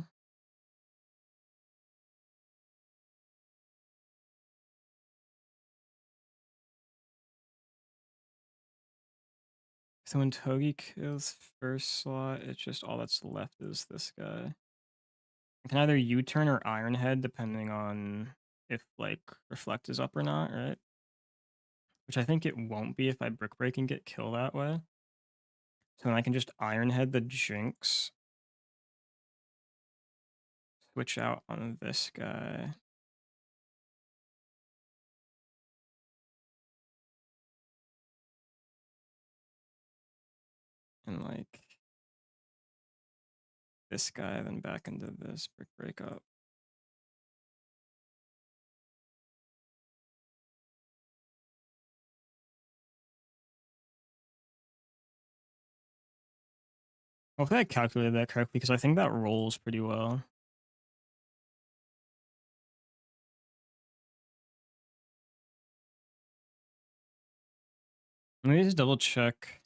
So when Togi kills first slot, it's just all that's left is this guy. I can either U-turn or Iron Head depending on if like Reflect is up or not, right? Which I think it won't be if I brick break and get killed that way. So then I can just Iron Head the Jinx. Switch out on this guy. And like this guy, then back into this brick break up. Hopefully I calculated that correctly because I think that rolls pretty well. Let me just double check.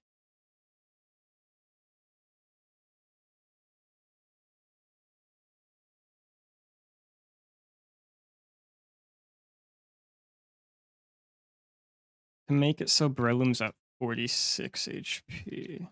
To make it so Breloom's at 46 HP.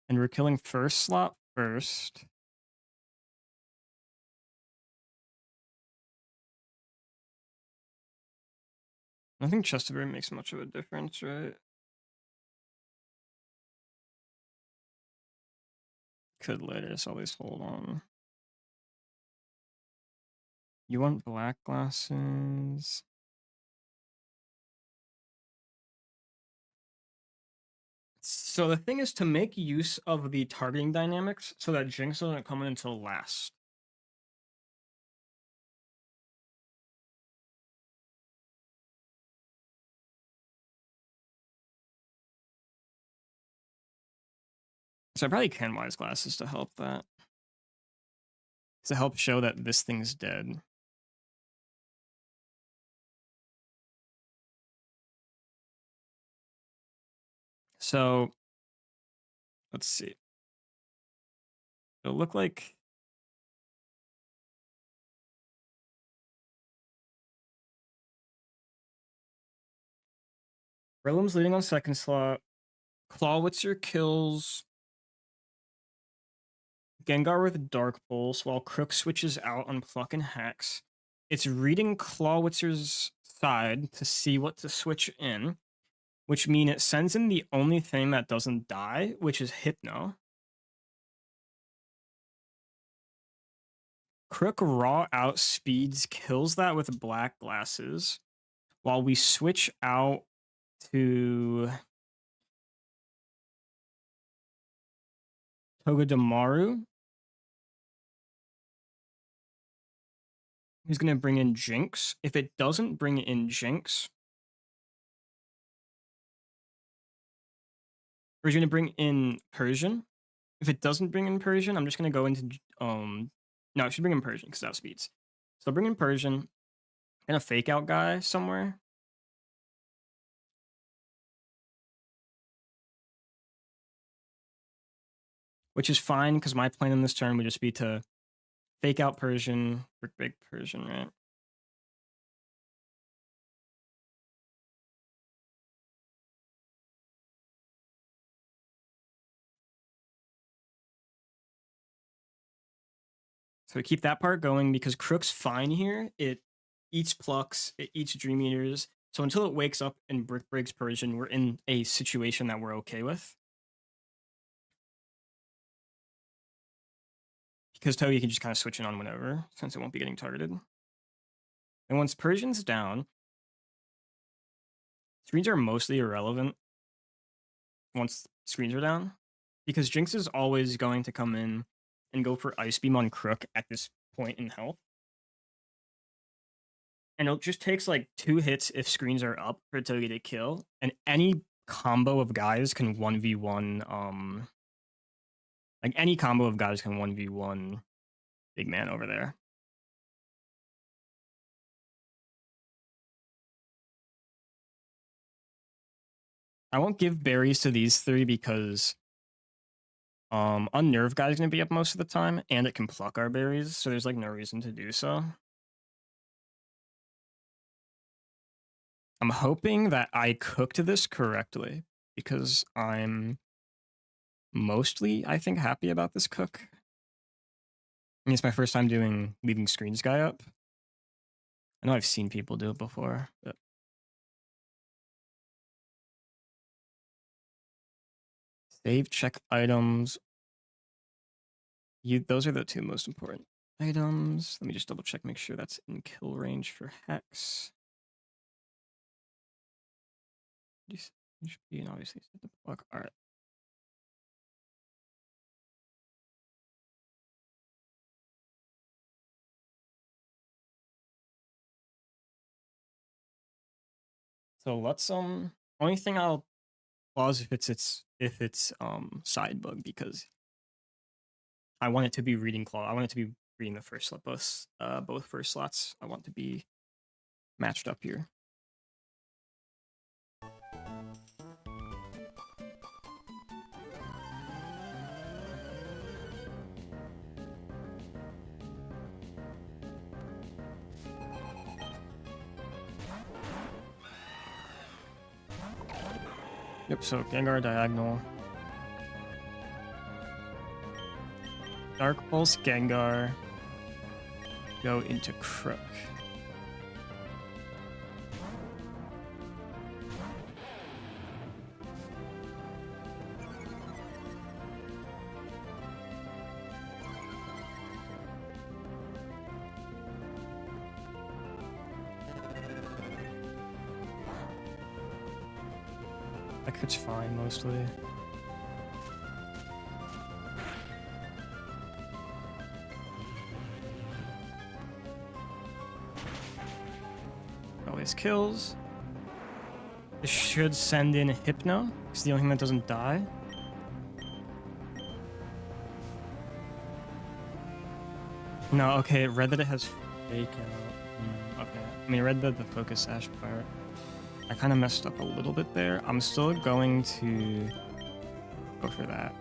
And we're killing first slot first. I think Chesterbury makes much of a difference, right? Could later, so always hold on. You want black glasses? So the thing is to make use of the targeting dynamics so that Jinx doesn't come in until last. So I probably can Wise Glasses to help that. To help show that this thing's dead. So let's see. It'll look like Relum's leading on second slot. Clawwitzer kills Gengar with Dark Pulse while Crook switches out on Pluck and Hex. It's reading Clawwitzer's side to see what to switch in, which means it sends in the only thing that doesn't die, which is Hypno. Crook raw outspeeds, kills that with black glasses, while we switch out to Togedemaru, who's going to bring in Jinx. If it doesn't bring in Jinx, or he's going to bring in Persian. If it doesn't bring in Persian, I'm just going to go into no, it should bring in Persian because that outspeeds. So I'll bring in Persian and a fake out guy somewhere. Which is fine because my plan in this turn would just be to fake out Persian, brick big Persian, right? So we keep that part going because Crook's fine here. It eats Plucks, it eats Dream Eaters. So until it wakes up and brick breaks Persian, we're in a situation that we're okay with. Because Togi can just kind of switch in on whenever, since it won't be getting targeted. And once Persian's down, screens are mostly irrelevant once screens are down. Because Jinx is always going to come in and go for Ice Beam on Crook at this point in health. And it just takes like 2 hits if screens are up for Togi to kill. And any combo of guys can 1v1, like any combo of guys can 1v1 big man over there. I won't give berries to these 3 because Unnerve guy's gonna be up most of the time, and it can pluck our berries, so there's like no reason to do so. I'm hoping that I cooked this correctly because I'm mostly, I think, happy about this cook. I mean, it's my first time doing leaving screens guy up. I know I've seen people do it before, but save, check items. Those are the 2 most important items. Let me just double check, make sure that's in kill range for Hex. HP and obviously set the block. All right. So let's only thing I'll pause if it's side bug because I want it to be reading claw. I want it to be reading the first slot, both first slots. I want to be matched up here. Yep, so Gengar diagonal. Dark Pulse Gengar. Go into Crook. That could fine mostly. Always kills. This should send in Hypno. It's the only thing that doesn't die. No, okay, it read that it has Fake Out. Okay, I mean, it read the Focus Ash part. I kind of messed up a little bit there. I'm still going to go for that.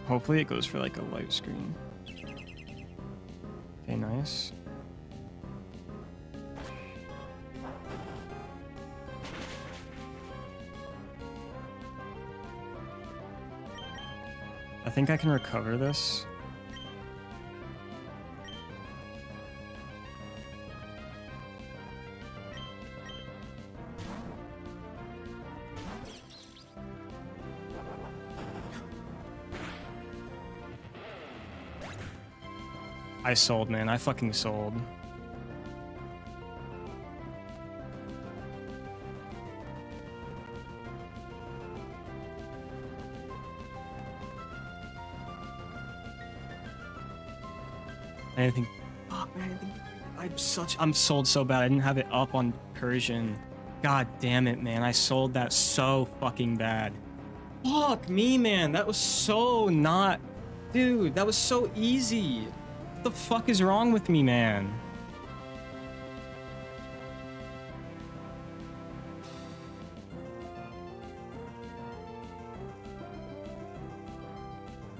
Hopefully it goes for like a light screen. Okay, nice. I think I can recover this. I sold, man. I fucking sold. Anything. Oh, man, I'm sold so bad. I didn't have it up on Persian. God damn it, man. I sold that so fucking bad. Fuck me, man. That was so not... Dude, that was so easy. What the fuck is wrong with me, man?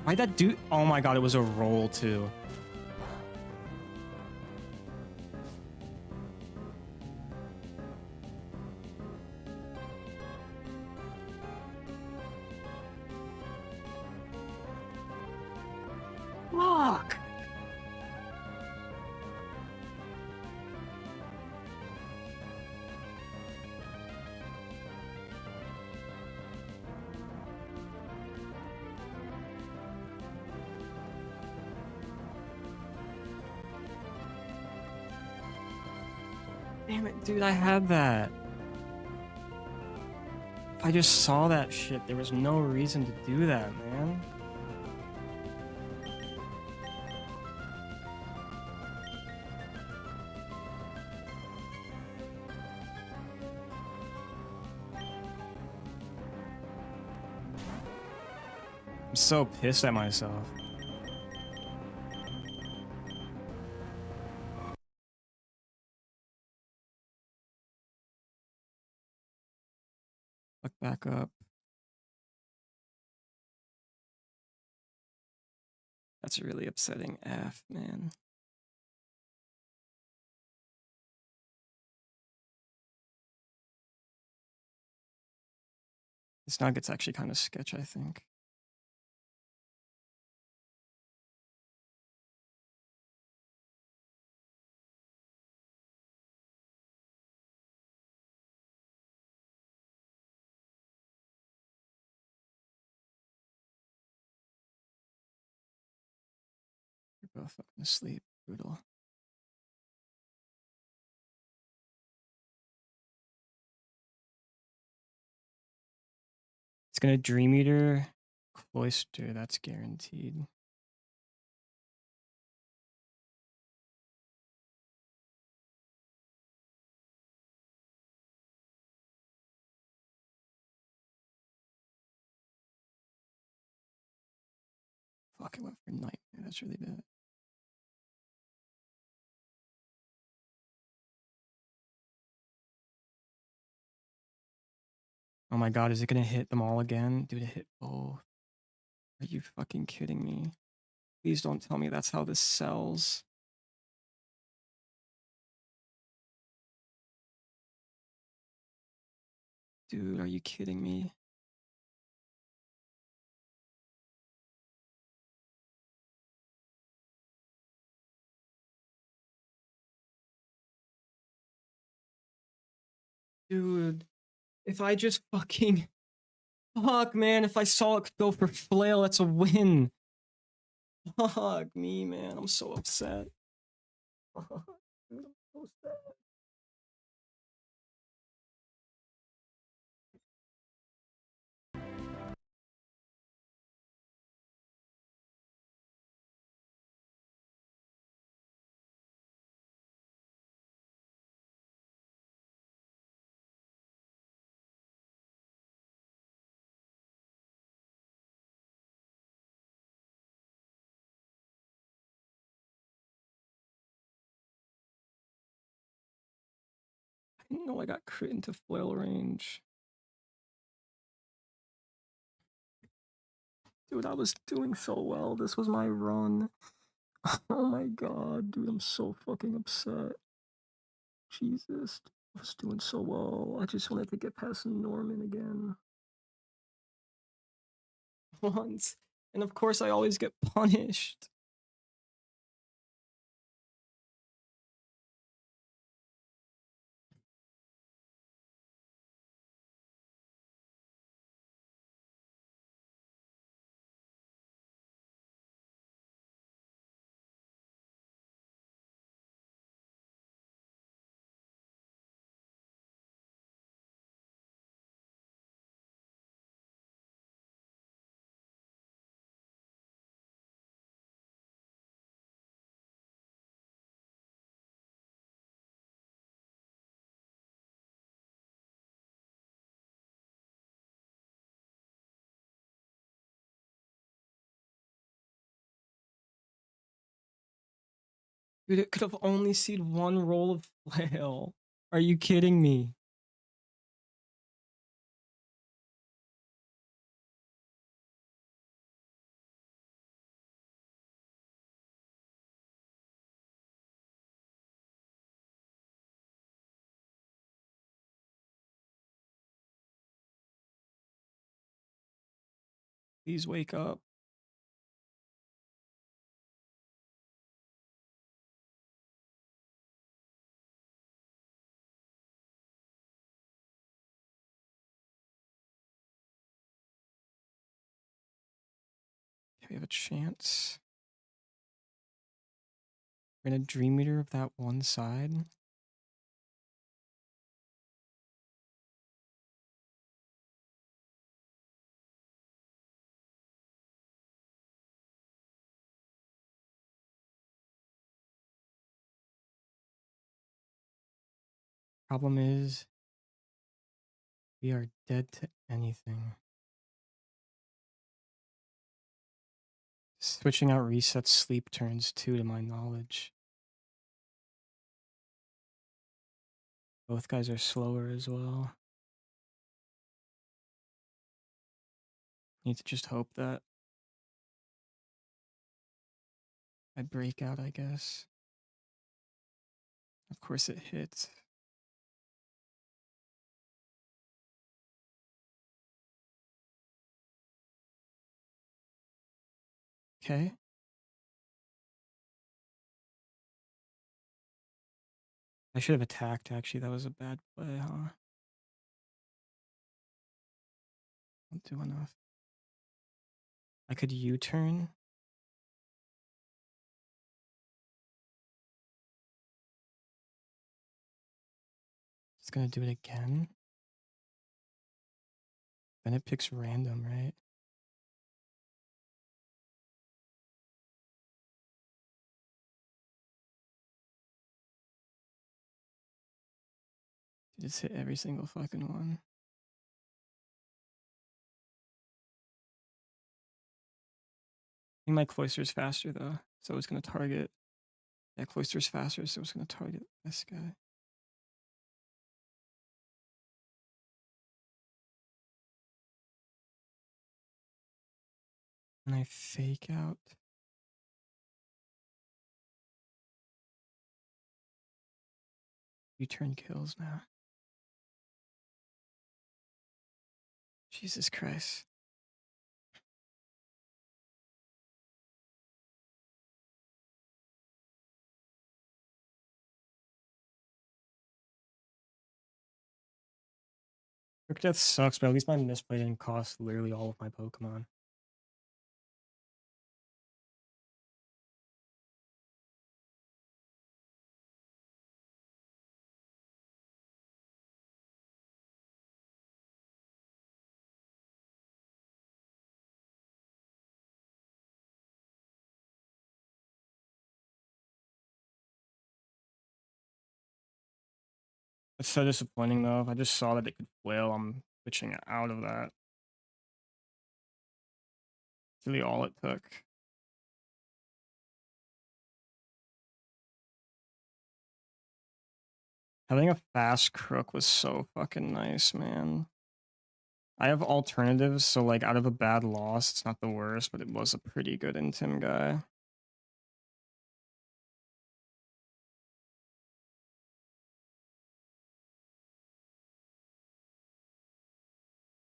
Why'd that do... Oh my god, it was a roll, too. Fuck! Damn it, dude, I had that. If I just saw that shit, there was no reason to do that, man. I'm so pissed at myself. Look back up. That's really upsetting F, man. This Nugget's actually kind of sketch, I think. You're both fucking asleep. Brutal. It's gonna Dream Eater, Cloister, that's guaranteed. Fuck, I went for nightmare. That's really bad. Oh my god, is it gonna hit them all again? Dude, it hit both. Are you fucking kidding me? Please don't tell me that's how this sells. Dude, are you kidding me? Dude, if I just fucking... Fuck, man, if I saw it go for flail, that's a win. Fuck me, man, I'm so upset. Dude, I'm so sad. I didn't know I got crit into flail range. Dude, I was doing so well. This was my run. Oh my god, dude, I'm so fucking upset. Jesus, I was doing so well. I just wanted to get past Norman again. Once. And of course, I always get punished. Dude, it could have only seen one roll of flail. Are you kidding me? Please wake up. Okay, we have a chance. We're in a Dream Meter of that one side. Problem is, we are dead to anything. Switching out resets sleep turns too, to my knowledge. Both guys are slower as well. Need to just hope that I break out, I guess. Of course it hits. Okay. I should have attacked, actually. That was a bad play, huh? Don't do enough. I could U-turn. It's gonna do it again. Then it picks random, right? Just hit every single fucking one. think my cloister's faster though, so it's gonna target. Yeah, cloister's faster, so it's gonna target this guy. And I fake out. U-turn kills now. Jesus Christ. Quick Death sucks, but at least my misplay didn't cost literally all of my Pokemon. It's so disappointing though. If I just saw that it could flail, I'm switching out of that. It's really all it took. Having a fast Crook was so fucking nice, man. I have alternatives, so like out of a bad loss, it's not the worst, but it was a pretty good Intim guy.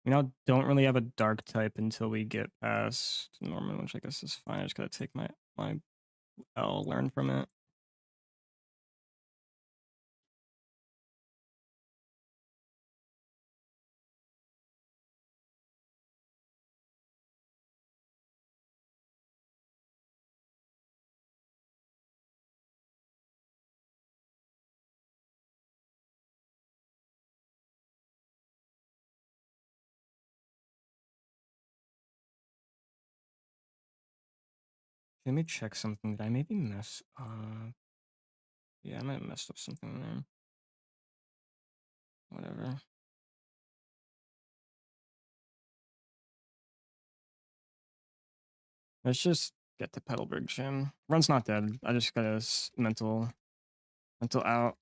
You know, don't really have a dark type until we get past Norman, which I guess is fine. I just gotta take my L, learn from it. Let me check something. Did I maybe mess up? Yeah, I might have messed up something there. Whatever. Let's just get to Petalburg Gym. Run's not dead. I just got a mental out.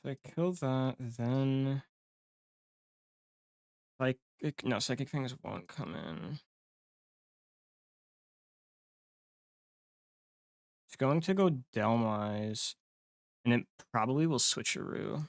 So I kill that, then psychic things won't come in. It's going to go Delmise, and it probably will switcheroo.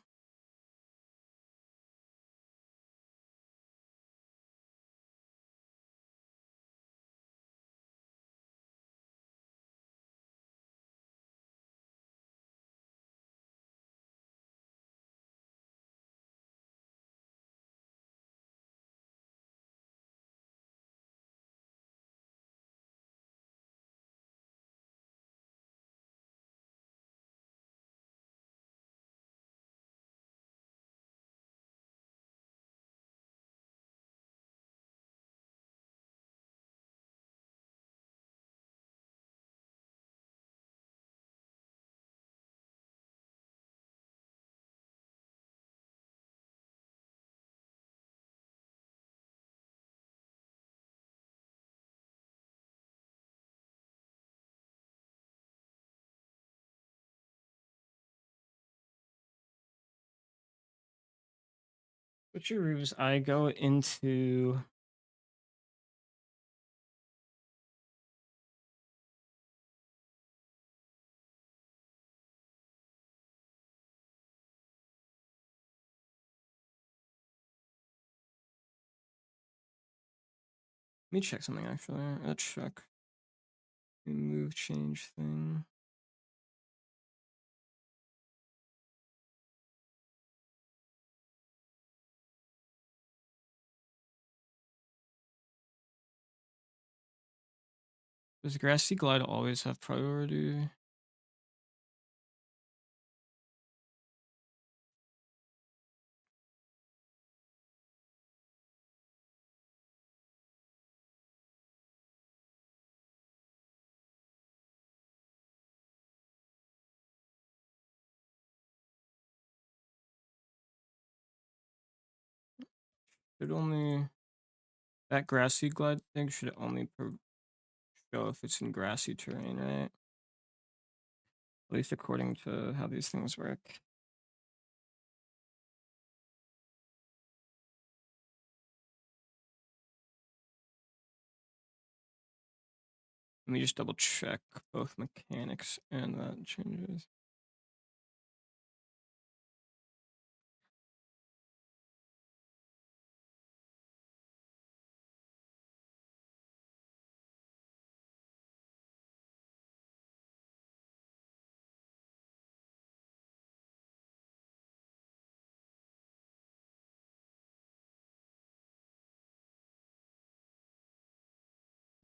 Switcheroos, I go into... Let me check something, actually. Let's check. Move change thing. Does Grassy Glide always have priority? It only that Grassy Glide thing should only show if it's in grassy terrain, right? At least according to how these things work. Let me just double check both mechanics and that changes.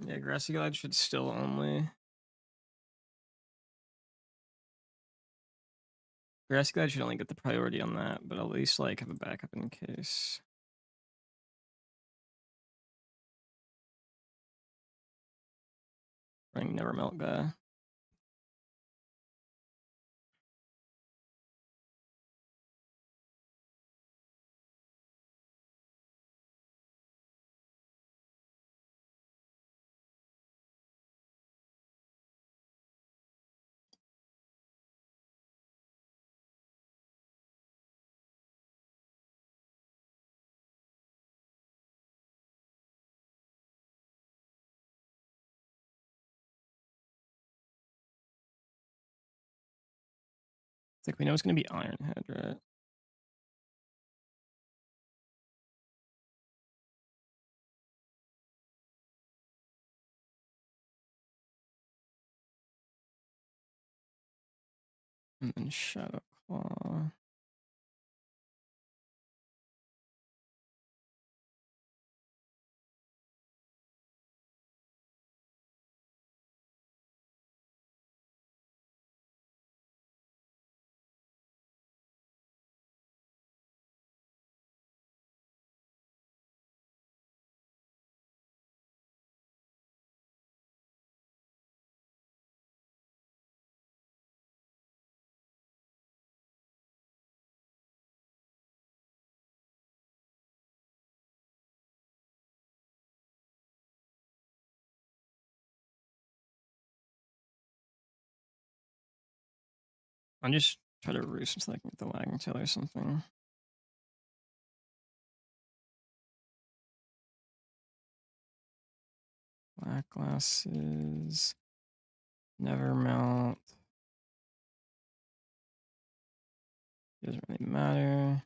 Yeah, Grassy Glide should still only. Grassy Glide should only get the priority on that, but at least like have a backup in case. Ring never melt guy. It's like we know it's gonna be Ironhead, right? And then Shadow Claw. I'm just trying to roost until I can get the lagging tail or something. Black glasses. Never melt. Doesn't really matter.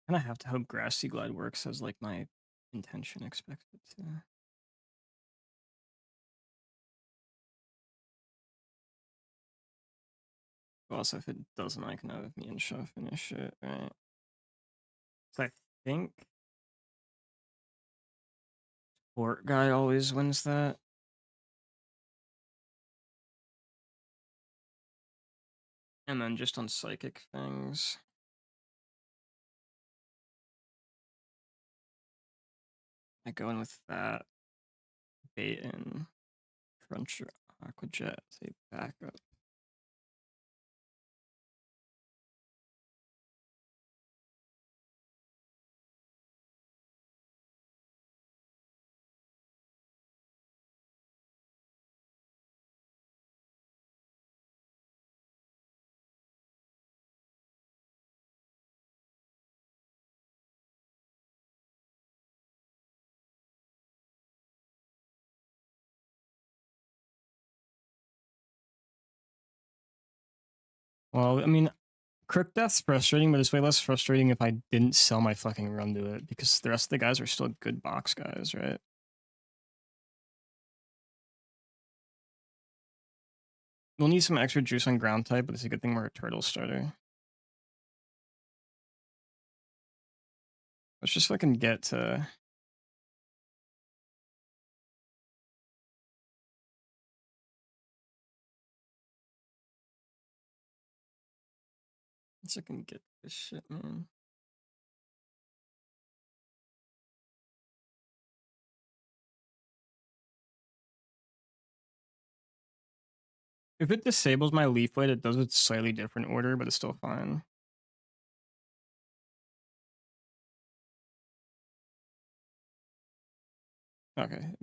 And I have to hope Grassy Glide works as like my intention expected to. Also, if it doesn't, I can have me and Shaw finish it, right? So I think Port Guy always wins that. And then just on psychic things, I go in with that. Bait and Cruncher Aquajet as a backup. Well, I mean, Crook Death's frustrating, but it's way less frustrating if I didn't sell my fucking run to it, because the rest of the guys are still good box guys, right? We'll need some extra juice on ground type, but it's a good thing we're a turtle starter. Let's just fucking get to... Let's fucking get this shit, man. If it disables my leaf blade, it does it slightly different order, but it's still fine. Okay.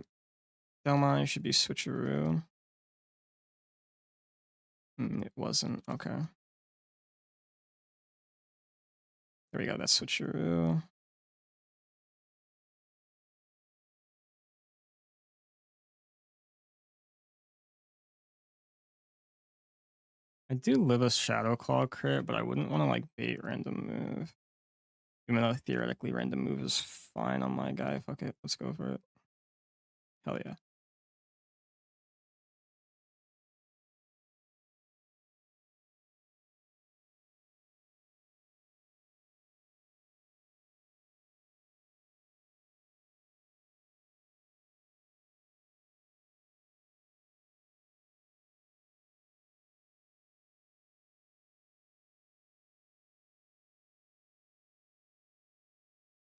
Delmai should be switcheroo. It wasn't. Okay. There we go. That's switcheroo. I do live a Shadow Claw crit, but I wouldn't want to like bait random move. Even though theoretically random move is fine on my guy. Fuck it. Let's go for it. Hell yeah.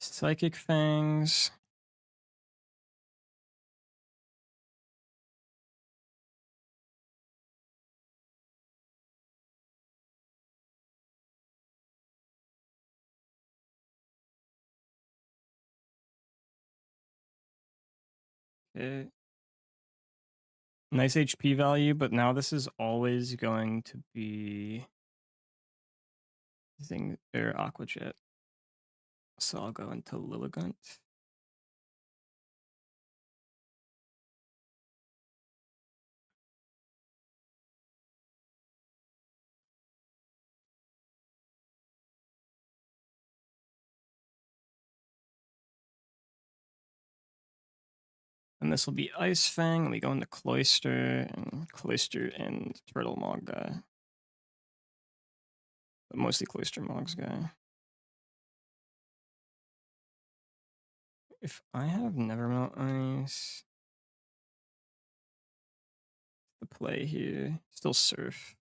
Psychic Fangs. Okay. Nice HP value, but now this is always going to be thing or Aqua Jet. So I'll go into Lilligant. And this will be Ice Fang, and we go into Cloister and Turtle Mog guy. But mostly Cloister Mogs guy. If I have Nevermelt Ice, the play here, still Surf.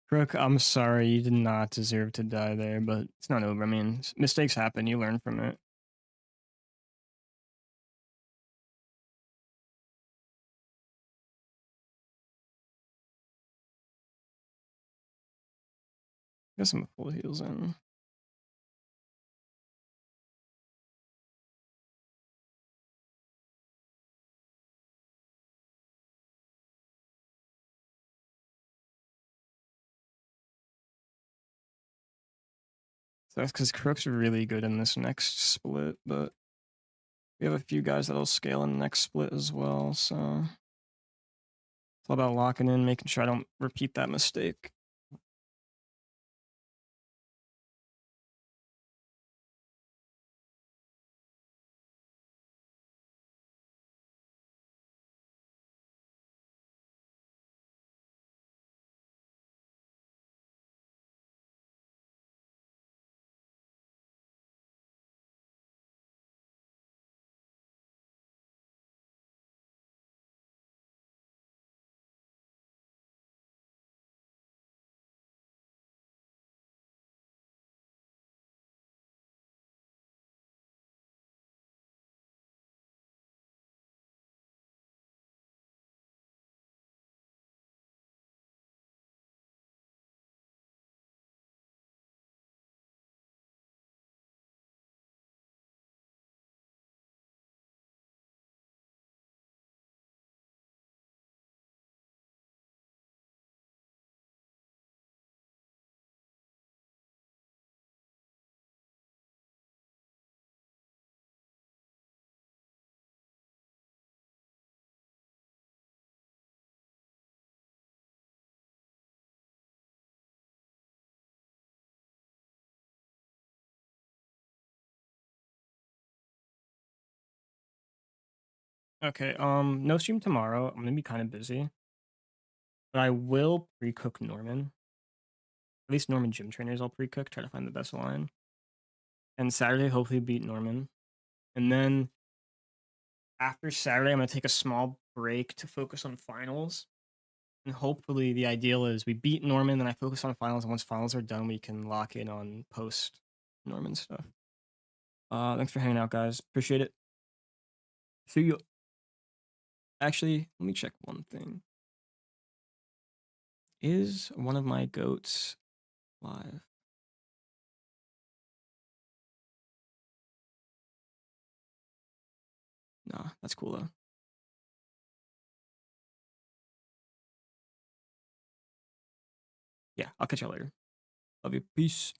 Crook, I'm sorry, you did not deserve to die there, but it's not over. I mean, mistakes happen, you learn from it. Got some full heals in. So that's because Crook's really good in this next split, but we have a few guys that'll scale in the next split as well, so it's all about locking in, making sure I don't repeat that mistake. Okay, no stream tomorrow. I'm gonna be kind of busy, but I will pre-cook Norman. At least Norman gym trainers I'll pre-cook, try to find the best line. And Saturday, hopefully beat Norman. And then after Saturday, I'm gonna take a small break to focus on finals. And hopefully the ideal is we beat Norman, then I focus on finals, and once finals are done, we can lock in on post Norman stuff. Thanks for hanging out, guys. Appreciate it. See you. Actually, let me check one thing. Is one of my goats live? Nah, that's cool though. Yeah, I'll catch y'all later. Love you. Peace.